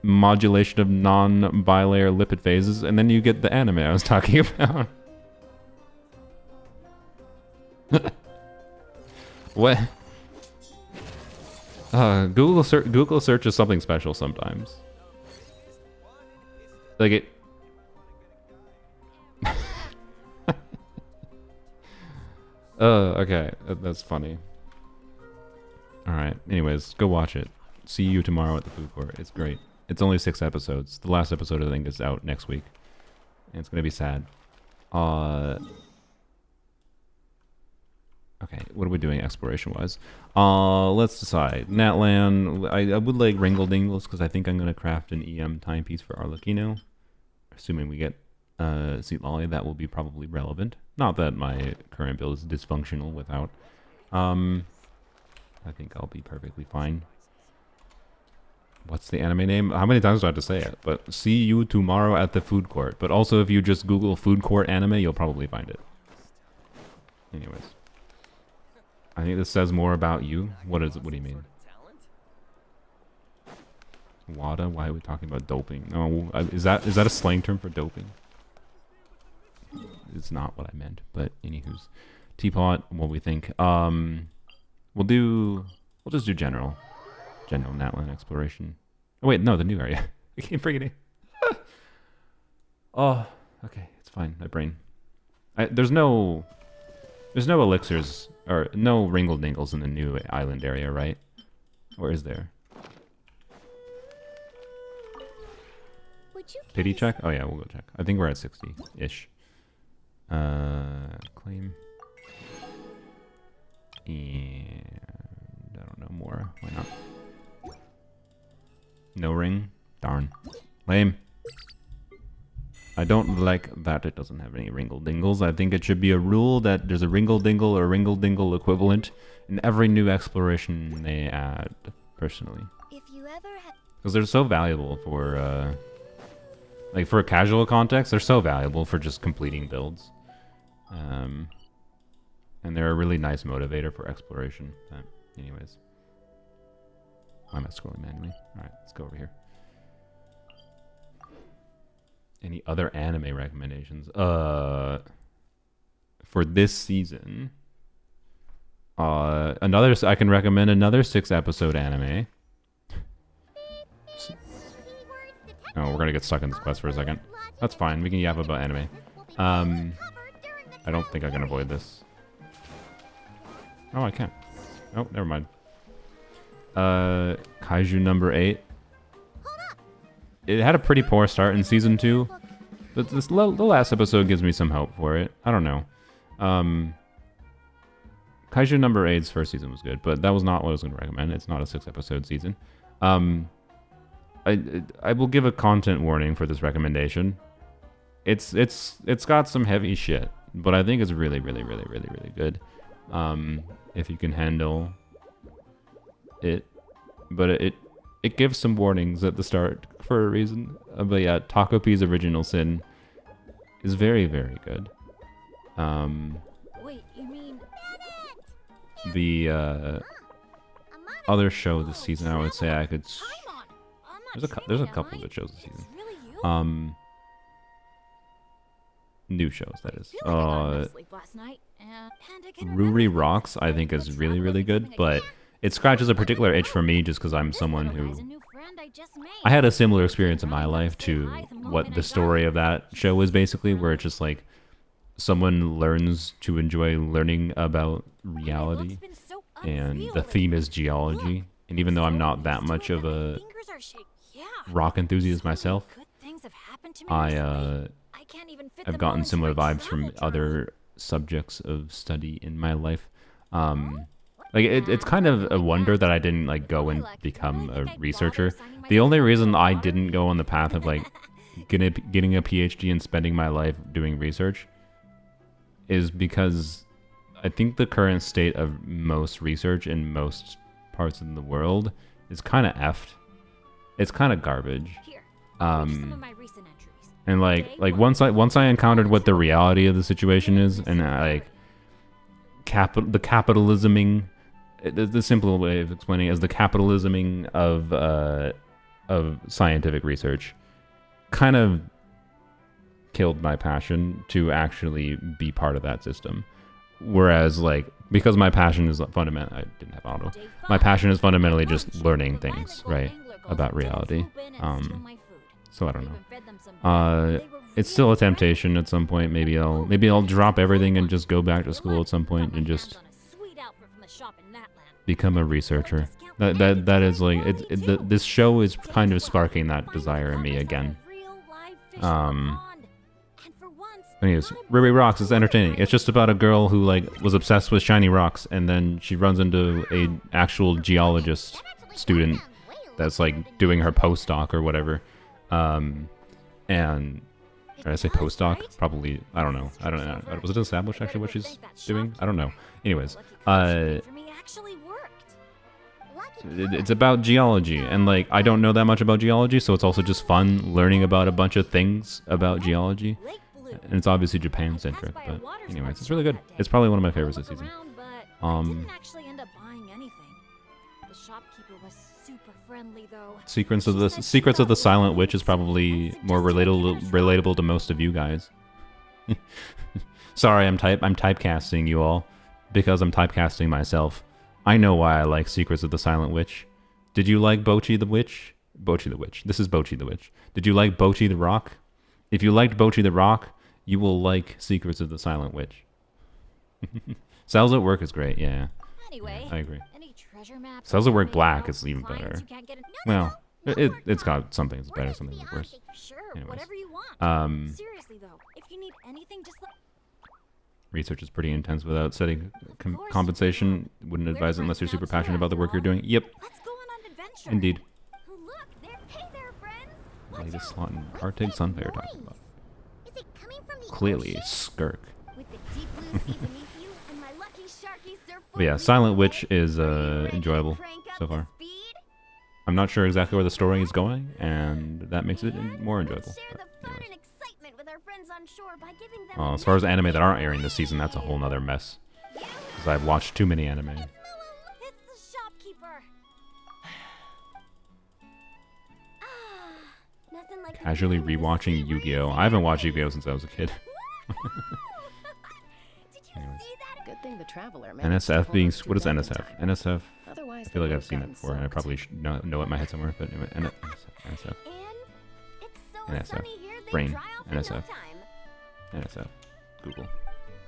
modulation of non-bilayer lipid phases, and then you get the anime I was talking about. What? Google search is something special sometimes. Like it. Okay, that's funny. All right. Anyways, go watch it. See you tomorrow at the food court. It's great. It's only 6 episodes. The last episode I think is out next week, and it's gonna be sad. Okay, what are we doing exploration-wise? Let's decide. Natlan, I would like Ringle Dingles because I think I'm gonna craft an EM timepiece for Arlecchino. Assuming we get Citlali, that will be probably relevant. Not that my current build is dysfunctional without. I think I'll be perfectly fine. What's the anime name? How many times do I have to say it? But see you tomorrow at the food court. But also if you just Google food court anime, you'll probably find it. Anyways. I think this says more about you. What is it? What do you mean? WADA? Why are we talking about doping? No, is that a slang term for doping? It's not what I meant, but anywho's. Teapot, what we think. We'll just do general Natlan exploration. Oh wait, no, the new area. I keep forgetting. Oh, okay, it's fine. My brain. There's no elixirs or no Ringle Dingles in the new island area, right? Or is there? Pity check? Oh yeah, we'll go check. I think we're at 60-ish. Claim. And I don't know more. Why not? No ring? Darn. Lame. I don't like that it doesn't have any Ringle Dingles. I think it should be a rule that there's a Ringle Dingle or Ringle Dingle equivalent in every new exploration they add, personally. Because they're so valuable for, like for a casual context, they're so valuable for just completing builds. And they're a really nice motivator for exploration. But anyways. Why am I scrolling manually? Alright, let's go over here. Any other anime recommendations? For this season. I can recommend another 6-episode anime. Oh, we're gonna get stuck in this quest for a second. That's fine, we can yap about anime. I don't think I can avoid this. Oh, I can't. Oh, never mind. Kaiju number 8. It had a pretty poor start in season 2. But the last episode gives me some hope for it. I don't know. Kaiju number 8's first season was good, but that was not what I was going to recommend. It's not a 6-episode season. I will give a content warning for this recommendation. It's got some heavy shit, but I think it's really, really, really, really, really good. If you can handle it, but it gives some warnings at the start for a reason. But yeah, Taco P's Original Sin is very, very good. Wait, you mean I'm other show this season I would say I could... I'm on. I'm not There's a dreaming, am couple I? good shows this season. It's really you. New shows, that is. I feel like I got enough sleep last night, and I can Ruri remember Rocks, I think, is really, really good, but it scratches a particular itch for me just because I'm someone little who... guy's a new friend I just made. I had a similar experience in my life to what the story of that show was basically, where it's just like someone learns to enjoy learning about reality, It's been so and unreal the theme is lately. geology. Look, And even though I'm not so that used to much it of that my a fingers are shak- yeah. rock enthusiast So many myself, good things have happened to me I recently. I can't even fit I've them all gotten into similar my vibes from travel journal. other subjects of study in my life. Like it's kind of a wonder that I didn't like go and become a researcher. The only reason I didn't go on the path of like getting a PhD and spending my life doing research is because I think the current state of most research in most parts of the world is kind of effed. It's kind of garbage. Here, I'll read you some of Um, my recent entries. And like once I encountered what the reality of the situation is, and like the capitalisming, the simple way of explaining it is the capitalisming of scientific research kind of killed my passion to actually be part of that system. Whereas like because my passion is fundamental, I didn't have auto. My passion is fundamentally just learning things, right, about reality. So I don't know. It's still a temptation at some point. Maybe I'll drop everything and just go back to school at some point and just become a researcher. That is like this show is kind of sparking that desire in me again. Anyways, Riri Rocks is entertaining. It's just about a girl who like was obsessed with shiny rocks, and then she runs into a actual geologist student that's like doing her postdoc or whatever. And did I say postdoc? Probably. I don't know. Was it established actually what she's doing? I don't know. Anyways, it's about geology, and like I don't know that much about geology, so it's also just fun learning about a bunch of things about geology. And it's obviously Japan centric, but anyways, it's really good. It's probably one of my favorites this season. Secrets of the Silent Witch is probably more relatable to most of you guys. Sorry, I'm typecasting you all because I'm typecasting myself. I know why I like Secrets of the Silent Witch. Did you like Bochi the Witch? Bochi the Witch. This is Bochi the Witch. Did you like Bochi the Rock? If you liked Bochi the Rock, you will like Secrets of the Silent Witch. Cells at Work is great, yeah. Anyway, I agree. any treasure maps Cells at Work or Black clients is even better. you can't get in- Well, no, it's got some things better, some things worse. Sure, Anyways. whatever you want. Um, Seriously though, if you need anything, just let Research is pretty intense without setting compensation. Wouldn't advise it unless you're super passionate about the work you're doing. Yep, let's go on an adventure. indeed. Look, hey there, friends. Latest slot in Arctic Sunfire talking about. Is it coming from the Clearly, ocean? Skirk. With the deep blue sea beneath you and my lucky sharky surfboard But yeah, leading Silent the Witch way, is are you ready to enjoyable crank up so the far. speed? I'm not sure exactly where the story is going, and that makes it more enjoyable. Let's share But the fun anyways. and excitement with our friends on shore by giving them a As far as nice anime that aren't airing this season, that's a whole nother mess. Because I've watched too many anime. It's the shopkeeper. Nothing like a Casually man with a rewatching sweet Yu-Gi-Oh! raisin I haven't in watched his Yu-Gi-Oh! face. since I was a kid. Did you Anyways. see that? Good thing the traveler managed to NSF pull being... us What is through back in NSF? time. NSF... Otherwise, I feel like they I've seen it would've before, and I gotten probably should know it in my head somewhere, but anyway, NSF. And it's so NSF. sunny here, they Brain. dry off in no NSF. time. NSF. Google.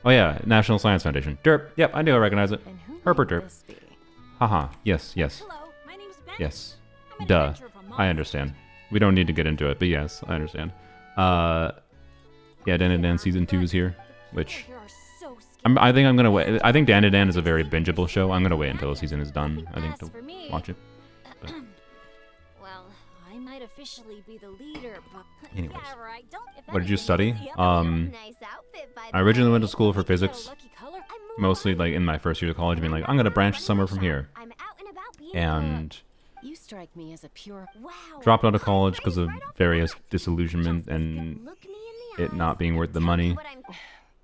Oh yeah, National Science Foundation. Derp. Yep, I knew I recognize it. And who Herbert might Derp. this be? Haha. Yes, yes, Hello, my name's Ben. yes. I'm an Duh. adventurer from I Mars. understand. We don't need to get into it, but yes, I understand. Yeah, Dan and Dan season 2 is here, which Here are so I think I'm gonna wait. I think Dan and Dan is a very bingeable show. I'm gonna wait until the season is done. I think to As for me, watch it. well, I might officially be the leader, but Anyways. yeah, right. Don't. If What did you anything, study? easy up. Nice outfit, by I the originally way. went to school for Think you got a physics, lucky color? I'm mostly like in my first year of college, being like, I'm gonna branch somewhere from here, I'm out and about being and You strike me as a pure. wow. dropped out of college because of various disillusionment and Look me in the it eyes. not being worth the Tell me money. what I'm-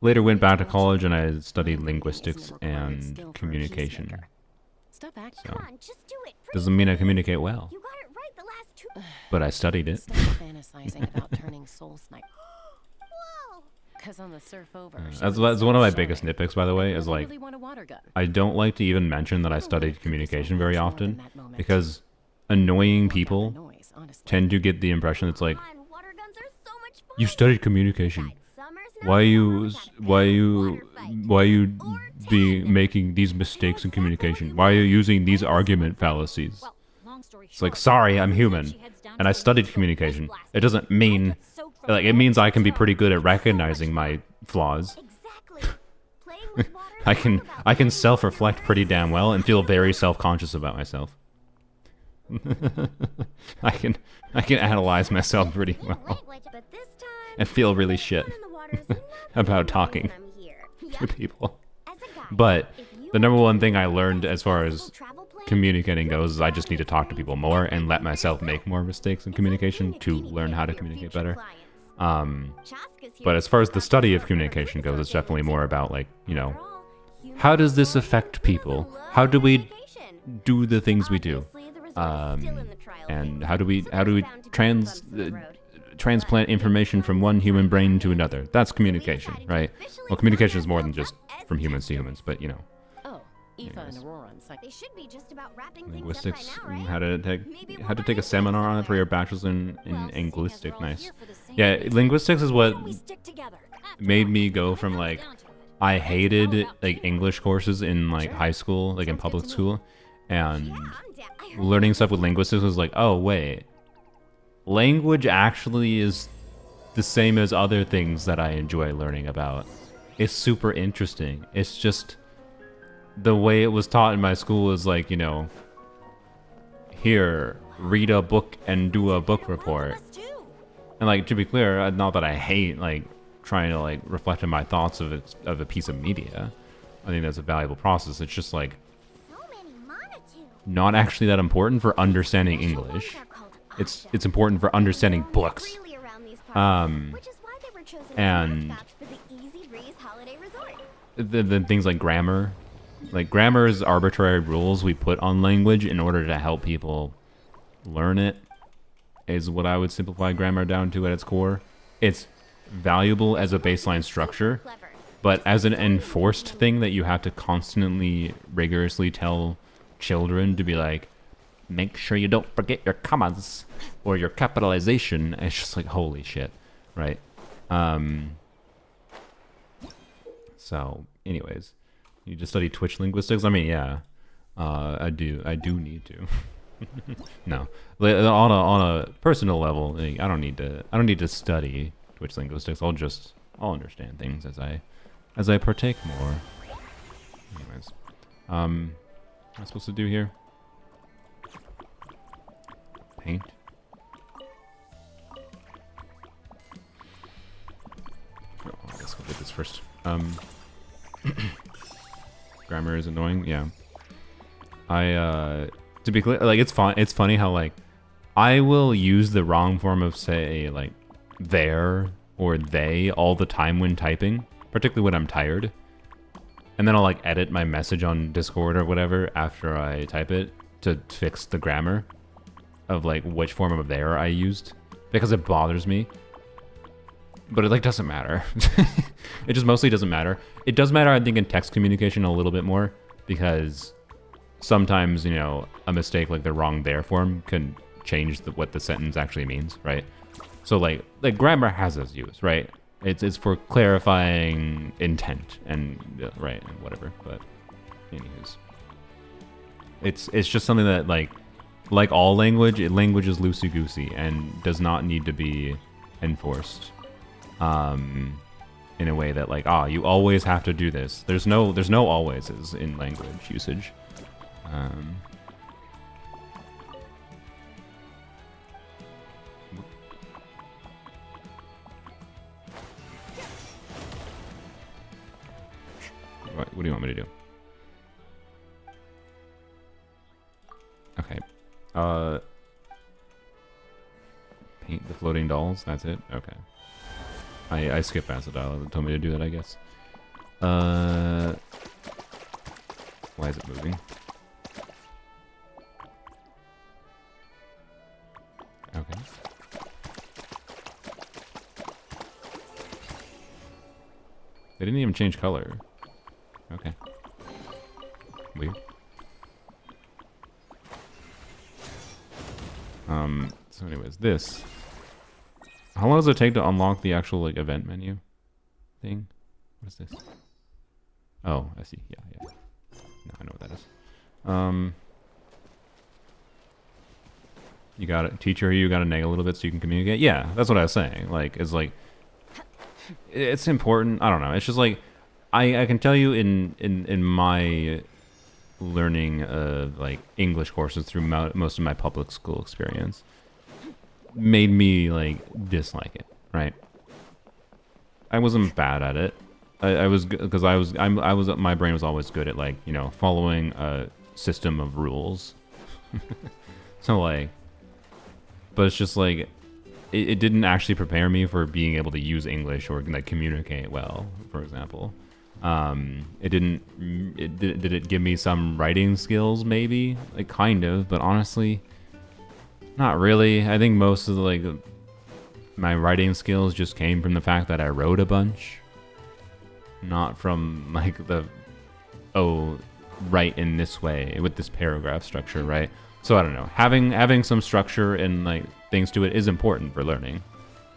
Later went back to college and I studied linguistics and communication. Stop acting. So Come on, just do it. doesn't mean I communicate well, You got it right the last two. but I studied it. Stop fantasizing about turning soul sniper. Whoa! Because on the surf over, That's one of my biggest nitpicks, by the way, is like really want a water gun. I don't like to even mention that I studied communication very often because annoying people Noise, honestly. tend to get the impression it's like, Come on, water guns are so much fun. you studied communication. Summer's Why not summer, you why you be making these mistakes in communication? Why are you using these argument fallacies? Well, long story It's like, short, sorry, I'm she human heads down and to I the studied local communication. blast. It doesn't mean Get soaked from like the it means I can be water. pretty good at So much recognizing my fun. flaws. Exactly. Playing with water is I all can about self-reflect pretty damn well and feel very self-conscious about myself. I can analyze myself pretty well language, but this time and feel really shit fun in the water is not about the talking reason I'm here. to people. As a guide, But if you the number want one to thing I make learned a as far successful as travel plan, communicating goes is I just need to talk to people more and let myself make more mistakes in communication to learn how to communicate better. But as far as the study of communication goes, it's definitely more about like, you know, how does this affect people? How do we do the things we do? And how do we transplant information from one human brain to another? That's communication, right? Well, communication is more than just from humans to humans, but you know, Oh, Aoife Anyways. and Aurora on site. They should be just about wrapping things linguistics. up by now, right? How to Maybe take we'll take a run seminar into on it for your somewhere. bachelor's in Well, seeing as linguistic. we're all Nice. here for the same Yeah, reason, linguistics is why what don't we stick together? After made all, me go when it from comes like down to it, I it's all hated about like you. English courses in like high school, like in Sounds good public to me. school, and Yeah, I'm down. I heard learning stuff with linguistics was like, oh wait, language actually is the same as other things that I enjoy learning about. It's super interesting. It's just the way it was taught in my school was like, you know, here, read a book and do a book report. us too. And like to be clear, not that I hate like trying to like reflect on my thoughts of a piece of media. I think that's a valuable process. It's just like So many monotone. not actually that important for understanding Special English. ones are called It's asha. important for understanding Roam books. freely around these parts, Um, which is why they were chosen and- as mascots for the Easy Breeze Holiday Resort. The things like grammar. Like grammar is arbitrary rules we put on language in order to help people learn it, is what I would simplify grammar down to at its core. It's valuable as a baseline structure, Clever. but as an enforced thing that you have to constantly, rigorously tell children to be like, make sure you don't forget your commas or your capitalization. It's just like, holy shit, right? So, anyways, you just study Twitch linguistics? I mean, yeah, I do need to. No, on a personal level, like, I don't need to study Twitch linguistics. I'll understand things as I partake more. Anyways, what am I supposed to do here? Paint. Oh, I guess we'll get this first. Grammar is annoying. Yeah. To be clear, like it's fun. It's funny how like I will use the wrong form of say like there or they all the time when typing, particularly when I'm tired. And then I'll like edit my message on Discord or whatever after I type it to fix the grammar of like which form of there I used because it bothers me. But it like doesn't matter. It just mostly doesn't matter. It does matter, I think, in text communication a little bit more because sometimes, you know, a mistake like the wrong there form can change what the sentence actually means, right? So like grammar has its use, right? It's for clarifying intent and right and whatever. But anyways, it's just something that like all language is loosey goosey and does not need to be enforced. In a way that like, you always have to do this. There's no alwayses in language usage. What do you want me to do? Okay. Paint the floating dolls. That's it. Okay. I skipped past the dialogue that told me to do that, I guess. Why is it moving? They didn't even change color. Okay. Weird. So anyways, this. How long does it take to unlock the actual like event menu thing? What is this? Oh, I see. Yeah, yeah. No, I know what that is. You got it. Teacher, you got to nag a little bit so you can communicate. Yeah, that's what I was saying. Like, it's like, it's important. I don't know. It's just like, I can tell you in my learning like English courses through most of my public school experience, made me like dislike it. Right. I wasn't bad at it. I was because I was my brain was always good at like, you know, following a system of rules. So like, but it's just like it didn't actually prepare me for being able to use English or like communicate well, for example. Did it give me some writing skills? Maybe, like kind of, but honestly, not really. I think most of the like my writing skills just came from the fact that I wrote a bunch, not from like the write in this way with this paragraph structure, right? So I don't know. Having some structure and like things to it is important for learning.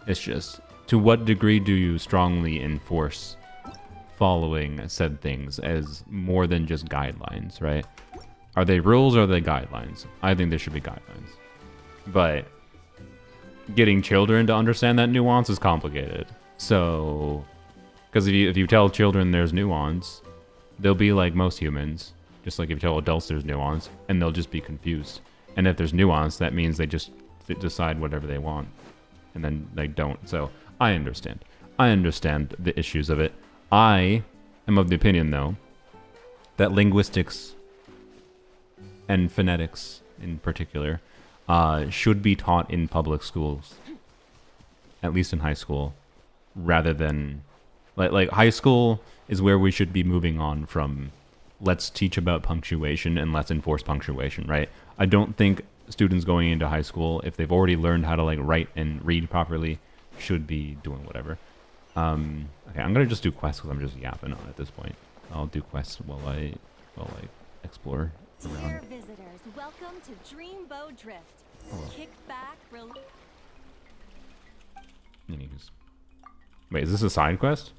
It's just to what degree do you strongly enforce following said things as more than just guidelines, right? Are they rules or are they guidelines? I think there should be guidelines. But getting children to understand that nuance is complicated. So, because if you tell children there's nuance, they'll be like most humans. Just like if you tell adults there's nuance, and they'll just be confused. And if there's nuance, that means they just decide whatever they want, and then they don't. So I understand. I understand the issues of it. I am of the opinion, though, that linguistics and phonetics in particular should be taught in public schools, at least in high school, rather than like high school is where we should be moving on from. Let's teach about punctuation and let's enforce punctuation, right? I don't think students going into high school, if they've already learned how to like write and read properly, should be doing whatever. Okay, I'm gonna just do quests because I'm just yapping on at this point. I'll do quests while I explore around. Dear visitors, welcome to Dreambow Drift. Kick back, relax. Wait, is this a side quest?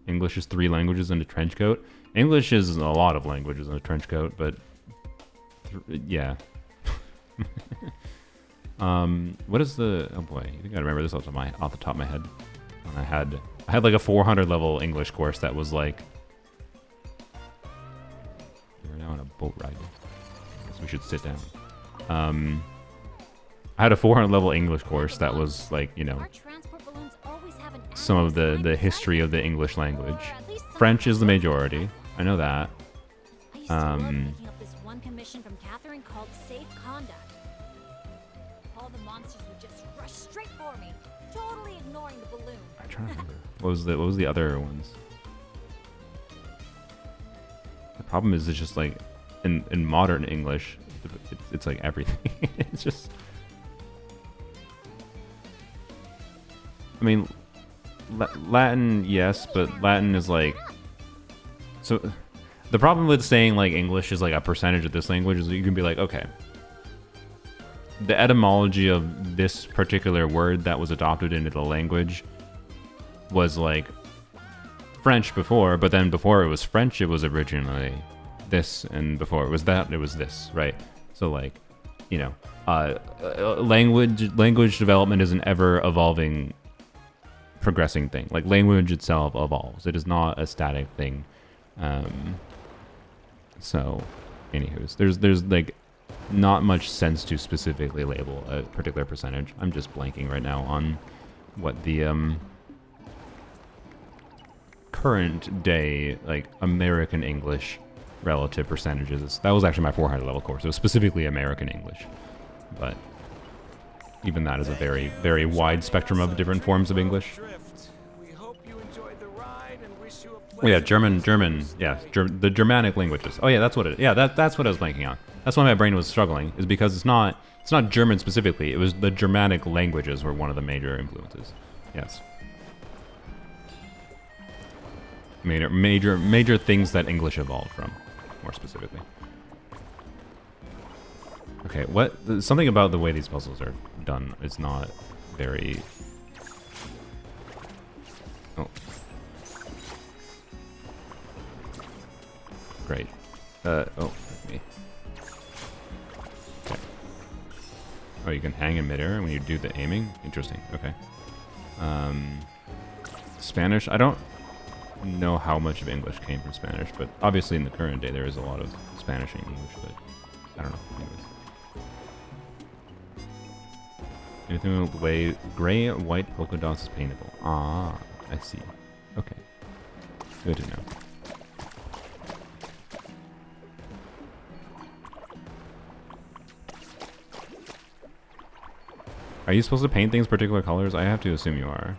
English is 3 languages and a trench coat. English is a lot of languages and a trench coat, but yeah. What is the? Oh boy, I think I remember this off the top of my head. When I had like a 400 level English course that was like. We're now on a boat ride. I guess we should sit down. I had a 400 level English course that was like, you know, some of the history of the English language. French is the majority. I know that. I used to love picking up this one commission from Catherine called Safe Conduct. All the monsters would just rush straight for me, totally ignoring the balloon. I'm trying to remember. What was the other ones? The problem is it's just like in modern English, it's like everything. It's just. I mean, Latin, yes, but Latin is like. So, the problem with saying like English is like a percentage of this language is that you can be like, okay, the etymology of this particular word that was adopted into the language was like French before, but then before it was French, it was originally this, and before it was that, it was this, right? So like, you know, language development is an ever evolving, progressing thing. Like language itself evolves. It is not a static thing. So, anywho's, there's like not much sense to specifically label a particular percentage. I'm just blanking right now on what the current day like American English relative percentages is. That was actually my 400 level course. It was specifically American English, but even that is a very, very wide spectrum of different forms of English. Oh yeah, German, yeah, the Germanic languages. Oh yeah, that's what it is. Yeah, that's what I was blanking on. That's why my brain was struggling, is because it's not German specifically. It was the Germanic languages were one of the major influences. Yes. Major things that English evolved from, more specifically. Okay, something about the way these puzzles are done is not very... Oh. Great. Oh, me. Okay. Oh, you can hang in midair when you do the aiming? Interesting, okay. Spanish, I don't know how much of English came from Spanish, but obviously in the current day there is a lot of Spanish and English, but I don't know. Anyways. Anything with the way gray and white polka dots is paintable. Ah, I see. Okay. Good to know. Are you supposed to paint things particular colors? I have to assume you are.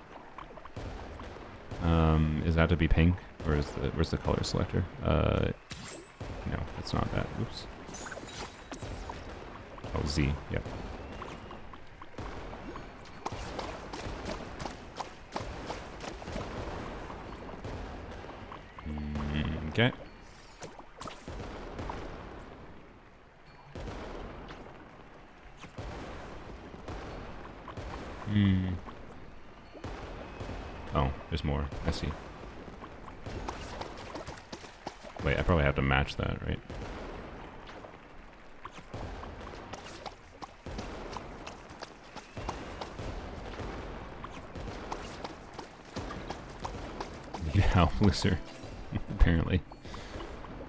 Is that to be pink? Or where's the color selector? No, it's not that. Oops. Oh, Z, yep. Okay. Oh, there's more. I see. Wait, I probably have to match that, right? Need help, looser. Apparently.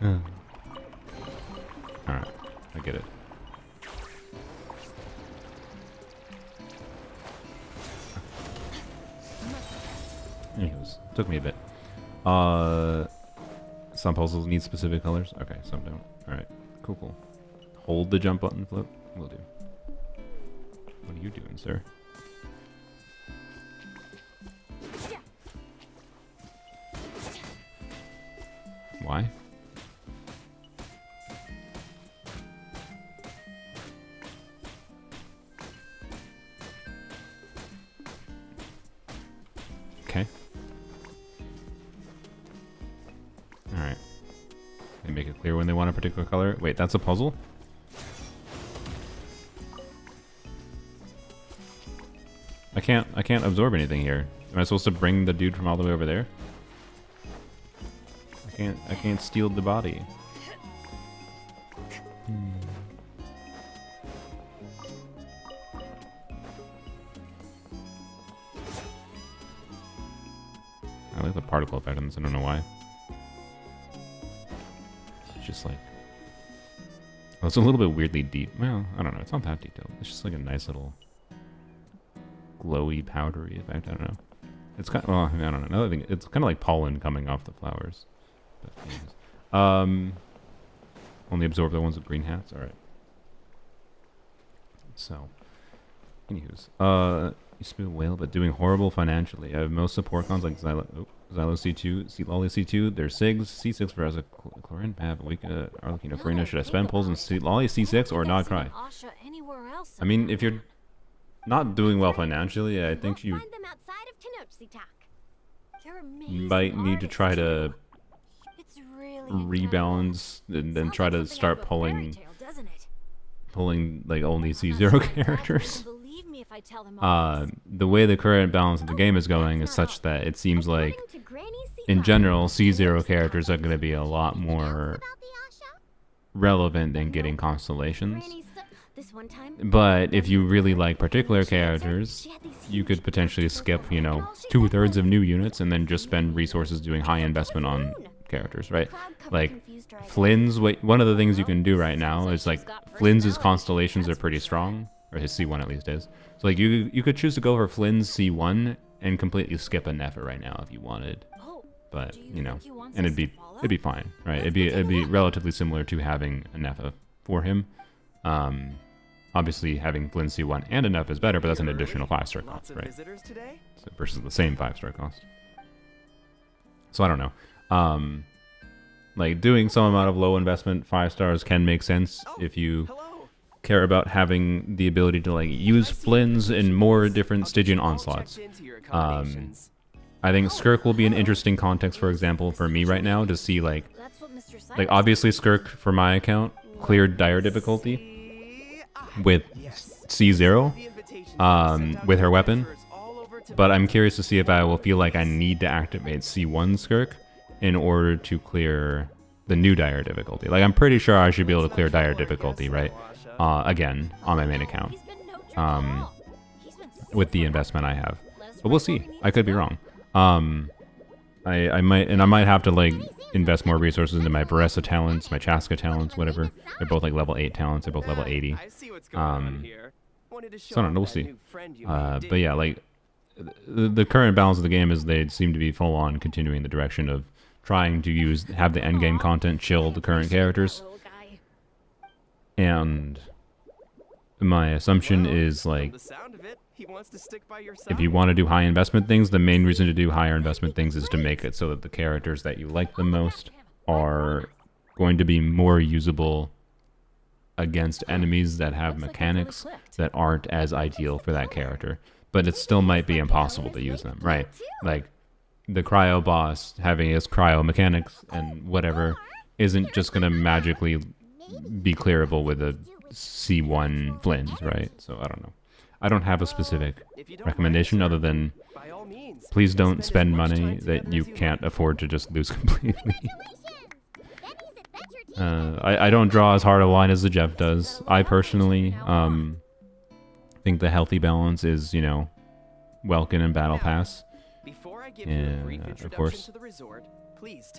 Alright, I get it. Anyways, took me a bit. Some puzzles need specific colors. Okay, some don't. Alright, cool. Hold the jump button, flip. Will do. What are you doing, sir? Why? Okay. Alright. They make it clear when they want a particular color. Wait, that's a puzzle? I can't absorb anything here. Am I supposed to bring the dude from all the way over there? I can't steal the body. I like the particle effect on this, I don't know why. It's just like... Oh, it's a little bit weirdly deep. Well, I don't know, it's not that detailed. It's just like a nice little glowy, powdery effect, I don't know. It's kind of, well, I don't know, another thing, it's kind of like pollen coming off the flowers. But only absorb the ones with green hats? Alright. So, anywho's. Used to be a whale, but doing horrible financially. I have most support cons like Xylo C2, Citlali C2, there's SIGs, C6 for Chlorine, Pav, Wika, Arlecchino, Farina. Should I spend pulls in Citlali C6 or not cry? I mean, if you're not doing well financially, I think you might need to try to rebalance and then try to start pulling like only C0 characters. The way the current balance of the game is going is such that it seems like in general C0 characters are going to be a lot more relevant than getting constellations. But if you really like particular characters, you could potentially skip, you know, 2/3 of new units and then just spend resources doing high investment on characters, right? Like Flynn's, one of the things you can do right now is like Flynn's constellations are pretty strong, or his C1 at least is. So like you could choose to go for Flynn's C1 and completely skip Ineffa right now if you wanted. But, you know, and it'd be fine, right? It'd be relatively similar to having Ineffa for him. Obviously having Flynn C1 and Ineffa is better, but that's an additional 5-star cost, right? So versus the same 5-star cost. So I don't know. Like doing some amount of low investment 5 stars can make sense if you care about having the ability to like use Flynn's in more different Stygian onslaughts. I I think Skirk will be an interesting context, for example, for me right now to see like That's what Mr. Cyrus like obviously Skirk for my account cleared dire difficulty with C0 with her weapon, but I'm curious to see if I will feel like I need to activate C1 Skirk in order to clear the new dire difficulty. Like I'm pretty sure I should be able to clear dire difficulty, right? Again on my main account. He's been no jerk at all. He's been so With the investment I have. But we'll see. I could be wrong. I might have to like invest more resources into my Varesa talents, my Chaska talents, whatever. They're both like level 8 talents. They're both level 80. So I don't know. We'll see. But yeah, like the current balance of the game is they seem to be full on continuing the direction of trying to have the end game content chill the current characters. little guy. And my assumption is like if you want to do high investment things, the main reason to do higher investment things is to make it so that the characters that you like the most are going to be more usable against enemies that have mechanics that aren't as ideal for that character. But it still might be impossible to use them, right? Like the cryo boss having his cryo mechanics and whatever isn't just going to magically be clearable with a C1 Flint, right? So I don't know. I don't have a specific recommendation other than please don't spend money that you can't afford to just lose completely. I don't draw as hard a line as the Jeff does. I personally think the healthy balance is, you know, Welkin and Battle Pass. And, of course.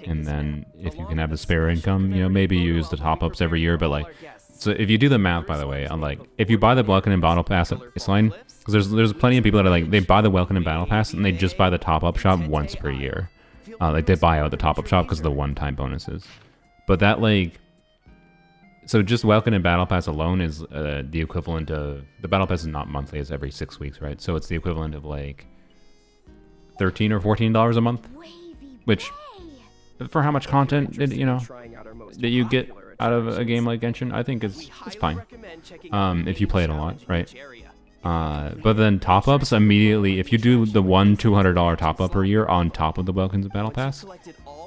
And then if you can have the spare income, you know, maybe use the top-ups every year, but like, so if you do the math, by the way, on like, if you buy the Welkin and Battle Pass at baseline, because there's plenty of people that are like, they buy the Welkin and Battle Pass and they just buy the top-up shop once per year. Like they buy out the top-up shop because of the one-time bonuses. But that like, so just Welkin and Battle Pass alone is the equivalent of, the Battle Pass is not monthly, it's every 6 weeks, right? So it's the equivalent of like $13 or $14 a month, which for how much content that you get out of a game like Genshin, I think it's fine. If you play it a lot, right? But then top-ups immediately, if you do the one $200 top-up per year on top of the Welcome to Battle Pass,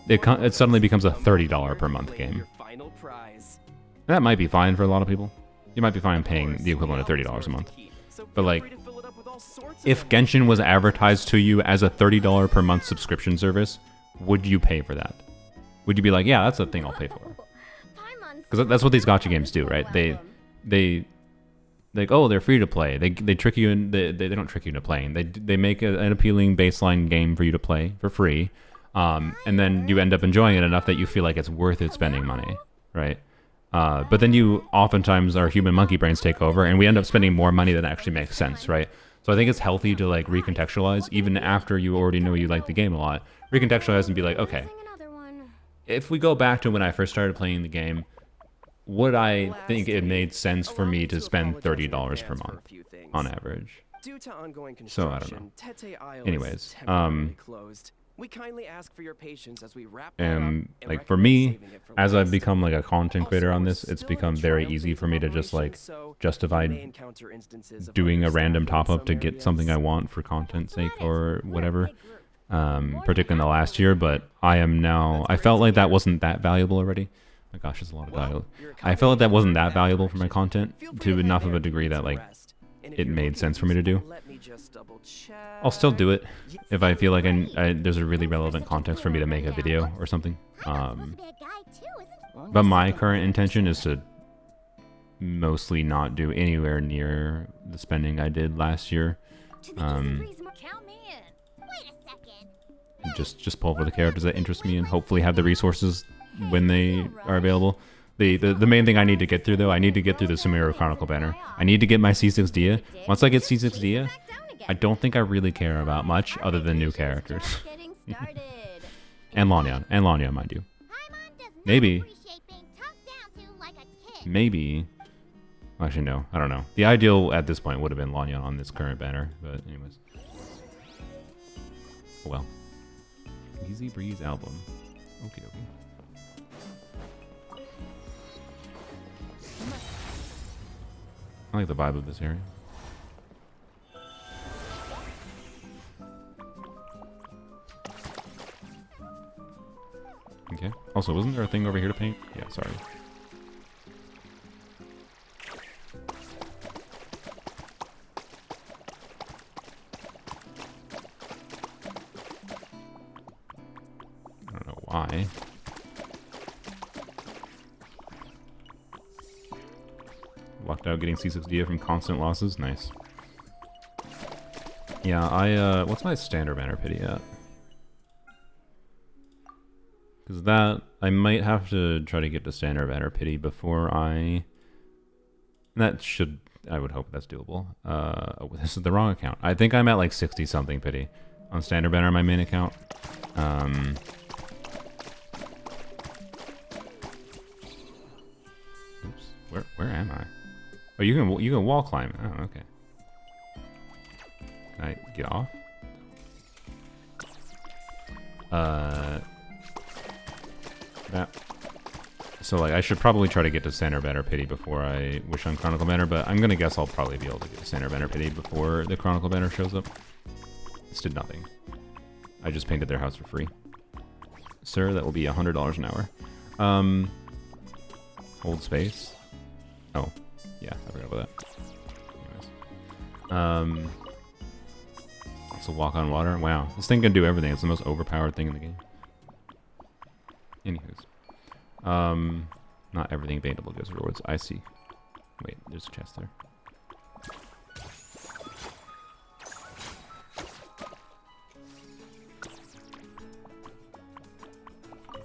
it suddenly becomes a $30 per month game. That might be fine for a lot of people. You might be fine paying the equivalent of $30 a month. But like, if Genshin was advertised to you as a $30 per month subscription service, would you pay for that? Would you be like, yeah, that's a thing I'll pay for? Because that's what these gacha games do, right? They like, oh, they're free to play. They trick you in. They don't trick you into playing. They make an appealing baseline game for you to play for free, and then you end up enjoying it enough that you feel like it's worth it spending money, right? But then you oftentimes our human monkey brains take over, and we end up spending more money than actually makes sense, right? So I think it's healthy to like recontextualize even after you already know you like the game a lot. Recontextualize and be like, okay, if we go back to when I first started playing the game, would I think it made sense for me to spend $30 per month on average? So I don't know. Anyways, we kindly ask for your patience as we wrap and like for me, as I've become like a content creator on this, it's become very easy for me to just like justify doing a random top-up to get something I want for content's sake or whatever. Particularly in the last year, but I felt like that wasn't that valuable already. My gosh, there's a lot of dialogue. I felt like that wasn't that valuable for my content to enough of a degree that like it made sense for me to do. I'll still do it if I feel like there's a really relevant context for me to make a video or something. But my current intention is to mostly not do anywhere near the spending I did last year. Just pull for the characters that interest me and hopefully have the resources when they are available. The main thing I need to get through, though, I need to get through the Sumeru Chronicle banner. I need to get my C6 Dia. Once I get C6 Dia, I don't think I really care about much other than new characters. And Lanyan, mind you. Maybe. Actually, no. I don't know. The ideal at this point would have been Lanyan on this current banner, but anyways. Well. Easy Breeze album. Okay. I like the vibe of this area. Also, wasn't there a thing over here to paint? Yeah, sorry. I don't know why. Locked out getting C6 from constant losses. Nice. Yeah, what's my standard banner pity at? Because that, I might have to try to get to standard banner pity before I... I would hope that's doable. Oh, this is the wrong account. I think I'm at like 60 something pity on standard banner on my main account. Oops, where am I? Oh, you can wall climb. Oh, okay. Can I get off? That. So like I should probably try to get to standard banner pity before I wish on chronicle banner, but I'm gonna guess I'll probably be able to get to standard banner pity before the chronicle banner shows up. This did nothing. I just painted their house for free. Sir, that will be $100 an hour. Hold space. Oh, yeah, I forgot about that. Anyways. So walk on water. Wow, this thing can do everything. It's the most overpowered thing in the game. Anywho's. Not everything paintable gives rewards. I see. Wait, there's a chest there.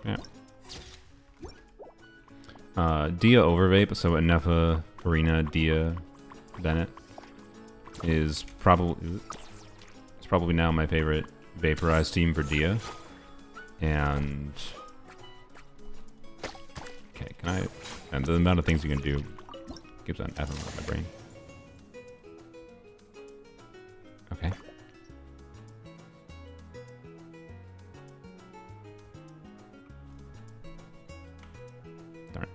Yeah. Dia Overvape, so Ineffa, Farina, Dia, Bennett is probably now my favorite vaporized team for Dia. And okay, can I? And the amount of things you can do gives an F on my brain. Okay. Darn it.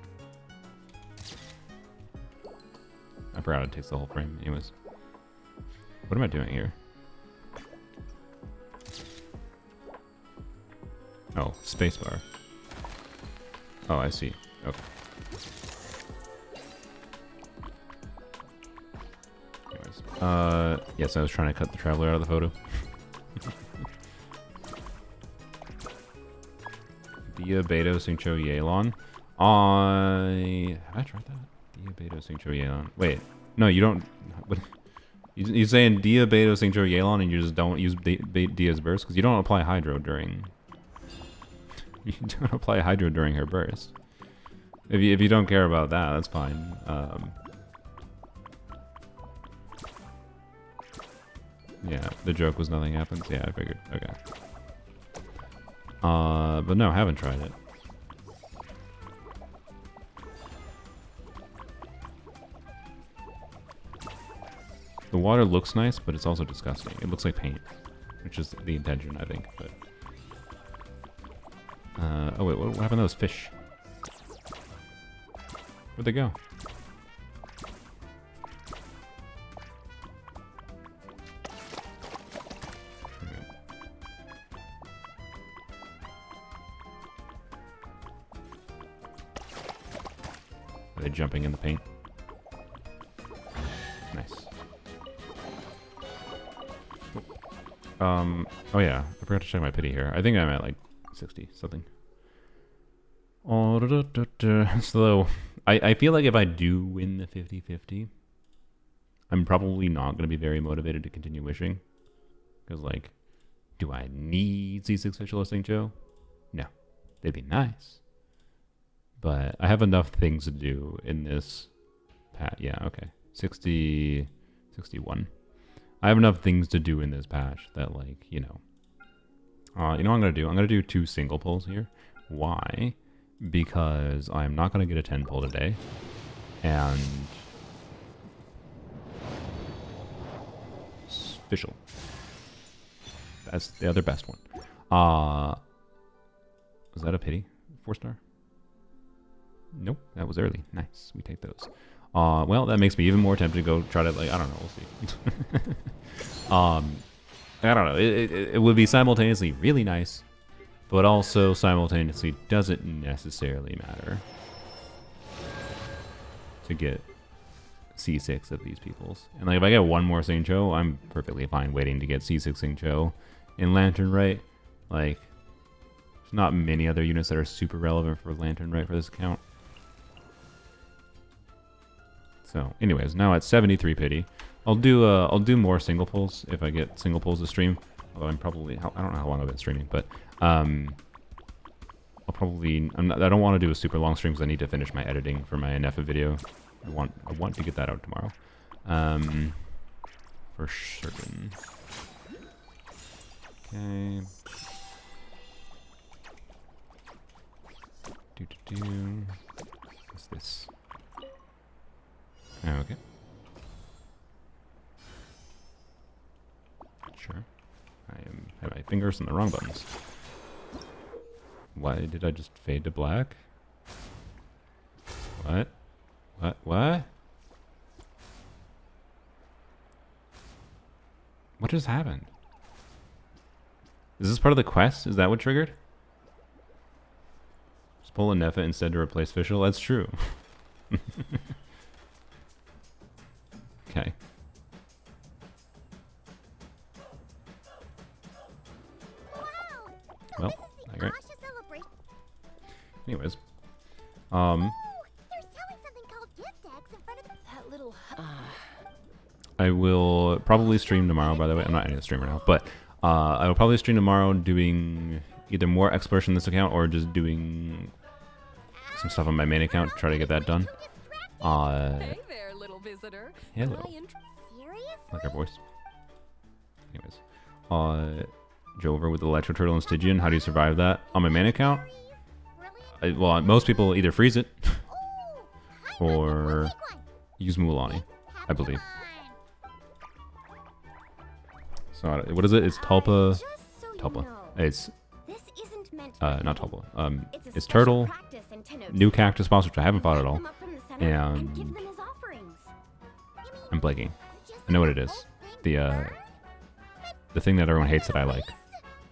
I forgot it takes the whole frame. Anyways. What am I doing here? Oh, spacebar. Oh, I see. Okay. Anyways, yes, I was trying to cut the traveler out of the photo. Dia Beto Singcho Yelan. Have I tried that? Dia Beto Singcho Yelan. Wait, no, you don't. What? You're saying Dia Beto Singcho Yelan and you just don't use Dia's burst because you don't apply hydro during. You don't apply hydro during her burst. If you don't care about that, that's fine. Yeah, the joke was nothing happens. Yeah, I figured. Okay. But no, I haven't tried it. The water looks nice, but it's also disgusting. It looks like paint, which is the intention, I think. But oh wait, what happened to those fish? Where'd they go? Are they jumping in the paint? Nice. Oh yeah, I forgot to check my pity here. I think I'm at like 60 something. Oh, so I feel like if I do win the 50-50, I'm probably not going to be very motivated to continue wishing. Because, like, do I need C6 Official Listing Joe? No. They'd be nice. But I have enough things to do in this patch. Yeah, okay. 60, 61. I have enough things to do in this patch that, like, you know. You know what I'm going to do? I'm going to do 2 single pulls here. Why? Because I'm not going to get a 10 pull today. And official. That's the other best one. Was that a pity? 4-star? Nope, that was early. Nice, we take those. Well, that makes me even more tempted to go try to, like, I don't know, we'll see. I don't know, it would be simultaneously really nice but also simultaneously doesn't necessarily matter to get C6 of these peoples. And like if I get one more Saint Cho, I'm perfectly fine waiting to get C6 Saint Cho in Lantern Right. Like, there's not many other units that are super relevant for Lantern Right for this account. So, anyways, now at 73 pity, I'll do more single pulls if I get single pulls to stream. Although I don't know how long I've been streaming, but I don't want to do a super long stream because I need to finish my editing for my Ineffa video. I want to get that out tomorrow. For certain. Okay. What's this? Oh, okay. Sure. I have my fingers on the wrong buttons. Why did I just fade to black? What? What? What just happened? Is this part of the quest? Is that what triggered? Just pull Ineffa instead to replace Fischl? That's true. Okay. Well, alright. Anyways. I will probably stream tomorrow, by the way. I'm not any streamer now, but I will probably stream tomorrow doing either more exploration in this account or just doing some stuff on my main account to try to get that done. Hey there, little visitor. Hello. Like our voice. Anyways. Jover with the Electro Turtle and Stygian. How do you survive that? On my main account? Well, most people either freeze it or use Mulan, I believe. So, what is it? It's Tulpa. It's not Tulpa. It's Turtle, new Cactus boss, which I haven't fought at all, and I'm blanking. I know what it is. The thing that everyone hates that I like,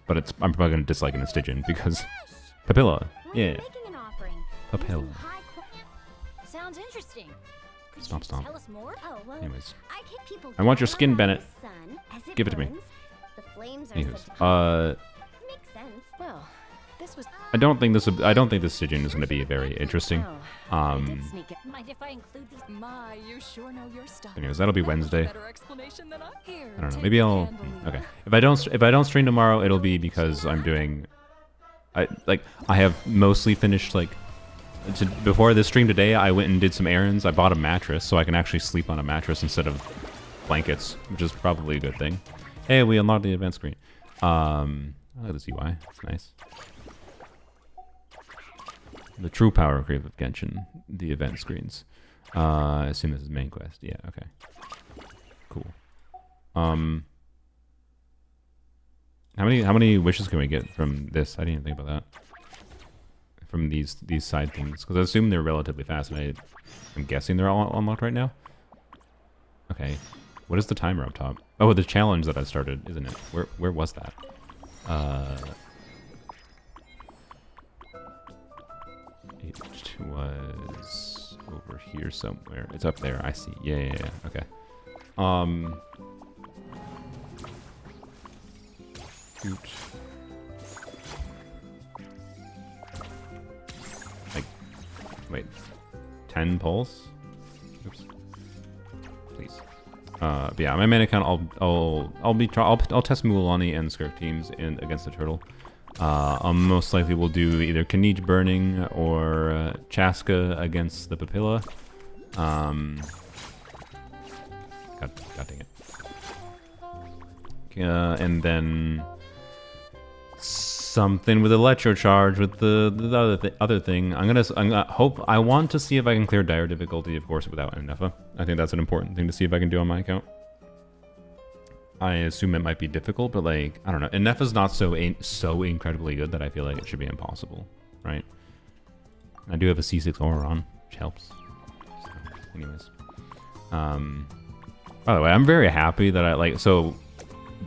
but I'm probably gonna dislike it in Stygian because Papilla. Yeah. Papilla. Sounds interesting. Stomp stomp. Tell us more? Anyways, I want your skin, Bennett. Give it to me. Anyways, Makes sense. Well, this was. I don't think this Stygian is gonna be very interesting. Mind if I include these? My, you sure know your stuff. Anyways, that'll be Wednesday. Better explanation than I'm here. I don't know. Maybe I'll. Okay. If I don't stream tomorrow, it'll be because I'm doing. I have mostly finished before this stream today. I went and did some errands. I bought a mattress so I can actually sleep on a mattress instead of blankets, which is probably a good thing. Hey, we unlocked the advanced screen. I like this UI. It's nice. The true power creep of Genshin, the event screens. I assume this is main quest. Yeah, okay. Cool. How many wishes can we get from this? I didn't even think about that. From these side things, because I assume they're relatively fast, and I'm guessing they're all unlocked right now. Okay. What is the timer up top? Oh, the challenge that I started, isn't it? Where was that? It was over here somewhere. It's up there. I see. Yeah. Okay. Oops. Wait. 10 pulls? Oops. Please. But yeah, my main account, I'll test Mulan and Skirk teams against the turtle. Most likely we'll do either Kanij Burning or Chaska against the Papilla. God dang it. And then something with Electro Charge with the other thing. I want to see if I can clear dire difficulty, of course, without Ineffa. I think that's an important thing to see if I can do on my account. I assume it might be difficult, but I don't know. Ineffa's not so incredibly good that I feel like it should be impossible, right? I do have a C6 Auron, which helps. So, anyways. By the way, I'm very happy that the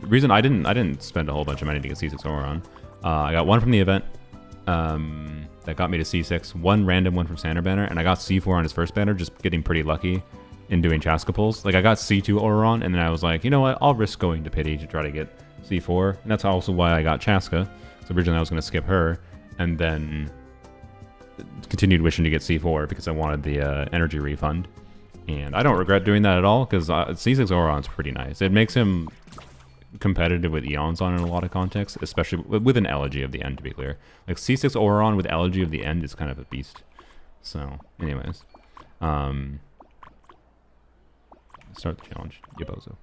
reason I didn't spend a whole bunch of money to get C6 Auron. I got one from the event that got me to C6, one random one from standard banner, and I got C4 on his first banner, just getting pretty lucky in doing Chaska pulls. Like, I got C2 Oron, and then I was like, you know what, I'll risk going to pity to try to get C4, and that's also why I got Chaska. So originally I was going to skip her, and then continued wishing to get C4 because I wanted the energy refund. And I don't regret doing that at all, because C6 Oron's pretty nice. It makes him competitive with Eons on in a lot of contexts, especially with an Elegy of the End, to be clear. Like, C6 Oron with Elegy of the End is kind of a beast. So, anyways. Start the challenge, Yabozo.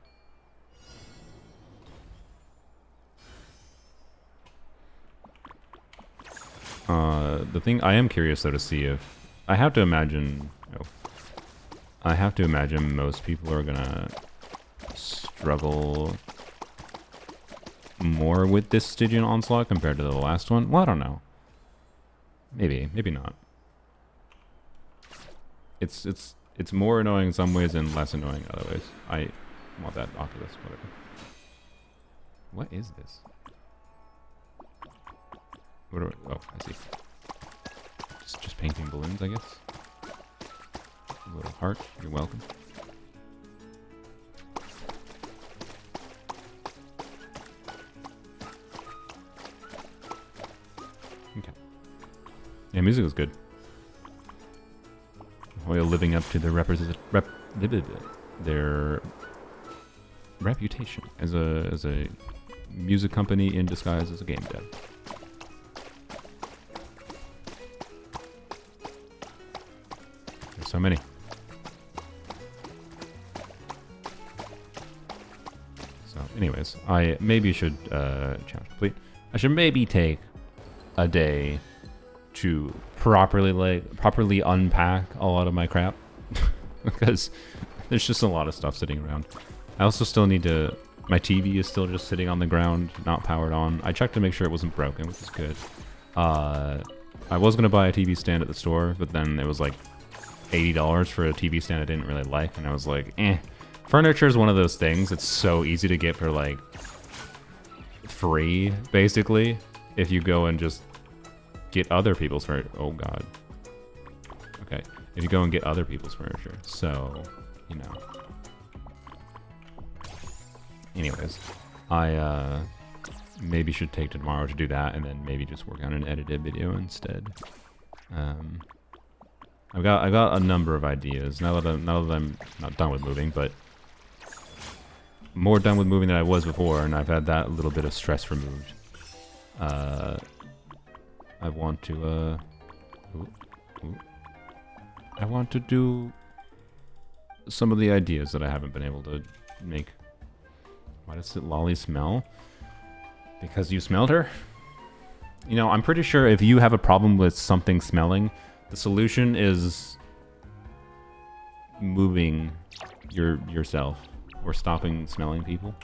The thing I am curious though to see if I have to imagine most people are gonna struggle more with this Stygian Onslaught compared to the last one. Well, I don't know. Maybe not. It's more annoying in some ways and less annoying in other ways. I want that Oculus, whatever. What is this? What are, oh, I see. Just painting balloons, I guess. A little heart, you're welcome. Okay. Yeah, music is good. While living up to their their reputation as a music company in disguise as a game dev. There's so many. So, anyways, I maybe should challenge complete. I should maybe take a day to properly unpack a lot of my crap because there's just a lot of stuff sitting around. I also still need to. My TV is still just sitting on the ground, not powered on. I checked to make sure it wasn't broken, which is good. I was gonna buy a TV stand at the store, but then it was like $80 for a TV stand I didn't really like, and I was like, eh. Furniture is one of those things. It's so easy to get for like free, basically, if you go and just get other people's furniture. Oh god. Okay. If you go and get other people's furniture. So, you know. Anyways, I maybe should take to tomorrow to do that, and then maybe just work on an edited video instead. I got a number of ideas now that I'm not done with moving, but more done with moving than I was before, and I've had that little bit of stress removed. I want to I want to do some of the ideas that I haven't been able to make. Why does Citlali smell? Because you smelled her? You know, I'm pretty sure if you have a problem with something smelling, the solution is moving yourself or stopping smelling people.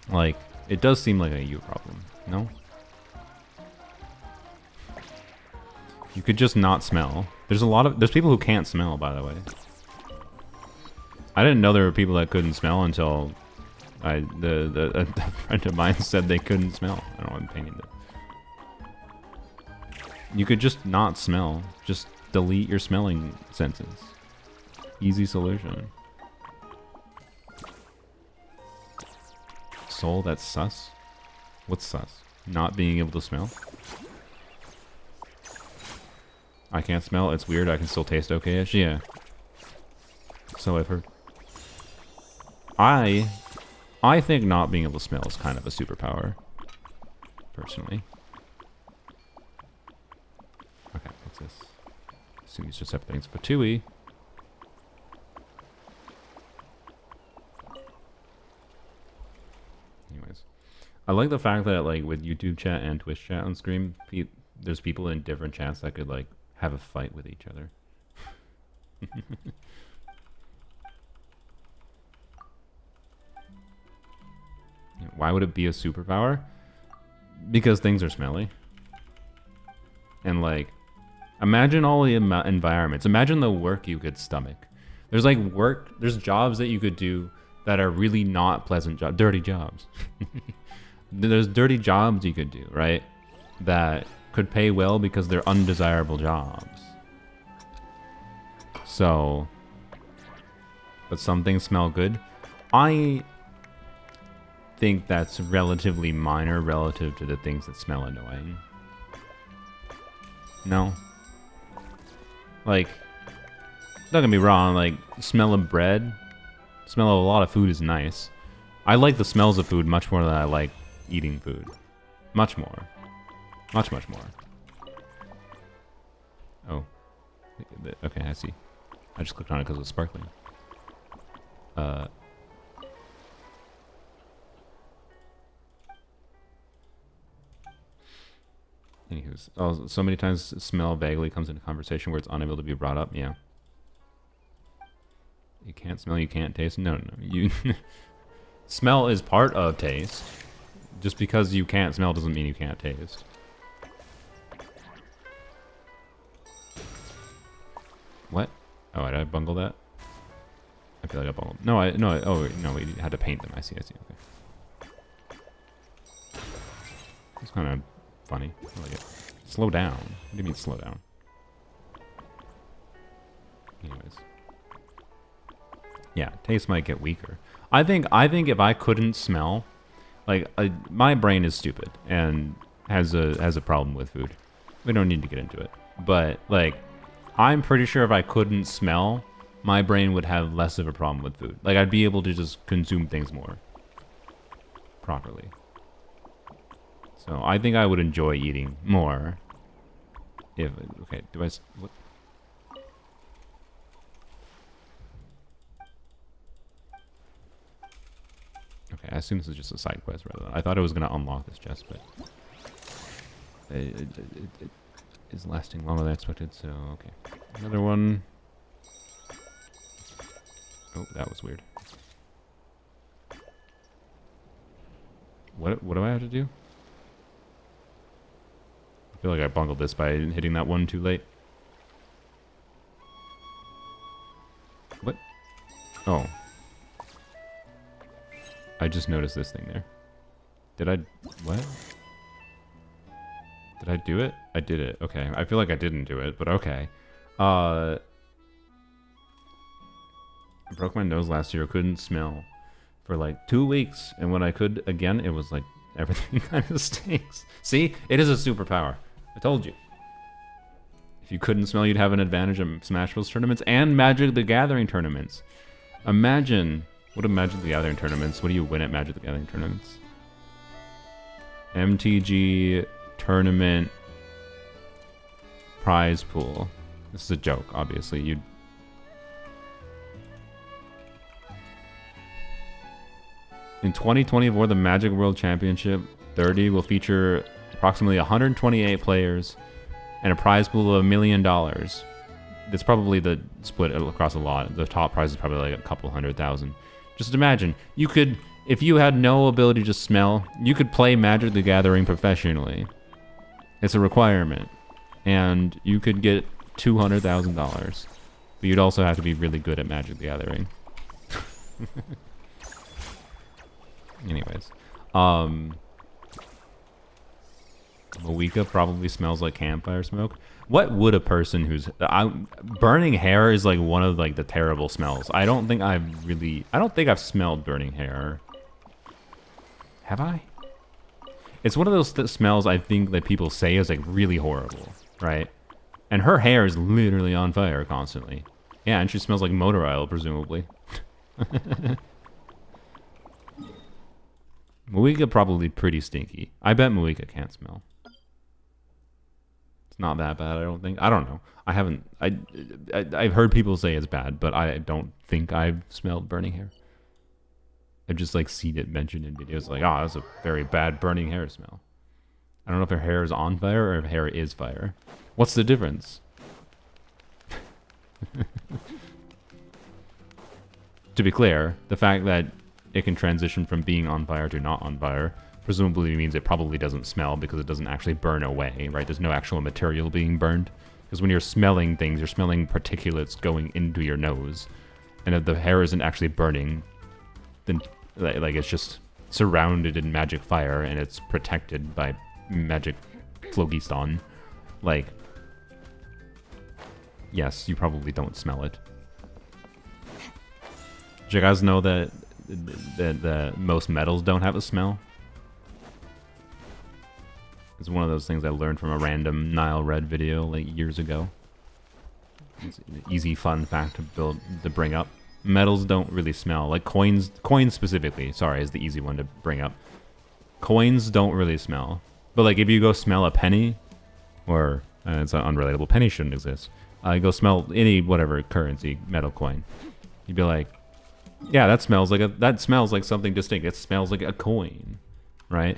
Like, it does seem like a you problem, no? You could just not smell. There's people who can't smell, by the way. I didn't know there were people that couldn't smell until a friend of mine said they couldn't smell. I don't know, I'm painting that. You could just not smell. Just delete your smelling senses. Easy solution. Soul, that's sus? What's sus? Not being able to smell? I can't smell, it's weird, I can still taste okay-ish? Yeah. So I've heard. I think not being able to smell is kind of a superpower. Personally. Okay, what's this? Assume these just have things for Tui. Anyways. I like the fact that, like, with YouTube chat and Twitch chat on screen, there's people in different chats that could, like, have a fight with each other. Why would it be a superpower? Because things are smelly. And, like, imagine all the environments. Imagine the work you could stomach. There's, like, there's jobs that you could do that are really not pleasant jobs. Dirty jobs. there's dirty jobs you could do, right? That could pay well because they're undesirable jobs. So, but some things smell good. I think that's relatively minor relative to the things that smell annoying. No? Like, don't get me wrong, like, smell of bread, smell of a lot of food is nice. I like the smells of food much more than I like eating food. Much more. Much, much more. Oh. Okay, I see. I just clicked on it because it was sparkling. Anywho's, oh, so many times smell vaguely comes into conversation where it's unable to be brought up. Yeah. You can't smell, you can't taste. No, no, you smell is part of taste. Just because you can't smell doesn't mean you can't taste. What? Oh, did I bungle that? I feel like I bungled. No, oh, no, we had to paint them. I see, okay. It's kind of funny. I like it. Slow down. What do you mean slow down? Anyways. Yeah, taste might get weaker. I think if I couldn't smell, like, my brain is stupid and has a problem with food. We don't need to get into it. But, like, I'm pretty sure if I couldn't smell, my brain would have less of a problem with food. Like, I'd be able to just consume things more properly. So, I think I would enjoy eating more. If, okay, what? Okay, I assume this is just a side quest rather than... I thought it was going to unlock this chest, but... It is lasting longer than I expected, so okay. Another one. Oh, that was weird. What do I have to do? I feel like I bungled this by hitting that one too late. What? Oh. I just noticed this thing there. Did I... What? Did I do it? I did it. Okay. I feel like I didn't do it, but okay. I broke my nose last year. Couldn't smell for like 2 weeks. And when I could again, it was like everything kind of stinks. See? It is a superpower. I told you. If you couldn't smell, you'd have an advantage in Smash Bros. Tournaments and Magic the Gathering tournaments. Imagine... What are Magic the Gathering tournaments? What do you win at Magic the Gathering tournaments? MTG... Tournament prize pool. This is a joke, obviously. You'd in 2024, the Magic World Championship 30 will feature approximately 128 players and a prize pool of $1 million. That's probably the split across a lot. The top prize is probably like a couple 100,000. Just imagine, you could, if you had no ability to smell, you could play Magic the Gathering professionally. It's a requirement, and you could get $200,000, but you'd also have to be really good at Magic the Gathering. Anyways, Moeka probably smells like campfire smoke. What would a person who's burning hair is like one of like the terrible smells. I don't think I've smelled burning hair. Have I? It's one of those smells I think that people say is like really horrible, right? And her hair is literally on fire constantly. Yeah, and she smells like motor oil, presumably. Moeka probably pretty stinky. I bet Moeka can't smell. It's not that bad, I don't think. I don't know. I've heard people say it's bad, but I don't think I've smelled burning hair. I've just like seen it mentioned in videos like, oh, that's a very bad burning hair smell. I don't know if her hair is on fire or if hair is fire. What's the difference? To be clear, the fact that it can transition from being on fire to not on fire presumably means it probably doesn't smell because it doesn't actually burn away, right? There's no actual material being burned. Because when you're smelling things, you're smelling particulates going into your nose. And if the hair isn't actually burning, then like it's just surrounded in magic fire and it's protected by magic phlogiston. Like, yes, you probably don't smell it. Do you guys know that most metals don't have a smell? It's one of those things I learned from a random Nile Red video like years ago. It's an easy, fun fact to bring up. Metals don't really smell. Like coins specifically, sorry, is the easy one to bring up. Coins don't really smell. But like if you go smell a penny, or it's unrelatable, penny shouldn't exist. Go smell any whatever currency, metal coin. You'd be like, yeah, that smells like something distinct. It smells like a coin, right?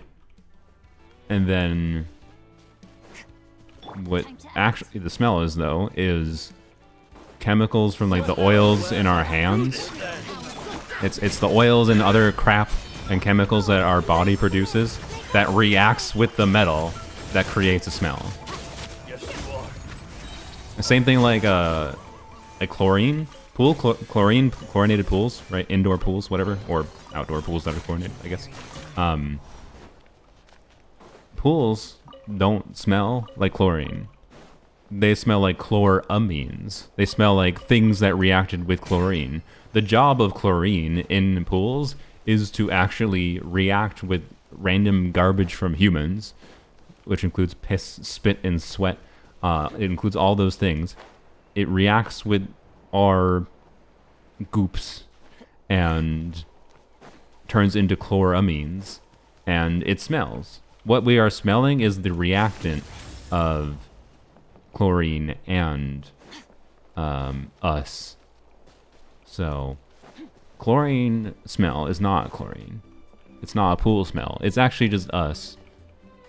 And then what actually the smell is though is chemicals from like the oils in our hands. It's the oils and other crap and chemicals that our body produces that reacts with the metal that creates a smell. The same thing like chlorine, chlorinated pools, right? Indoor pools, whatever, or outdoor pools that are chlorinated, I guess. Pools don't smell like chlorine. They smell like chloramines. They smell like things that reacted with chlorine. The job of chlorine in pools is to actually react with random garbage from humans, which includes piss, spit, and sweat. It includes all those things. It reacts with our goops and turns into chloramines, and it smells. What we are smelling is the reactant of chlorine and us. So chlorine smell is not chlorine. It's not a pool smell. It's actually just us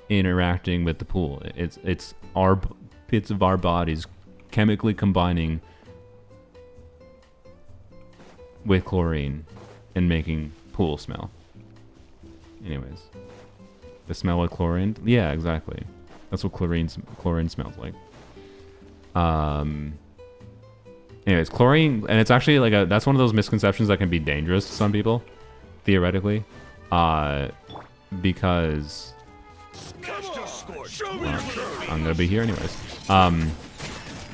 interacting with the pool. It's our bits of our bodies chemically combining with chlorine and making pool smell. Anyways, the smell of chlorine? Yeah, exactly. That's what chlorine smells like. Anyways, chlorine, and it's actually like that's one of those misconceptions that can be dangerous to some people, theoretically, because I'm gonna be here anyways.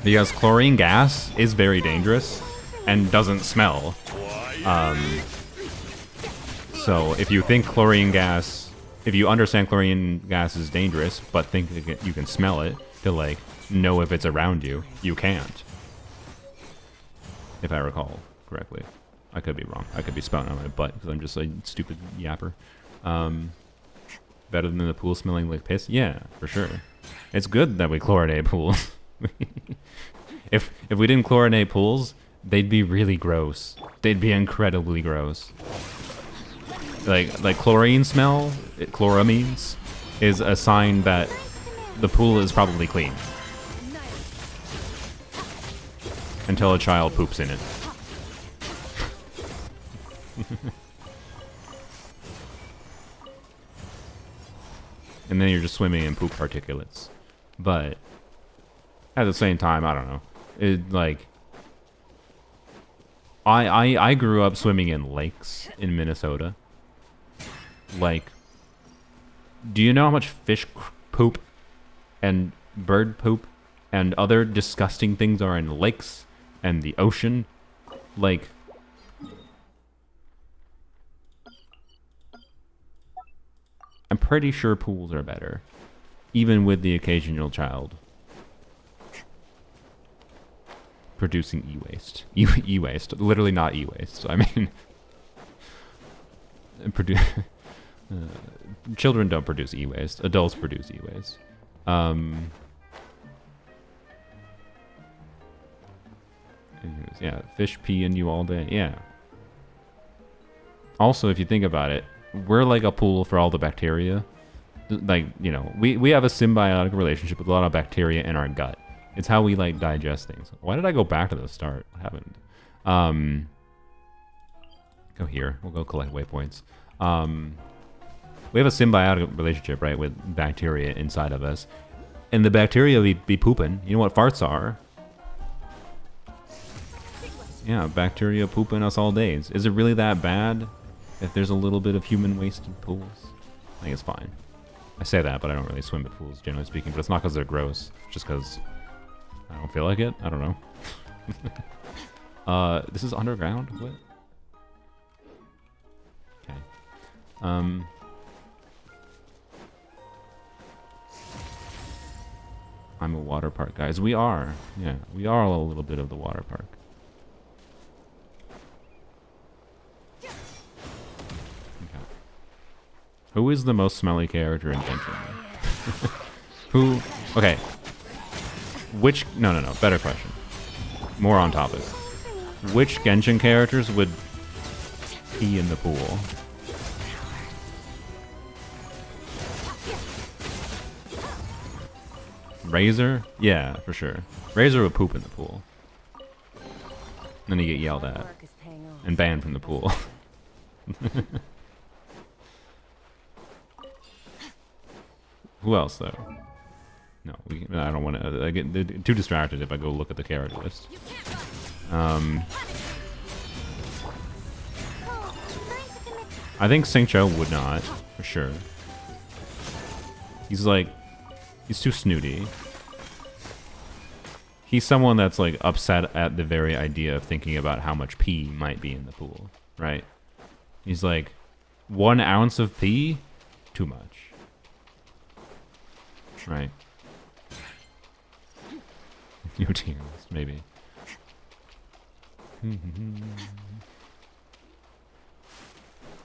Because chlorine gas is very dangerous and doesn't smell. So if you think chlorine gas, if you understand chlorine gas is dangerous, but think you can smell it to like know if it's around you, you can't. If I recall correctly. I could be wrong. I could be spouting on my butt because I'm just a stupid yapper. Better than the pool smelling like piss? Yeah, for sure. It's good that we chlorinate pools. If we didn't chlorinate pools, they'd be really gross. They'd be incredibly gross. Like chlorine smell, chloramines, is a sign that the pool is probably clean. Until a child poops in it. And then you're just swimming in poop particulates. But at the same time, I don't know. It like I grew up swimming in lakes in Minnesota. Like, do you know how much fish poop and bird poop and other disgusting things are in lakes and the ocean? Like, I'm pretty sure pools are better, even with the occasional child producing e-waste. E-waste, literally not e-waste. I mean, children don't produce e-waste. Adults produce e-waste. Yeah, fish pee in you all day. Yeah. Also, if you think about it, we're like a pool for all the bacteria. Like, you know, we have a symbiotic relationship with a lot of bacteria in our gut. It's how we like digest things. Why did I go back to the start? I haven't. Go here. We'll go collect waypoints. We have a symbiotic relationship, right, with bacteria inside of us. And the bacteria be pooping. You know what farts are? Yeah, bacteria pooping us all days. Is it really that bad? if there's a little bit of human waste in pools. I think it's fine. I say that, but I don't really swim at pools, generally speaking. But it's not because they're gross. It's just because I don't feel like it. I don't know. This is underground? What? Okay. I'm a water park, guys. We are. Yeah, we are a little bit of the water park. Okay. Who is the most smelly character in Genshin? Who? Okay. Which? No. Better question. More on topic. Which Genshin characters would pee in the pool? Razor? Yeah, for sure. Razor would poop in the pool. Then you get yelled at. And banned from the pool. Who else, though? No, I don't want to. I get too distracted if I go look at the character list. I think Xingqiu would not, for sure. He's like... He's too snooty. He's someone that's like upset at the very idea of thinking about how much pee might be in the pool, right? He's like, 1 ounce of pee? Too much. Right. New tier list, maybe. Oh,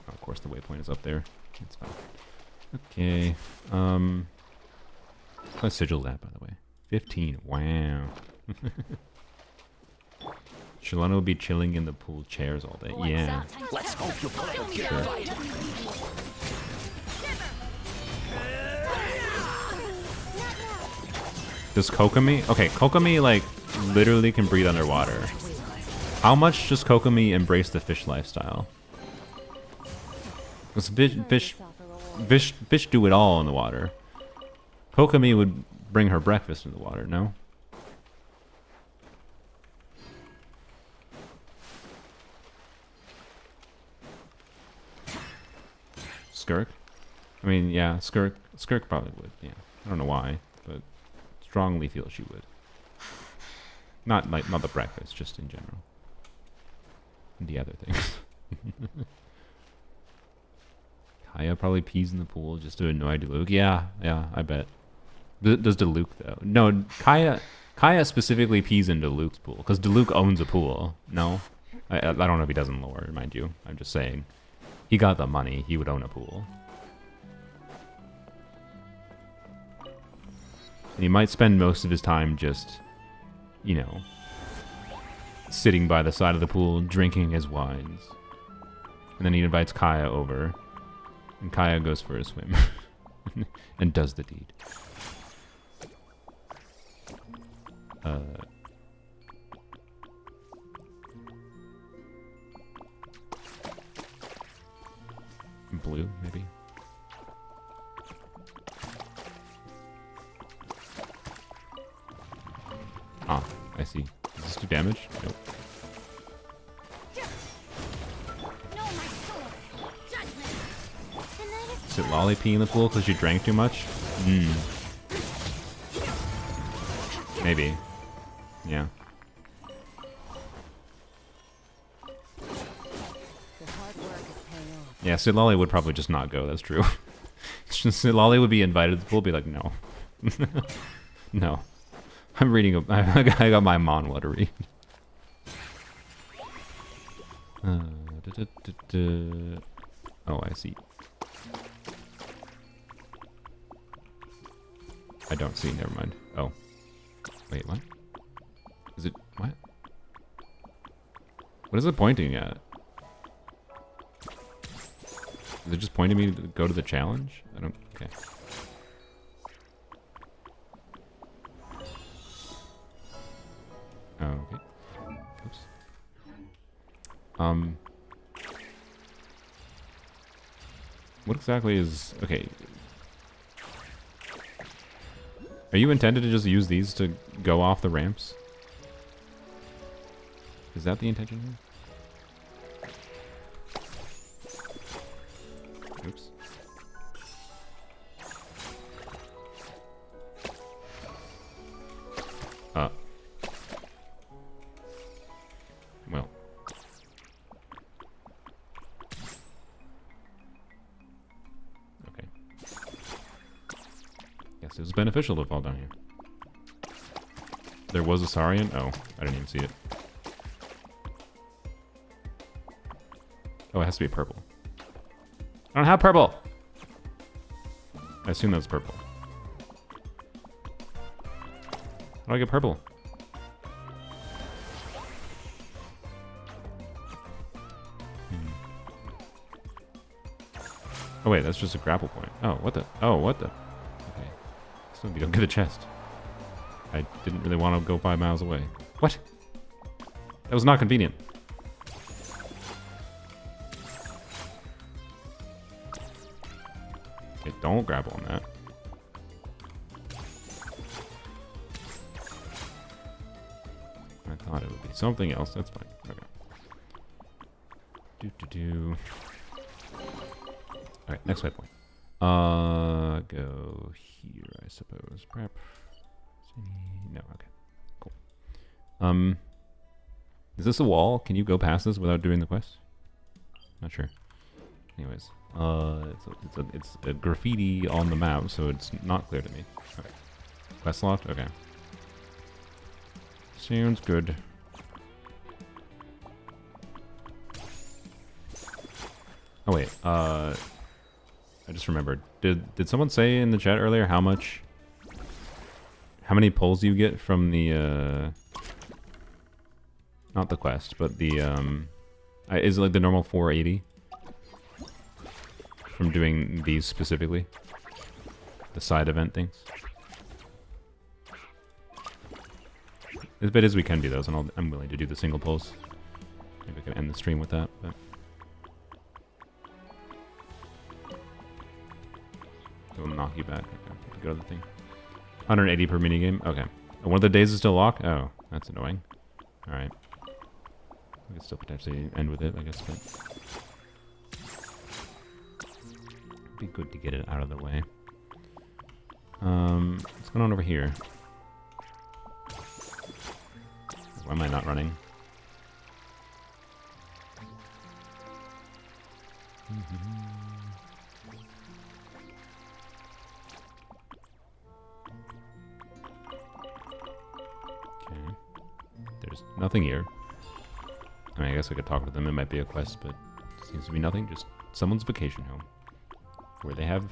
of course the waypoint is up there. It's fine. Okay. What's sigil that, by the way? 15. Wow. Shalana will be chilling in the pool chairs all day. Yeah. Let's hope you play. Sure. Does Kokomi? Okay, Kokomi, like, literally can breathe underwater. How much does Kokomi embrace the fish lifestyle? Because fish do it all in the water. Kokomi would bring her breakfast in the water, no? Skirk? I mean, yeah, Skirk probably would, yeah. I don't know why, but strongly feel she would. Not the breakfast, just in general. And the other things. Kaya probably pees in the pool just to annoy Diluc. Yeah, I bet. Does Diluc though? No, Kaya specifically pees in Diluc's pool because Diluc owns a pool. No, I don't know if he does in lore, mind you. I'm just saying, he got the money. He would own a pool, and he might spend most of his time just, you know, sitting by the side of the pool drinking his wines, and then he invites Kaya over, and Kaya goes for a swim and does the deed. Blue, maybe. Ah, I see. Does this do damage? Nope. Citlali pee in the pool because she drank too much? Maybe. Yeah. Yeah, Citlali would probably just not go, that's true. Citlali would be invited to the pool, be like, no. No. I'm reading I got my manhwa to read. Oh, I see. I don't see, never mind. Oh. Wait, what? Is it, what? What is it pointing at? Is it just pointing me to go to the challenge? I don't, okay. Oh, okay. Oops. What exactly is, okay. Are you intended to just use these to go off the ramps? Is that the intention here? well. Okay. Guess it was beneficial to fall down here. There was a Saurian? Oh, I didn't even see it. Oh, it has to be purple. I don't have purple! I assume that's purple. How do I get purple? Oh wait, that's just a grapple point. Oh, what the? Oh, what the? Okay. So you don't get a chest. I didn't really want to go 5 miles away. What? That was not convenient. Okay, don't grapple on that. I thought it would be something else. That's fine. Okay. Do. Alright, next waypoint. Go here, I suppose. Prep. No, okay. Cool. Is this a wall? Can you go past this without doing the quest? Not sure. Anyways, it's a graffiti on the map, so it's not clear to me. Okay. Quest locked? Okay. Sounds good. Oh wait, I just remembered. Did someone say in the chat earlier how many pulls you get from the not the quest, but the is it like the normal 480 from doing these specifically? The side event things? As bit as we can do those, and I'm willing to do the single pulls. Maybe we can end the stream with that, but it will knock you back. Okay, go to the thing. 180 per minigame? Okay. One of the days is still locked? Oh, that's annoying. Alright. We could still potentially end with it, I guess, but it'd be good to get it out of the way. What's going on over here? Why am I not running? Okay. There's nothing here. I mean, I guess I could talk to them. It might be a quest, but seems to be nothing. Just someone's vacation home. Where they have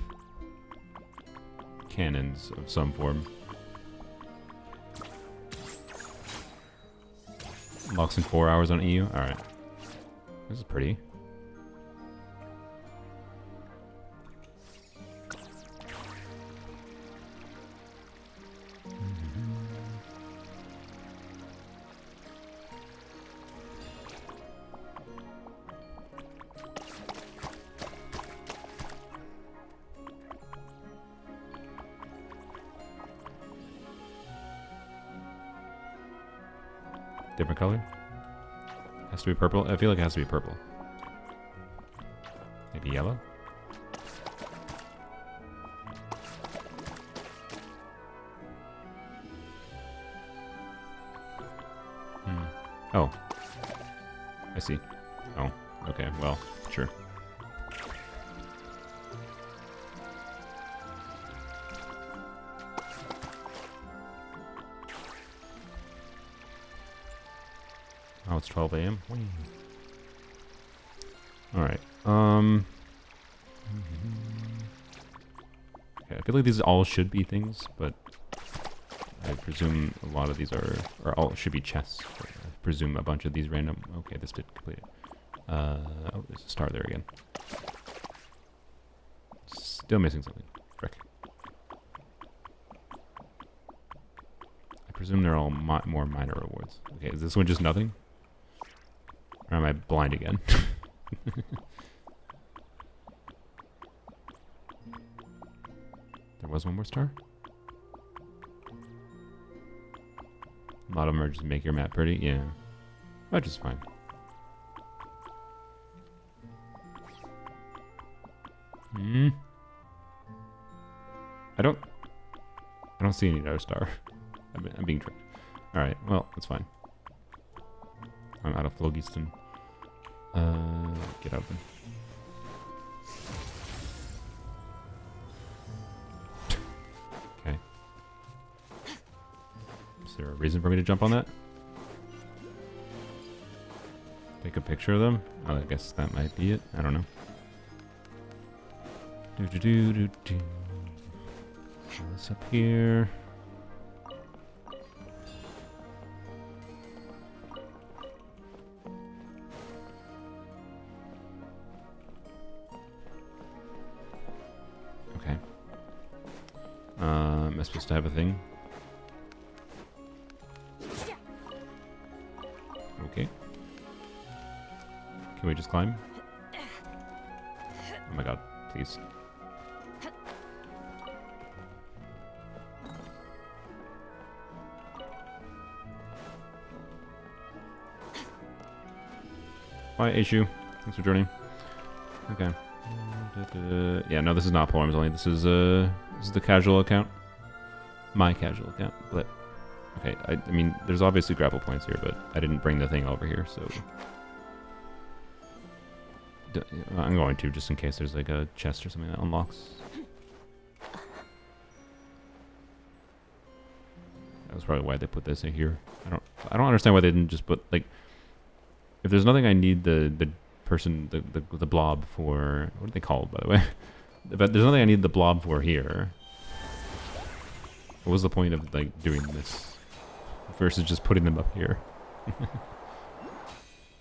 cannons of some form. Locks in 4 hours on EU? Alright. This is pretty. Different color? Has to be purple? I feel like it has to be purple. Maybe yellow? Oh. I see. Oh, okay, well, sure. Oh, it's 12 a.m. Alright. Okay, I feel like these all should be things, but I presume a lot of these are all should be chests. I presume a bunch of these random. Okay, this did complete it. Oh, there's a star there again. Still missing something. Frick. I presume they're all more minor rewards. Okay, is this one just nothing? Or am I blind again? There was one more star? A lot of them are just make your map pretty. Yeah. Which is fine. I don't see any other star. I'm being tricked. Alright, well, that's fine. I'm out of phlogiston. Get out of there. Okay. Is there a reason for me to jump on that? Take a picture of them? Oh, I guess that might be it. I don't know. Do. This up here. Okay. Am I supposed to have a thing? Okay. Can we just climb? Oh my god, please. Hi, Issue. Thanks for joining. Okay. Yeah, no, this is not poems only. This is the casual account. My casual account. But okay, I mean, there's obviously grapple points here, but I didn't bring the thing over here, so I'm going to just in case there's like a chest or something that unlocks. That was probably why they put this in here. I don't understand why they didn't just put like. If there's nothing I need the person, the blob for, what are they called, by the way? If there's nothing I need the blob for here, what was the point of like doing this versus just putting them up here?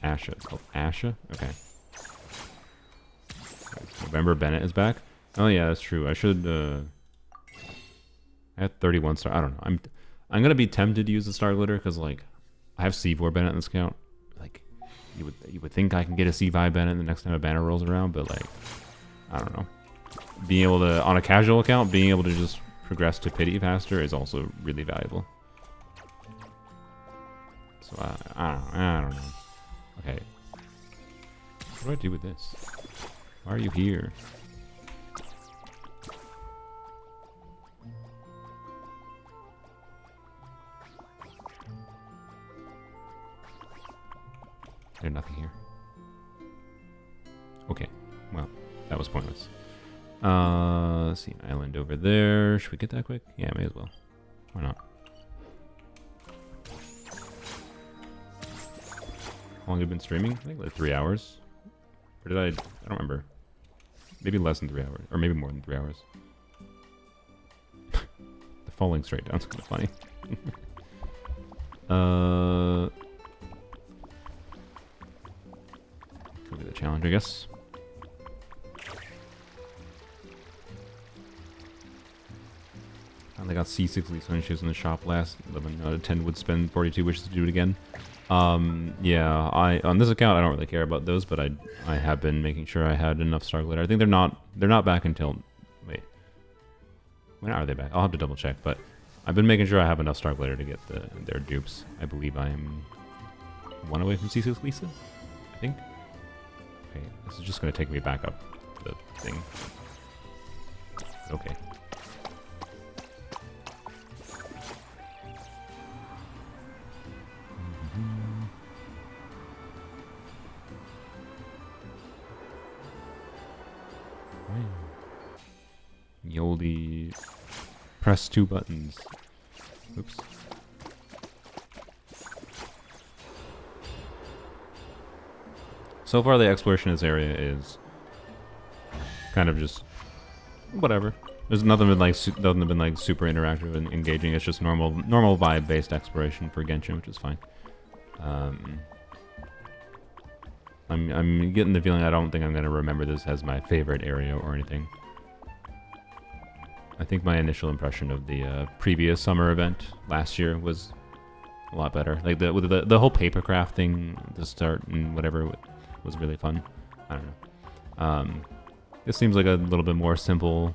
Asha, it's called Asha? Okay. November Bennett is back. Oh yeah, that's true. I should, I have 31 star, I don't know. I'm gonna be tempted to use the star glitter because like, I have C4 Bennett in this account. Like, you would think I can get a C5 Bennett the next time a banner rolls around, but like, I don't know. Being able to, on a casual account, being able to just progress to pity faster is also really valuable. So I don't know. Okay. What do I do with this? Why are you here? There's nothing here. Okay, well, that was pointless. Let's see, an island over there. Should we get that quick? Yeah, may as well. Why not? How long have you been streaming? I think like 3 hours. Or did I don't remember. Maybe less than 3 hours, or maybe more than 3 hours. The falling straight down is kind of funny. Go get the challenge, I guess. I got C6 Lee Sun shoes in the shop last. 11 out of 10 would spend 42 wishes to do it again. Yeah, on this account I don't really care about those, but I have been making sure I had enough star glitter. I think they're not back until, wait, when are they back? I'll have to double check, but I've been making sure I have enough star glitter to get their dupes. I believe I am 1 away from C6 Lisa, I think. Okay, this is just gonna take me back up the thing. Okay. Yoldi, press 2 buttons. Oops. So far, the exploration of this area is kind of just whatever. There's nothing been like super interactive and engaging. It's just normal vibe-based exploration for Genshin, which is fine. I'm getting the feeling I don't think I'm gonna remember this as my favorite area or anything. I think my initial impression of the previous summer event last year was a lot better. Like the whole papercraft thing to start and whatever was really fun. I don't know. This seems like a little bit more simple,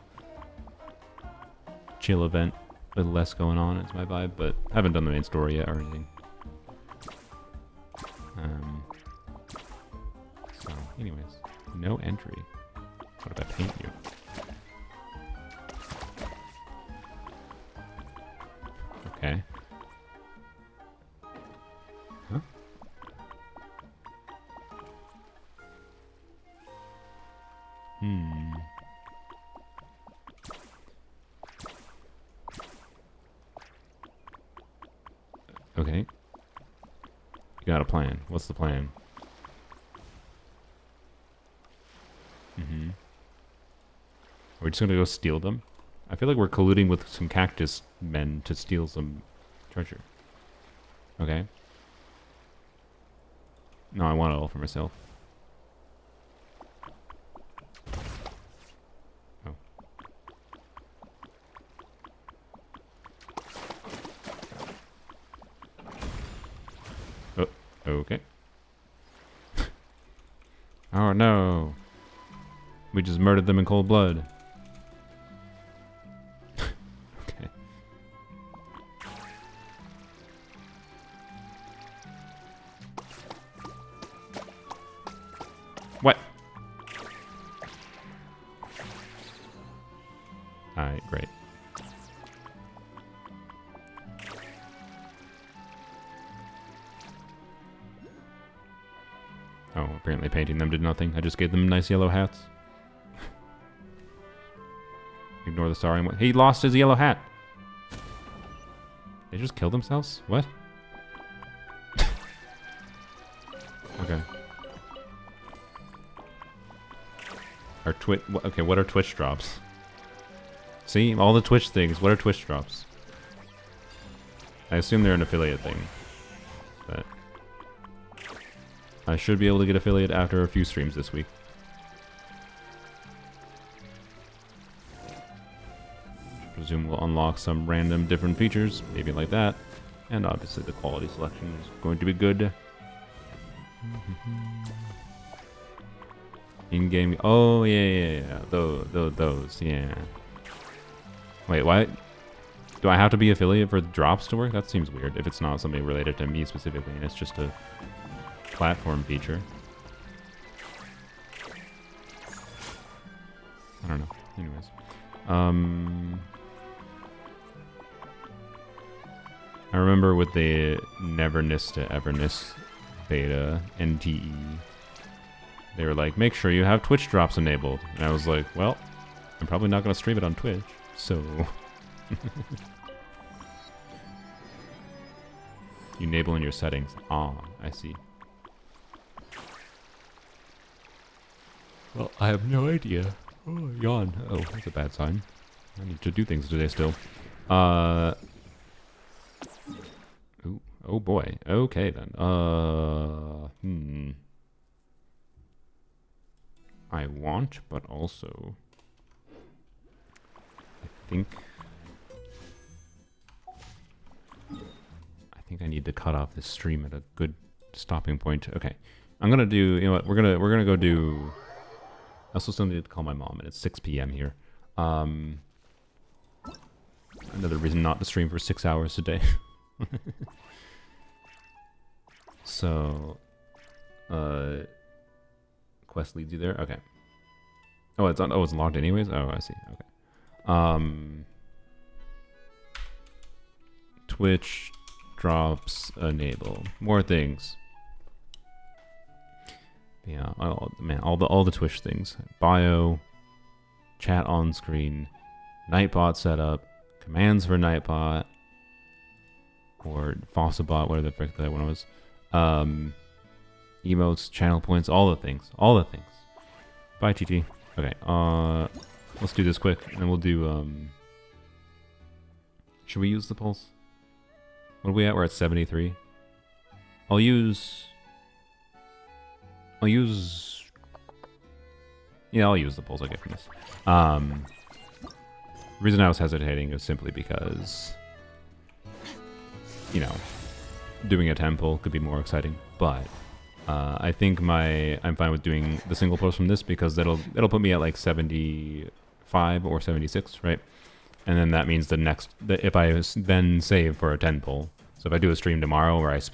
chill event with less going on. It's my vibe, but I haven't done the main story yet or anything. So, anyways, no entry. What if I paint you? Okay. Huh? got a plan. What's the plan? Are we just gonna go steal them? I feel like we're colluding with some cactus men to steal some treasure. Okay. No, I want it all for myself. Oh. Oh, okay. Oh no. We just murdered them in cold blood. Okay. What? Alright, great. Oh, apparently painting them did nothing. I just gave them nice yellow hats. Ignore the sorry one. He lost his yellow hat. They just killed themselves? What? Okay. Our Twitch. Okay, what are Twitch drops? See, all the Twitch things. What are Twitch drops? I assume they're an affiliate thing, but I should be able to get affiliate after a few streams this week. Presume we'll unlock some random different features, maybe like that, and obviously the quality selection is going to be good. In-game. Oh yeah. Those. Yeah. Wait, what? Do I have to be affiliate for drops to work? That seems weird. If it's not something related to me specifically, and it's just a platform feature. I don't know. Anyways, I remember with the Neverness to Everness beta NTE, they were like, make sure you have Twitch drops enabled. And I was like, well, I'm probably not going to stream it on Twitch, so... You enable in your settings. Ah, I see. Well, I have no idea. Oh, yawn. Oh, that's a bad sign. I need to do things today still. Ooh, oh boy. Okay then. I want, but also I think I need to cut off this stream at a good stopping point. Okay. I'm gonna do, you know what, we're gonna go do, I also still need to call my mom, and it's 6 p.m. here. Another reason not to stream for 6 hours a day. So, quest leads you there? Okay. Oh, it's on, oh, it's logged anyways? Oh, I see. Okay. Twitch drops enable. More things. Yeah, oh, man, all the Twitch things. Bio, chat on screen, Nightbot setup, commands for Nightbot, or Fossabot, whatever the frick that one was. Emotes, channel points, all the things. Bye, TT. Okay, let's do this quick, and then we'll do, should we use the pulse? What are we at? We're at 73. I'll use the pulse I get from this. The reason I was hesitating is simply because, you know, doing a 10 pull could be more exciting, but I think I'm fine with doing the single pulse from this because it'll put me at like 75 or 76, right? And then that means if I then save for a 10 pull. So if I do a stream tomorrow where if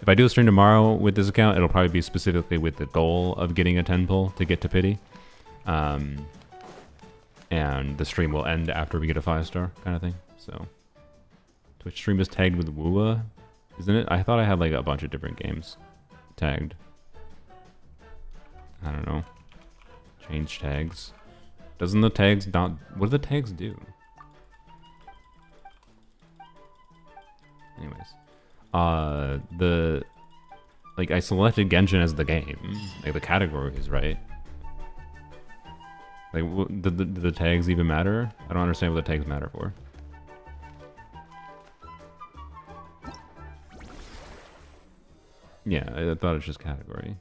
I do a stream tomorrow with this account, it'll probably be specifically with the goal of getting a 10 pull to get to pity. And the stream will end after we get a 5-star kind of thing. So Twitch stream is tagged with Woowa, isn't it? I thought I had like a bunch of different games tagged. I don't know. Change tags. Doesn't the tags not... What do the tags do? Anyways. Like, I selected Genshin as the game. Like, the category is right. Like, did the tags even matter? I don't understand what the tags matter for. Yeah, I thought it's just category.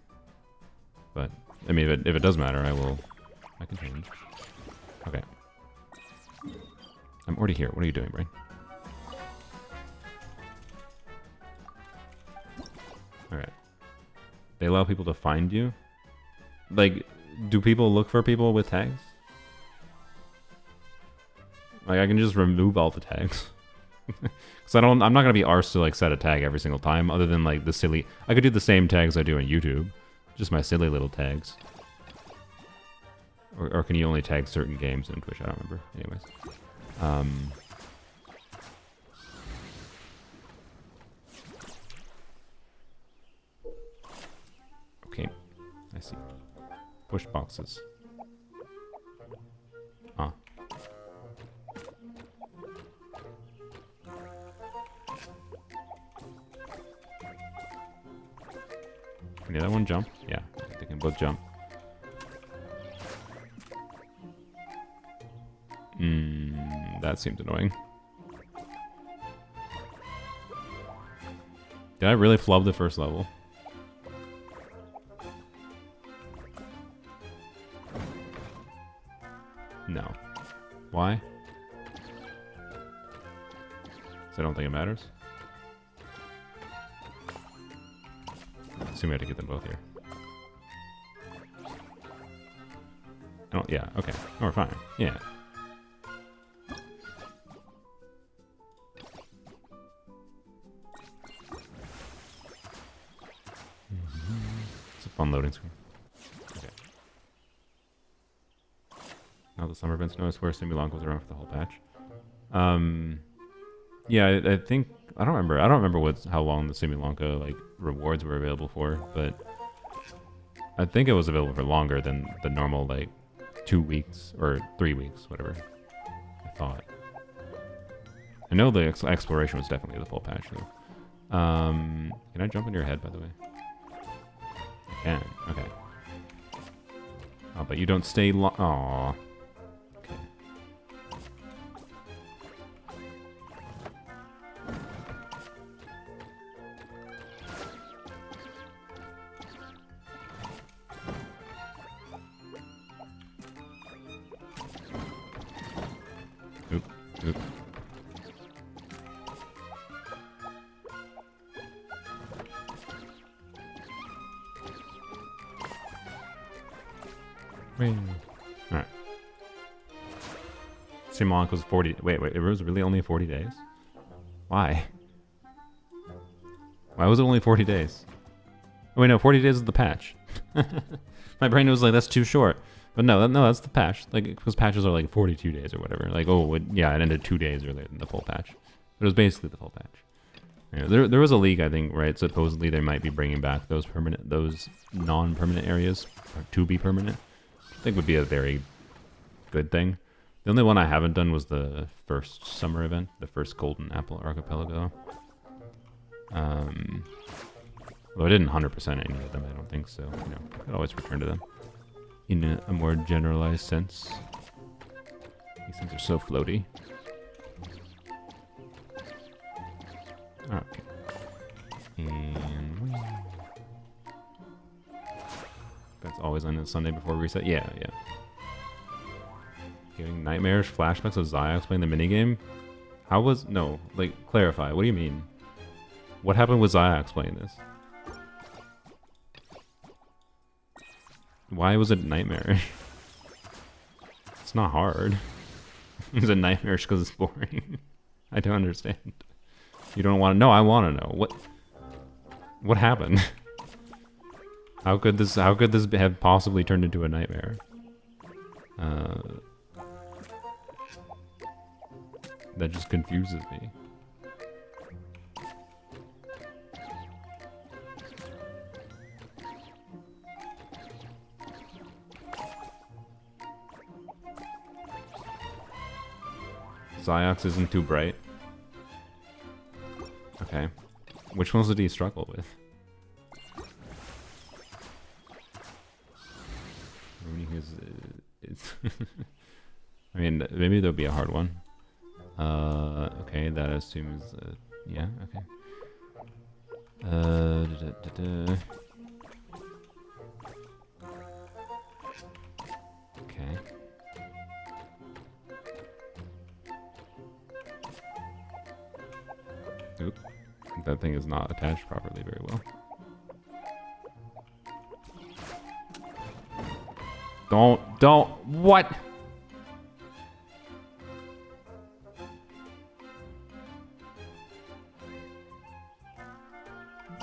But, I mean, if it does matter, I can change. Okay. I'm already here. What are you doing, Brain? Alright. They allow people to find you? Like, do people look for people with tags? Like, I can just remove all the tags. Because I'm not gonna be arsed to like set a tag every single time, other than like the silly. I could do the same tags I do on YouTube, just my silly little tags. Or can you only tag certain games in Twitch? I don't remember. Anyways, okay, I see. Push boxes. Ah. Can the other one jump? Yeah, they can both jump. That seemed annoying. Did I really flub the first level? No. Why? So I don't think it matters. I assume we had to get them both here. Oh, yeah, okay. Oh, we're fine. Yeah. It's a fun loading screen. Okay. Now the summer events notice where Simulon goes around for the whole patch. Yeah, I think I don't remember how long the Simulanka like rewards were available for, but I think it was available for longer than the normal like 2 weeks or 3 weeks, whatever. I thought. I know the exploration was definitely the full patch though. Can I jump in your head, by the way? I can. Okay. Oh, but you don't stay long. Aww. Okay. Oop. Oop. Alright. Simulonk was 40. Wait, it was really only 40 days? Why? Why was it only 40 days? Oh, wait, no, 40 days is the patch. My brain was like, that's too short. But no, that's the patch. Like, because patches are like 42 days or whatever. Like, oh, it ended 2 days earlier than the full patch. But it was basically the full patch. Yeah, there was a leak, I think, right? Supposedly they might be bringing back those non-permanent areas to be permanent. I think would be a very good thing. The only one I haven't done was the first summer event, the first Golden Apple Archipelago. Though I didn't 100% any of them, I don't think so. You know, I could always return to them in a more generalized sense. These things are so floaty. Okay. And that's always on a Sunday before reset. Yeah. Giving nightmarish flashbacks of Zaya playing the minigame? How was... No, like, clarify. What do you mean? What happened with Ziox playing this? Why was it nightmarish? It's not hard. Is it nightmarish because it's boring? I don't understand. You don't want to know? I want to know. What happened? How could this have possibly turned into a nightmare? That just confuses me. Ziox isn't too bright. Okay. Which ones did he struggle with? it's I mean, maybe there'll be a hard one. Okay, that assumes yeah, okay. Okay. Oop. That thing is not attached properly very well. Don't, what?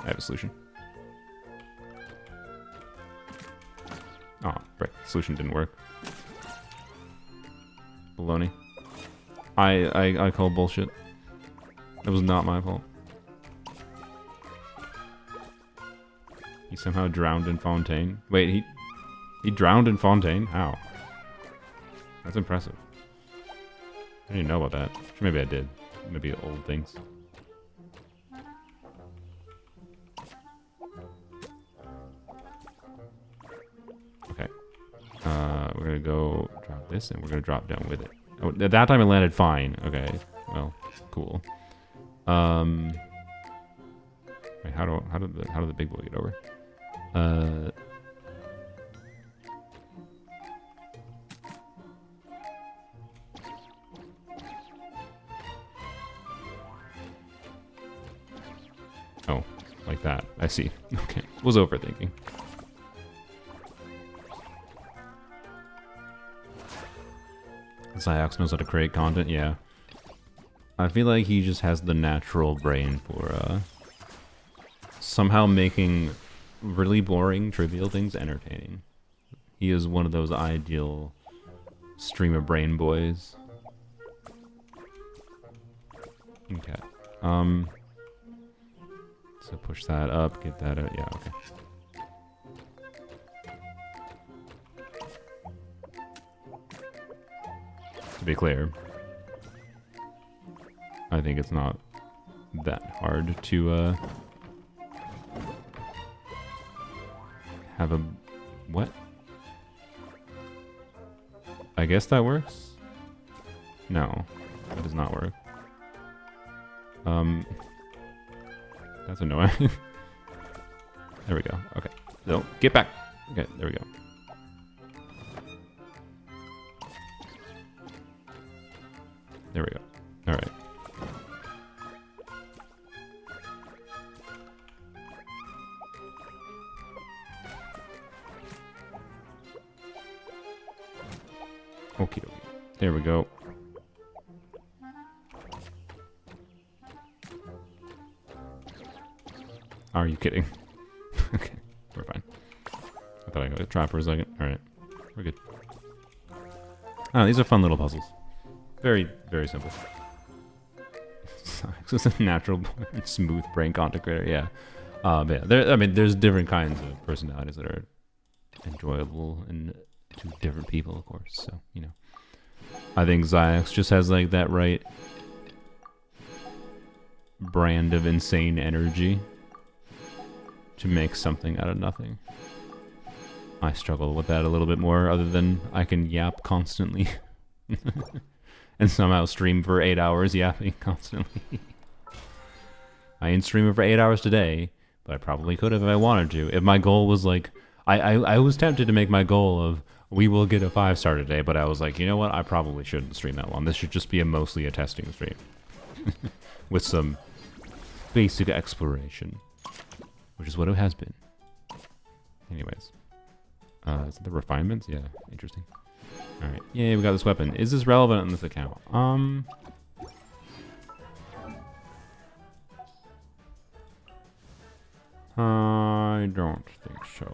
I have a solution. Oh, right. Solution didn't work. Baloney. I call bullshit. It was not my fault. He somehow drowned in Fontaine. Wait, he drowned in Fontaine? How? That's impressive. I didn't know about that. Maybe I did. Maybe old things. Okay. We're gonna go drop this, and we're gonna drop down with it. Oh, at that time it landed fine. Okay. Well, cool. Wait, how did the big boy get over? Oh, like that. I see. Okay. Was overthinking. Ziox knows how to create content, yeah. I feel like he just has the natural brain for somehow making really boring, trivial things entertaining. He is one of those ideal streamer brain boys. Okay. So push that up, get that out. Yeah, okay. To be clear, I think it's not that hard to have a what? I guess that works? No, that does not work. That's annoying. There we go. Okay. No, get back. Okay, there we go. There we go. All right. Okay. There we go. Are you kidding? Okay, we're fine. I thought I got to try for a second. All right, we're good. Ah, these are fun little puzzles. Very, very simple. It's a natural, smooth brain content creator. Yeah. But yeah, I mean, there's different kinds of personalities that are enjoyable and to different people, of course. So you know, I think Ziox just has like that right brand of insane energy to make something out of nothing. I struggle with that a little bit more, other than I can yap constantly and somehow stream for 8 hours yapping constantly. I ain't streaming for 8 hours today, but I probably could have if I wanted to. If my goal was like, I was tempted to make my goal of we will get a 5-star today, but I was like, you know what? I probably shouldn't stream that long. This should just be mostly a testing stream with some basic exploration. Which is what it has been. Anyways. Is it the refinements? Yeah, interesting. Alright. Yay, we got this weapon. Is this relevant on this account? I don't think so.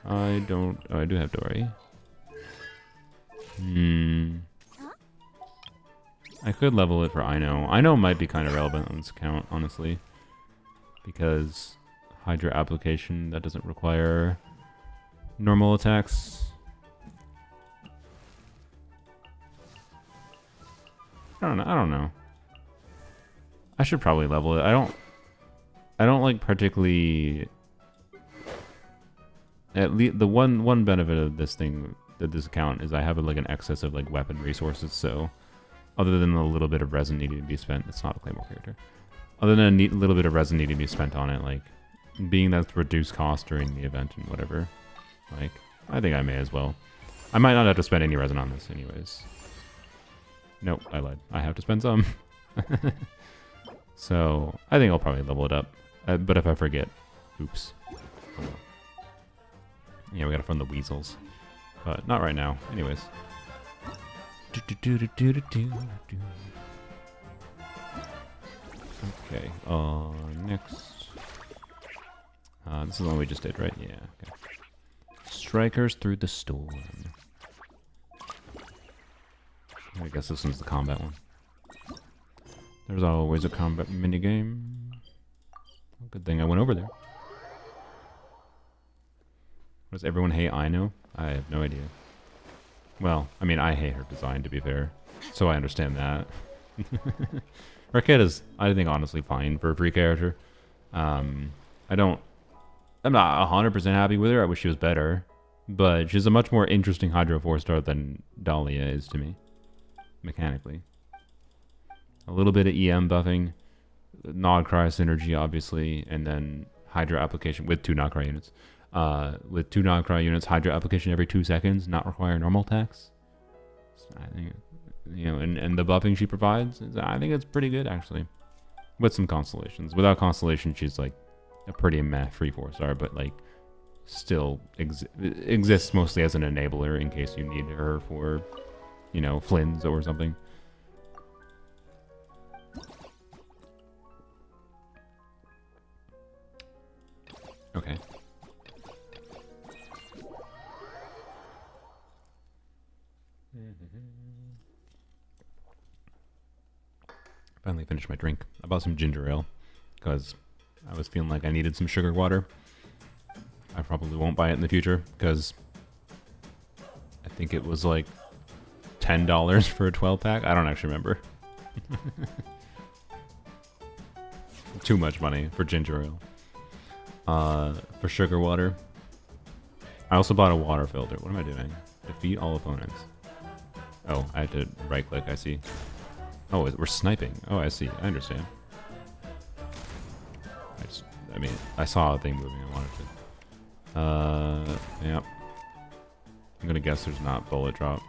I don't... Oh, I do have Dory. I could level it for Ino. Ino might be kind of relevant on this account, honestly. Because... Hydra application that doesn't require normal attacks. I don't know. I should probably level it. I don't like particularly. At least the one benefit of this thing this account is I have like an excess of like weapon resources, so other than a little bit of resin needing to be spent, it's not a Claymore character. Other than a little bit of resin needing to be spent on it, like being that's reduced cost during the event and whatever, like I think I may as well. I might not have to spend any resin on this anyways. Nope, I lied. I have to spend some. So I think I'll probably level it up. But if I forget, oops. Oh well. Yeah, we gotta fund the weasels. But not right now. Anyways. Okay, next. This is the one we just did, right? Yeah, okay. Strikers through the storm. I guess this one's the combat one. There's always a combat minigame. Good thing I went over there. Does everyone hate Ino? I have no idea. Well, I mean, I hate her design, to be fair. So I understand that. Her kid is, I think, honestly fine for a free character. I'm not 100% happy with her. I wish she was better. But she's a much more interesting Hydro 4-star than Dahlia is to me. Mechanically. A little bit of EM buffing. Nodcry synergy, obviously. And then Hydro application with 2 Nodcry units. With 2 Nodcry units, Hydro application every 2 seconds, not require normal attacks. I think, you know, and the buffing she provides, I think it's pretty good, actually. With some constellations. Without constellation, she's like a pretty meh free 4-star, but like still exists mostly as an enabler in case you need her for, you know, Flynn's or something. Okay. Finally finished my drink. I bought some ginger ale because I was feeling like I needed some sugar water. I probably won't buy it in the future because I think it was like $10 for a 12-pack. I don't actually remember. Too much money for ginger ale. For sugar water. I also bought a water filter. What am I doing? Defeat all opponents. Oh, I had to right click, I see. Oh, we're sniping. Oh, I see. I understand. I mean, I saw a thing moving. I wanted to. Yeah. I'm gonna guess there's not bullet drop.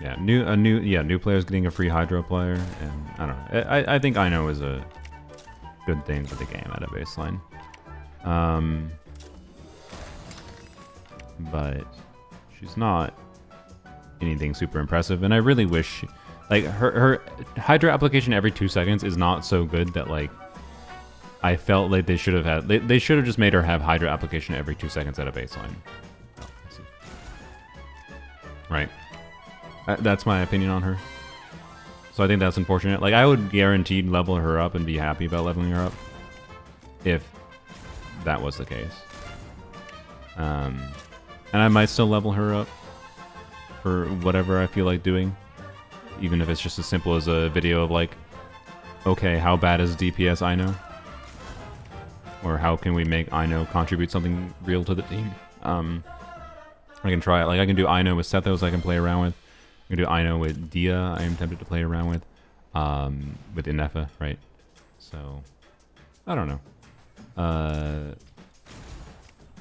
Yeah, new players getting a free Hydro player, and I don't know. I think Ino is a good thing for the game at a baseline. But she's not anything super impressive, and I really wish, like, her Hydro application every 2 seconds is not so good that, like, I felt like they should have had, they should have just made her have Hydro application every 2 seconds at a baseline. Oh, I see. Right. That's my opinion on her. So I think that's unfortunate. Like, I would guaranteed level her up and be happy about leveling her up if that was the case. And I might still level her up for whatever I feel like doing. Even if it's just as simple as a video of like, okay, how bad is DPS Ino? Or how can we make Ino contribute something real to the team? I can try it. Like, I can do Ino with Sethos I can play around with. I can do Ino with Dia I am tempted to play around with. With Ineffa, right? So, I don't know.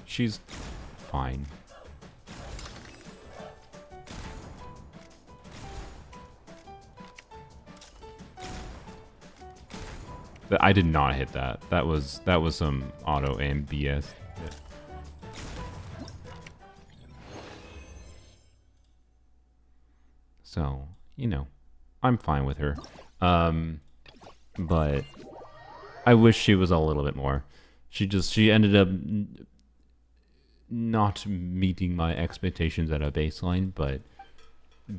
She's fine. I did not hit that. That was some auto aim BS. Yeah. So, you know, I'm fine with her. But I wish she was a little bit more. She ended up not meeting my expectations at a baseline, but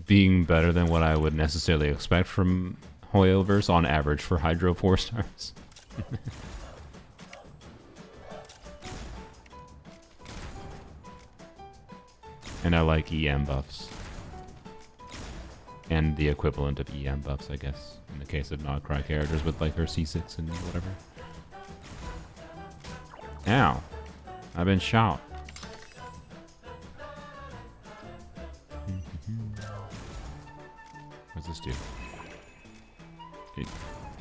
being better than what I would necessarily expect from Hoyoverse on average for Hydro 4-stars. And I like EM buffs. And the equivalent of EM buffs, I guess, in the case of Nodcry characters with like her C6 and whatever. Ow. I've been shot. What's this do? It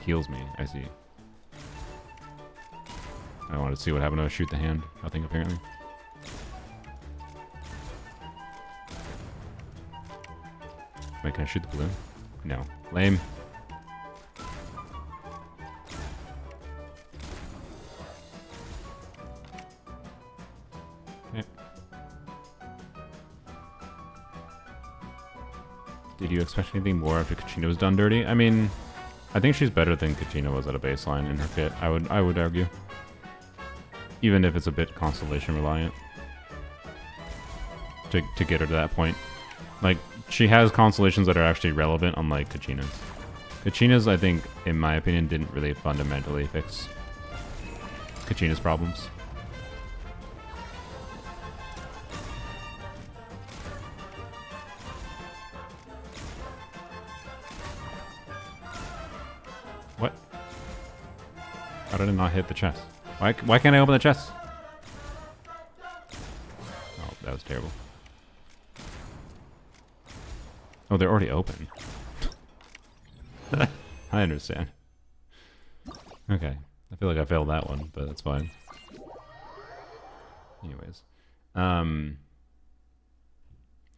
heals me, I see. I wanted to see what happened to shoot the hand. Nothing apparently. Wait, can I shoot the balloon? No. Lame. Okay. Did you expect anything more after Kachina was done dirty? I mean, I think she's better than Kachina was at a baseline in her kit. I would argue. Even if it's a bit constellation reliant. To get her to that point. Like, she has constellations that are actually relevant, unlike Kachina's. Kachina's, I think, in my opinion, didn't really fundamentally fix Kachina's problems. What? How did it not hit the chest? Why can't I open the chest? Oh, that was terrible. Oh, they're already open. I understand. Okay. I feel like I failed that one, but that's fine. Anyways. So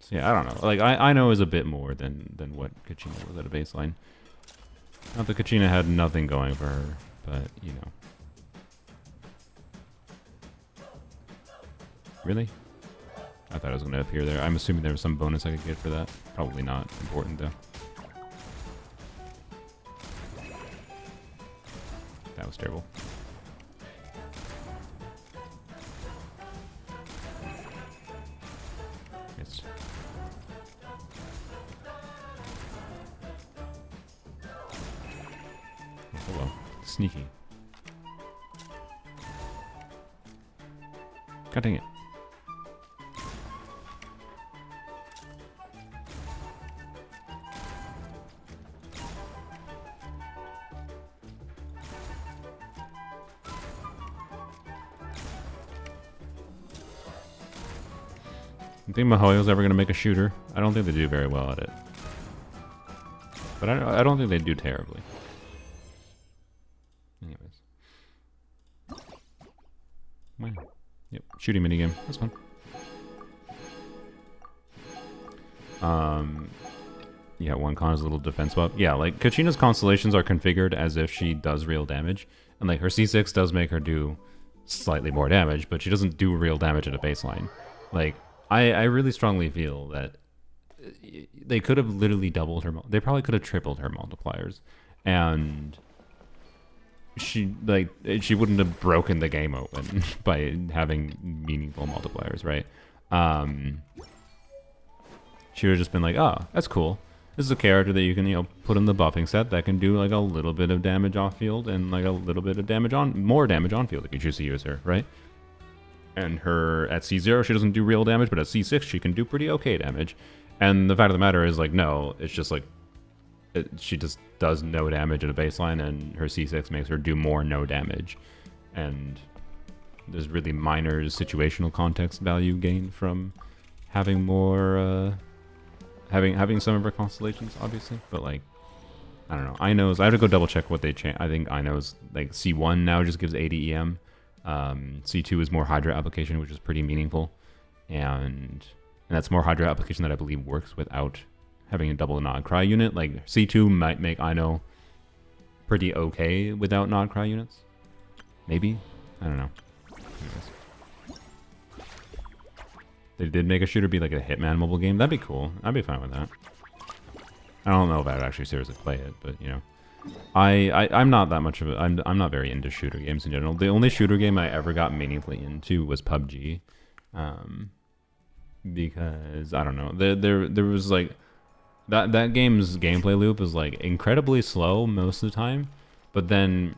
yeah, I don't know. Like, I know is a bit more than what Kachina was at a baseline. Not that Kachina had nothing going for her, but, you know. Really? I thought it was going to appear there. I'm assuming there was some bonus I could get for that. Probably not important, though. That was terrible. Missed. Oh, hello. Sneaky. God dang it. I think Mihoyo's ever going to make a shooter. I don't think they do very well at it. But I don't think they do terribly. Anyways. Wow. Yep, shooting minigame. That's fun. Yeah, one con is a little defense swap. Yeah, like, Kachina's constellations are configured as if she does real damage. And, like, her C6 does make her do slightly more damage, but she doesn't do real damage at a baseline. Like, I really strongly feel that they could have literally doubled her. They probably could have tripled her multipliers, and she wouldn't have broken the game open by having meaningful multipliers, right? She would have just been like, "Oh, that's cool. This is a character that you can, you know, put in the buffing set that can do like a little bit of damage off field and like a little bit of damage more damage on field if you choose to use her, right?" And her at C0, she doesn't do real damage, but at C6, she can do pretty okay damage. And the fact of the matter is, like, no, it's just like, she just does no damage at a baseline, and her C6 makes her do more no damage. And there's really minor situational context value gained from having more, having some of her constellations, obviously. But, like, I don't know. I have to go double check what they changed. I think Ino's, like, C1 now just gives 80 EM. C2 is more Hydra application, which is pretty meaningful, and that's more Hydra application that I believe works without having a double Nod Cry unit. Like, C2 might make Ino pretty okay without Nod Cry units. Maybe? I don't know. Anyways. They did make a shooter be like a Hitman mobile game. That'd be cool. I'd be fine with that. I don't know if I'd actually seriously play it, but, you know. I'm not that much of a... I'm not very into shooter games in general. The only shooter game I ever got meaningfully into was PUBG. Because, I don't know. There was, like... That game's gameplay loop is, like, incredibly slow most of the time. But then,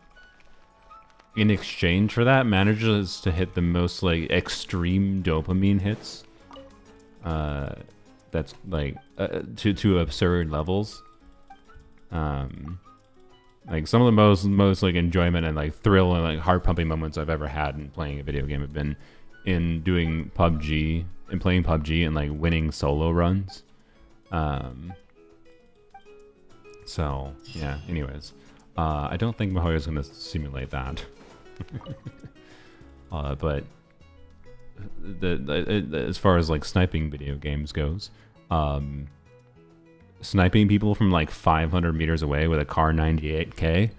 in exchange for that, manages to hit the most, like, extreme dopamine hits. That's, like, to absurd levels. Like, some of the most like enjoyment and like thrill and like heart pumping moments I've ever had in playing a video game have been in doing PUBG and playing PUBG and like winning solo runs. So yeah. Anyways, I don't think Mihoyo's gonna simulate that. But as far as like sniping video games goes, sniping people from like 500 meters away with a Car 98K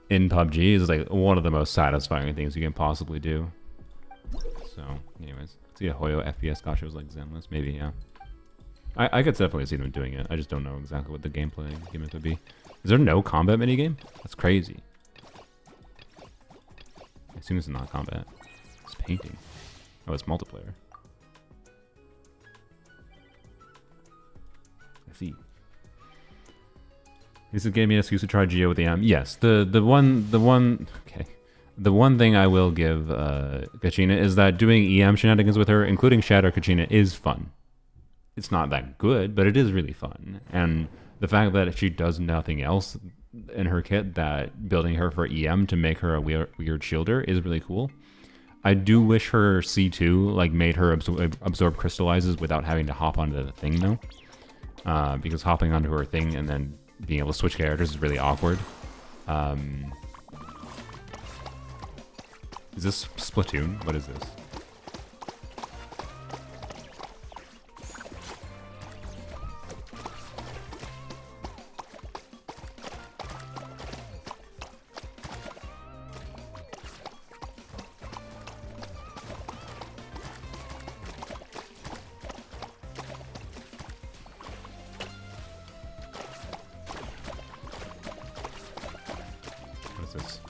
in PUBG is like one of the most satisfying things you can possibly do. So, anyways, see a Hoyo FPS gacha was like Zenless, maybe, yeah. I could definitely see them doing it. I just don't know exactly what the gameplay gimmick would be. Is there no combat minigame? That's crazy. I assume it's not combat. It's painting. Oh, it's multiplayer. I see. This gave me an excuse to try Geo with the M. Yes, the one thing I will give Kachina is that doing EM shenanigans with her, including Shadow Kachina, is fun. It's not that good, but it is really fun. And the fact that she does nothing else in her kit that building her for EM to make her a weird shielder is really cool. I do wish her C2 like made her absorb crystallizes without having to hop onto the thing though. Because hopping onto her thing and then being able to switch characters is really awkward. Is this Splatoon? What is this? What is this?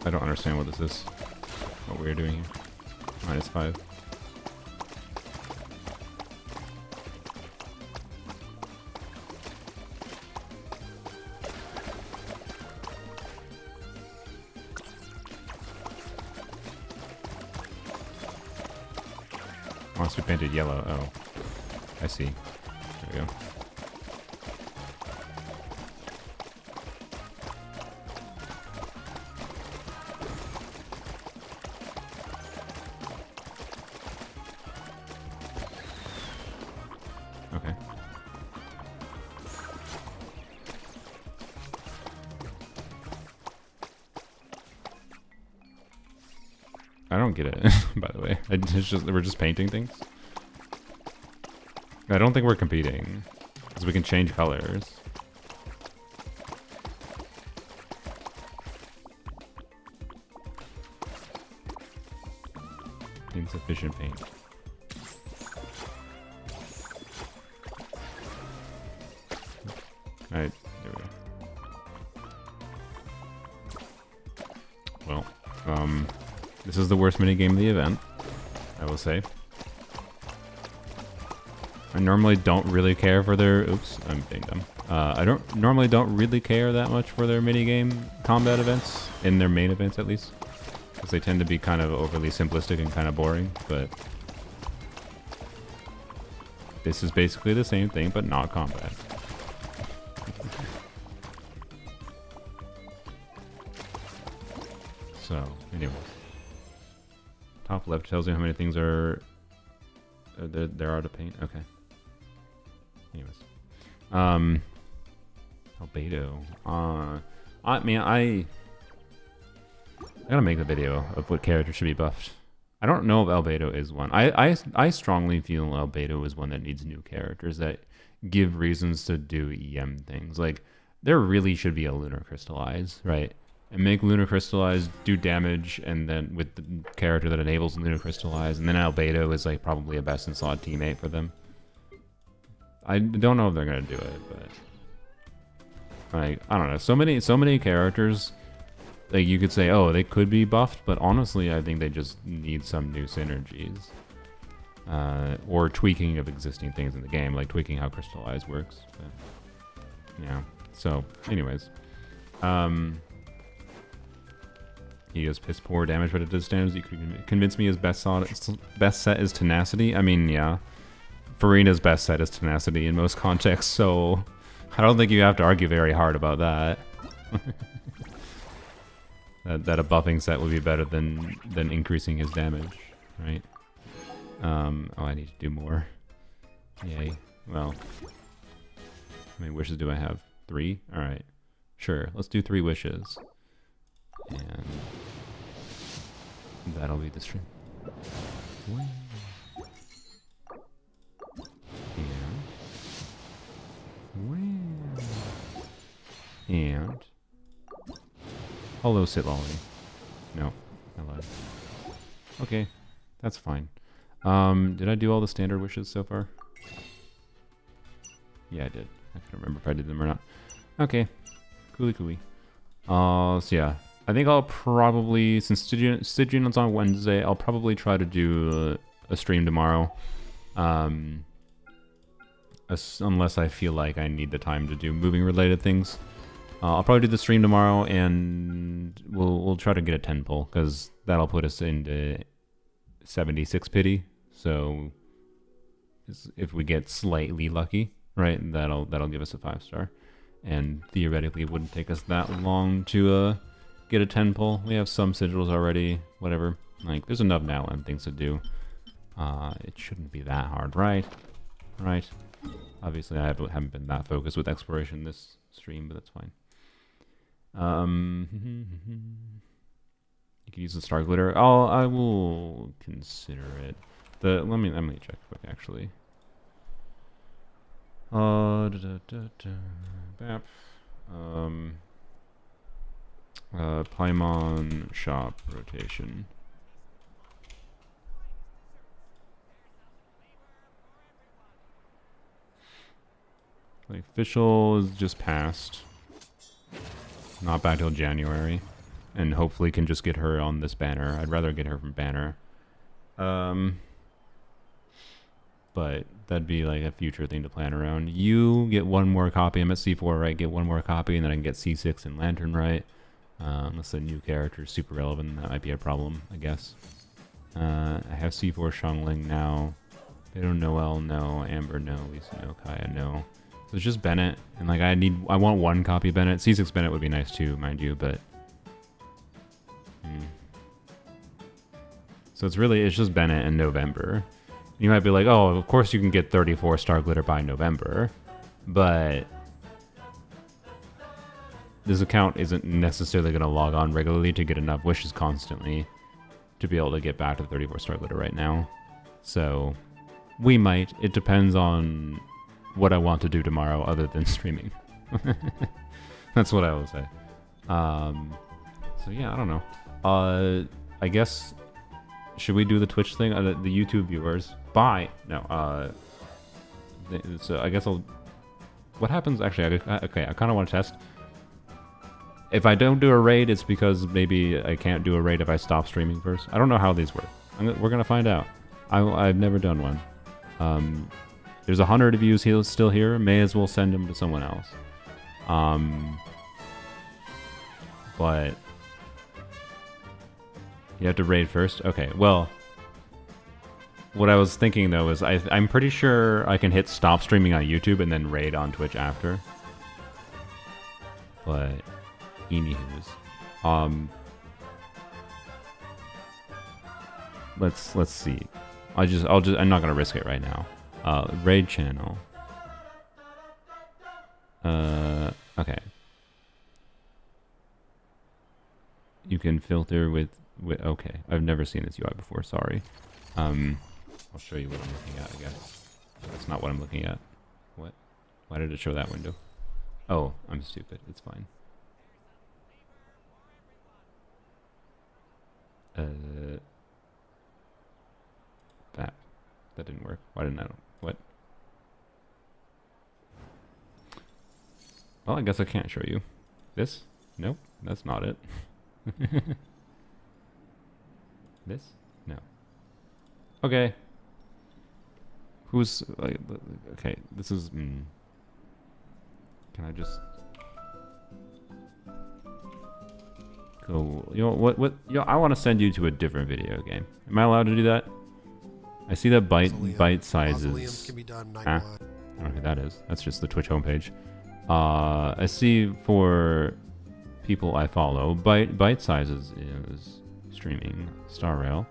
I don't understand what this is. What we're doing here. -5. Wants to be painted yellow. Oh, I see. There we go. Okay. I don't get it, by the way. We're just painting things. I don't think we're competing, because we can change colors. Insufficient paint. Alright, there we go. Well, this is the worst minigame of the event, I will say. I normally don't really care for their... Oops, I'm being dumb. I normally don't really care that much for their minigame combat events, in their main events at least. Because they tend to be kind of overly simplistic and kind of boring, but... This is basically the same thing, but not combat. So, anyways. Top left tells you how many things are there are to paint. Okay. Anyways. Albedo. I mean, I gotta make the video of what character should be buffed. I don't know if Albedo is one. I strongly feel Albedo is one that needs new characters that give reasons to do EM things. Like, there really should be a Lunar Crystallize, right? And make Lunar Crystallize do damage, and then with the character that enables Lunar Crystallize, and then Albedo is like probably a best in slot teammate for them. I don't know if they're gonna do it, but like, I don't know. So many characters, like, you could say, oh, they could be buffed, but honestly, I think they just need some new synergies, or tweaking of existing things in the game, like tweaking how Crystallize works. But, yeah. So, anyways, he does piss poor damage, but it does damage. You could convince me his best set is Tenacity. I mean, yeah, Farina's best set is tenacity in most contexts, so I don't think you have to argue very hard about that. that a buffing set would be better than increasing his damage, right? Oh, I need to do more. Yay. Well, how many wishes do I have? 3? Alright. Sure, let's do 3 wishes. And that'll be the stream. And hello, Citlali. No, I lied. Okay, that's fine. Did I do all the standard wishes so far? Yeah, I did. I can't remember if I did them or not. Okay, coolie. So yeah, I think I'll probably, since Stygian's on Wednesday, I'll probably try to do a stream tomorrow. Unless I feel like I need the time to do moving related things. I'll probably do the stream tomorrow, and we'll try to get a 10 pull, because that'll put us into 76 pity. So if we get slightly lucky, right, that'll give us a 5-star. And theoretically, it wouldn't take us that long to get a 10 pull. We have some sigils already, whatever. Like, there's enough now and things to do. It shouldn't be that hard, right? Right. Obviously, I haven't been that focused with exploration this stream, but that's fine. You can use the star glitter. I will consider it. Let me check quick actually. Bap. Paimon shop rotation. Like, official is just passed. Not back till January. And hopefully can just get her on this banner. I'd rather get her from banner. But that'd be like a future thing to plan around. You get 1 more copy. I'm at C4, right? Get 1 more copy, and then I can get C6 and Lantern, right? Unless the new character is super relevant, that might be a problem, I guess. I have C4 Shangling now. Beto Noel, no. Amber, no. Lisa, no. Kaya, no. So it's just Bennett, and like I want 1 copy of Bennett. C6 Bennett would be nice too, mind you, but so it's just Bennett in November. You might be like, oh, of course you can get 34 star glitter by November, but this account isn't necessarily going to log on regularly to get enough wishes constantly to be able to get back to 34 star glitter right now. So we might. It depends on what I want to do tomorrow other than streaming. That's what I will say. So yeah, I don't know. I guess, should we do the Twitch thing? The YouTube viewers. Bye. No, so I guess what happens, actually, okay, I kind of want to test. If I don't do a raid, it's because maybe I can't do a raid if I stop streaming first. I don't know how these work. We're gonna find out. I've never done one. There's 100 of you still here. May as well send them to someone else. But you have to raid first? Okay, well, what I was thinking though is I'm pretty sure I can hit stop streaming on YouTube and then raid on Twitch after. But anywho's, let's see. I'm not gonna risk it right now. Raid channel. Okay. You can filter with okay. I've never seen this UI before, sorry. I'll show you what I'm looking at, I guess. That's not what I'm looking at. What? Why did it show that window? Oh, I'm stupid. It's fine. That didn't work. Why didn't I? What? Well, I guess I can't show you. This? Nope, that's not it. This? No. Okay. Who's like? Okay, this is. Can I just? Cool. You know what? You know, I want to send you to a different video game. Am I allowed to do that? I see that bite Mausoleums sizes. can be done Huh? night-wide. I don't know who that is. That's just the Twitch homepage. I see for people I follow, bite sizes is streaming Star Rail.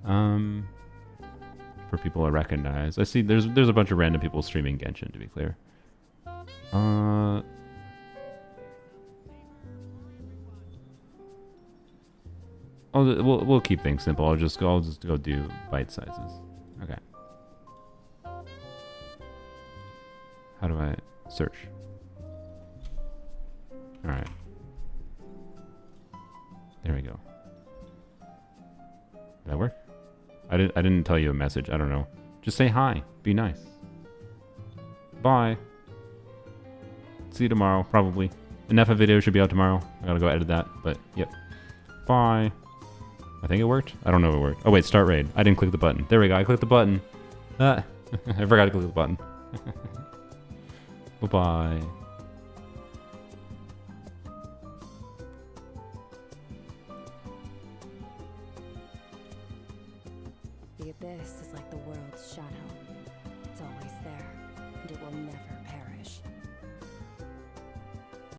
For people I recognize, I see there's a bunch of random people streaming Genshin. To be clear. We'll keep things simple. I'll just go do bite sizes. Okay. How do I search? All right. There we go. Did that work? I didn't tell you a message. I don't know. Just say hi. Be nice. Bye. See you tomorrow, probably. Ineffa video should be out tomorrow. I gotta go edit that, but yep. Bye. I think it worked. I don't know if it worked. Oh wait, start raid. I didn't click the button. There we go. I clicked the button. Ah, I forgot to click the button. Bye-bye. The abyss is like the world's shadow.